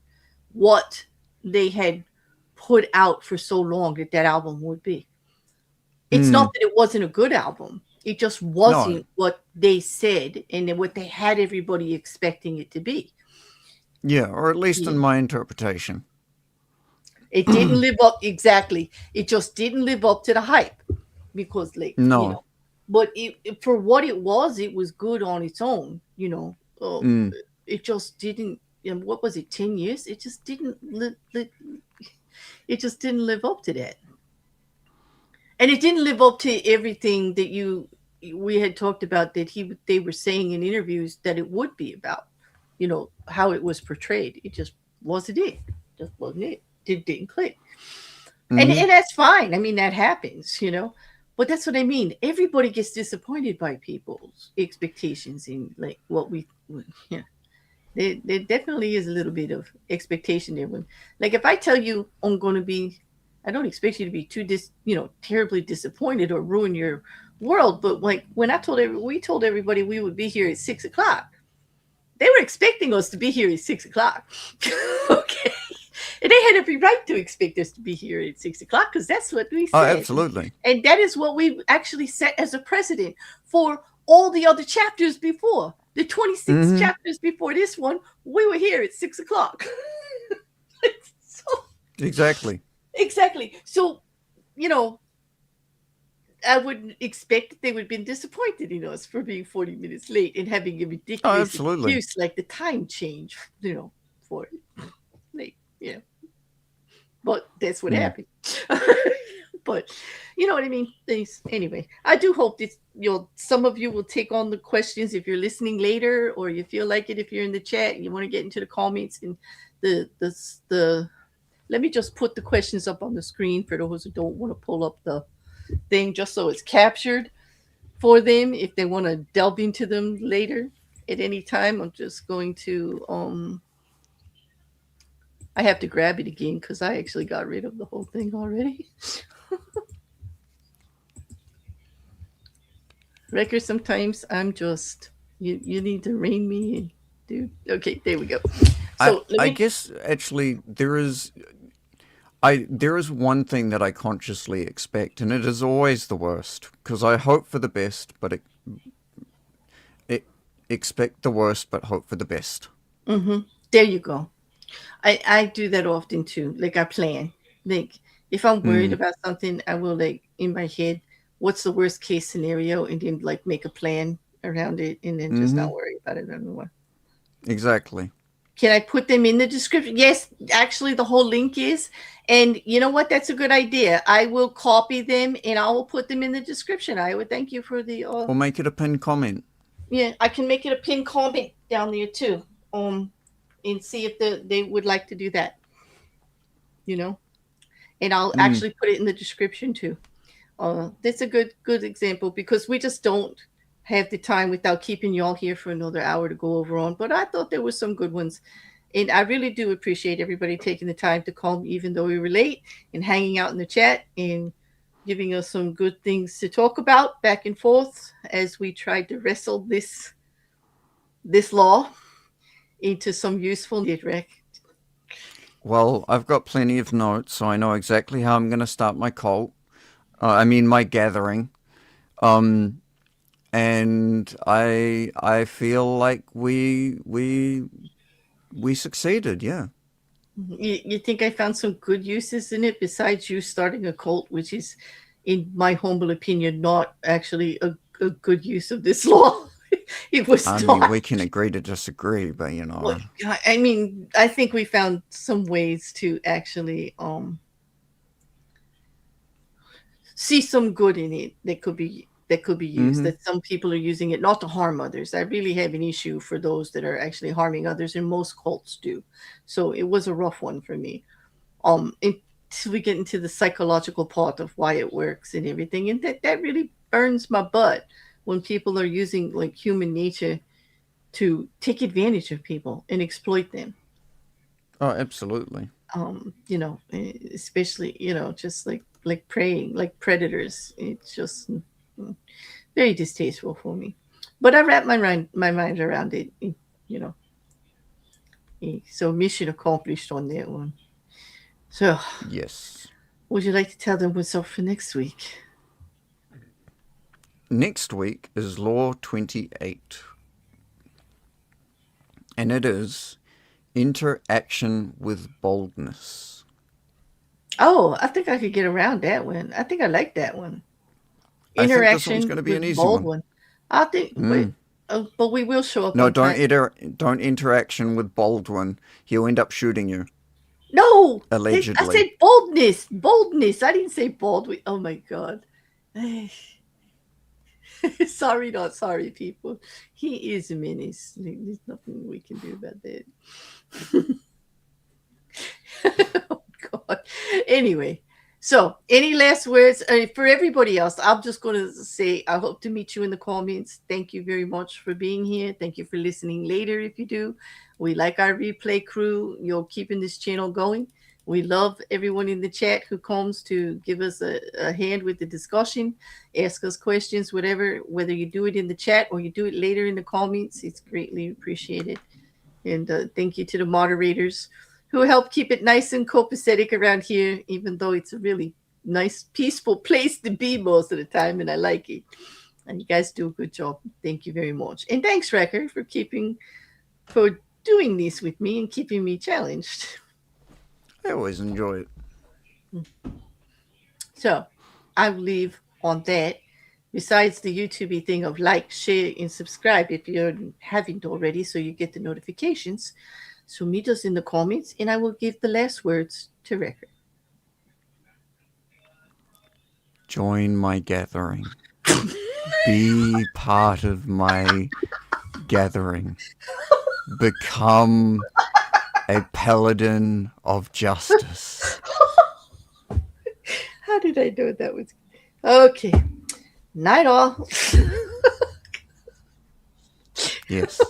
what they had put out for so long that that album would be. It's not mm, that it wasn't a good album. It just no, wasn't what they said and what they had everybody expecting it to be. yeah, or at least in Yeah. my interpretation. It didn't live up exactly. It just didn't live up to the hype, because, like, No, but for what it was good on its own. mm, It just didn't. What was it? 10 years? It just didn't. It just didn't live up to that, and it didn't live up to everything that we had talked about, that they were saying in interviews that it would be about. How it was portrayed. It just wasn't it. Just wasn't it. It didn't click. and mm-hmm. and that's fine. I mean, that happens, but that's what I mean. Everybody gets disappointed by people's expectations in, like, what we. Yeah, there definitely is a little bit of expectation there. When, like, if I tell you I'm going to be, I don't expect you to be too terribly disappointed or ruin your world. But, like, when we told everybody we would be here at 6 o'clock, they were expecting us to be here at 6 o'clock. Okay. And they had every right to expect us to be here at 6 o'clock, because that's what we Oh, said. absolutely. And that is what we actually set as a precedent for all the other chapters before. The 26 Mm-hmm. chapters before this one, we were here at 6 o'clock. So, Exactly. exactly. So, you know, I would expect that they would have been disappointed in us for being 40 minutes late and having a Oh, ridiculous absolutely. excuse like the time change, for it. Late. Yeah. But that's what Mm. happened. But you know what I mean. Things anyway. I do hope that some of you will take on the questions if you're listening later, or you feel like it if you're in the chat and you want to get into the comments and the. Let me just put the questions up on the screen for those who don't want to pull up the thing, just so it's captured for them if they want to delve into them later at any time. I'm just going to I have to grab it again because I actually got rid of the whole thing already. Record, sometimes I'm just, you need to rein me in, dude. Okay, there we go. So let I me. guess actually there is one thing that I consciously expect, and it is always the worst because I hope for the best, but it expect the worst, but hope for the best. Mm-hmm. There you go. I do that often too. Like, I plan. Like, if I'm worried Mm, about something, I will, like, in my head, what's the worst case scenario, and then, like, make a plan around it, and then just mm-hmm. not worry about it anymore. Exactly. Can I put them in the description? Yes, actually, the whole link is. And you know what? That's a good idea. I will copy them and I will put them in the description. I would thank you for the. Or make it a pinned comment. Yeah, I can make it a pin comment down there too. And see if they would like to do that. You know, and I'll Mm, actually put it in the description too. That's a good example, because we just don't have the time without keeping y'all here for another hour to go over on. But I thought there were some good ones. And I really do appreciate everybody taking the time to call me, even though we were late, and hanging out in the chat. And giving us some good things to talk about back and forth as we tried to wrestle this law into some useful Rick. Well, I've got plenty of notes, so I know exactly how I'm going to start my cult. I mean, my gathering. Um, and I feel like we succeeded. Yeah. You think I found some good uses in it besides you starting a cult, which is, in my humble opinion, not actually a good use of this law. It was I mean, not. we can agree to disagree, but you Well, know. I mean, I think we found some ways to actually see some good in it that could be used. Mm-hmm. That some people are using it not to harm others. I really have an issue for those that are actually harming others, and most cults do. So it was a rough one for me. Until we get into the psychological part of why it works and everything, and that really burns my butt when people are using like human nature to take advantage of people and exploit them. Oh, absolutely. Especially just like preying, like predators. It's just very distasteful for me. But I wrap my mind around it. You know, so mission accomplished on that one. So, Yes. would you like to tell them what's up for next week? Next week is Law 28, and it is interaction with boldness. Oh, I think I could get around that one. I think I like that one. I think this one's Interaction going to be with an easy one. Baldwin. I think, Mm. but we will show up No, on time. don't interaction with Baldwin. He'll end up shooting you, No, I allegedly. said boldness. Boldness. I didn't say Baldwin. Oh my god. Sorry, not sorry, people. He is a menace. There's nothing we can do about that. Oh God. Anyway, so any last words for everybody else? I'm just going to say I hope to meet you in the comments. Thank you very much for being here. Thank you for listening later if you do. We like our replay crew. You're keeping this channel going. We love everyone in the chat who comes to give us a hand with the discussion, ask us questions, whatever, whether you do it in the chat or you do it later in the comments. It's greatly appreciated. And thank you to the moderators who help keep it nice and copacetic around here, even though it's a really nice, peaceful place to be most of the time, and I like it. And you guys do a good job. Thank you very much. And thanks, Wrecker, for doing this with me and keeping me challenged. I always enjoy it. So I'll leave on that. Besides the YouTube thing of like, share, and subscribe if you haven't already, so you get the notifications. So meet us in the comments, and I will give the last words to Wrecker. Join my gathering. Be part of my gathering. Become a paladin of justice. How did I know that was okay? Night all. Yes.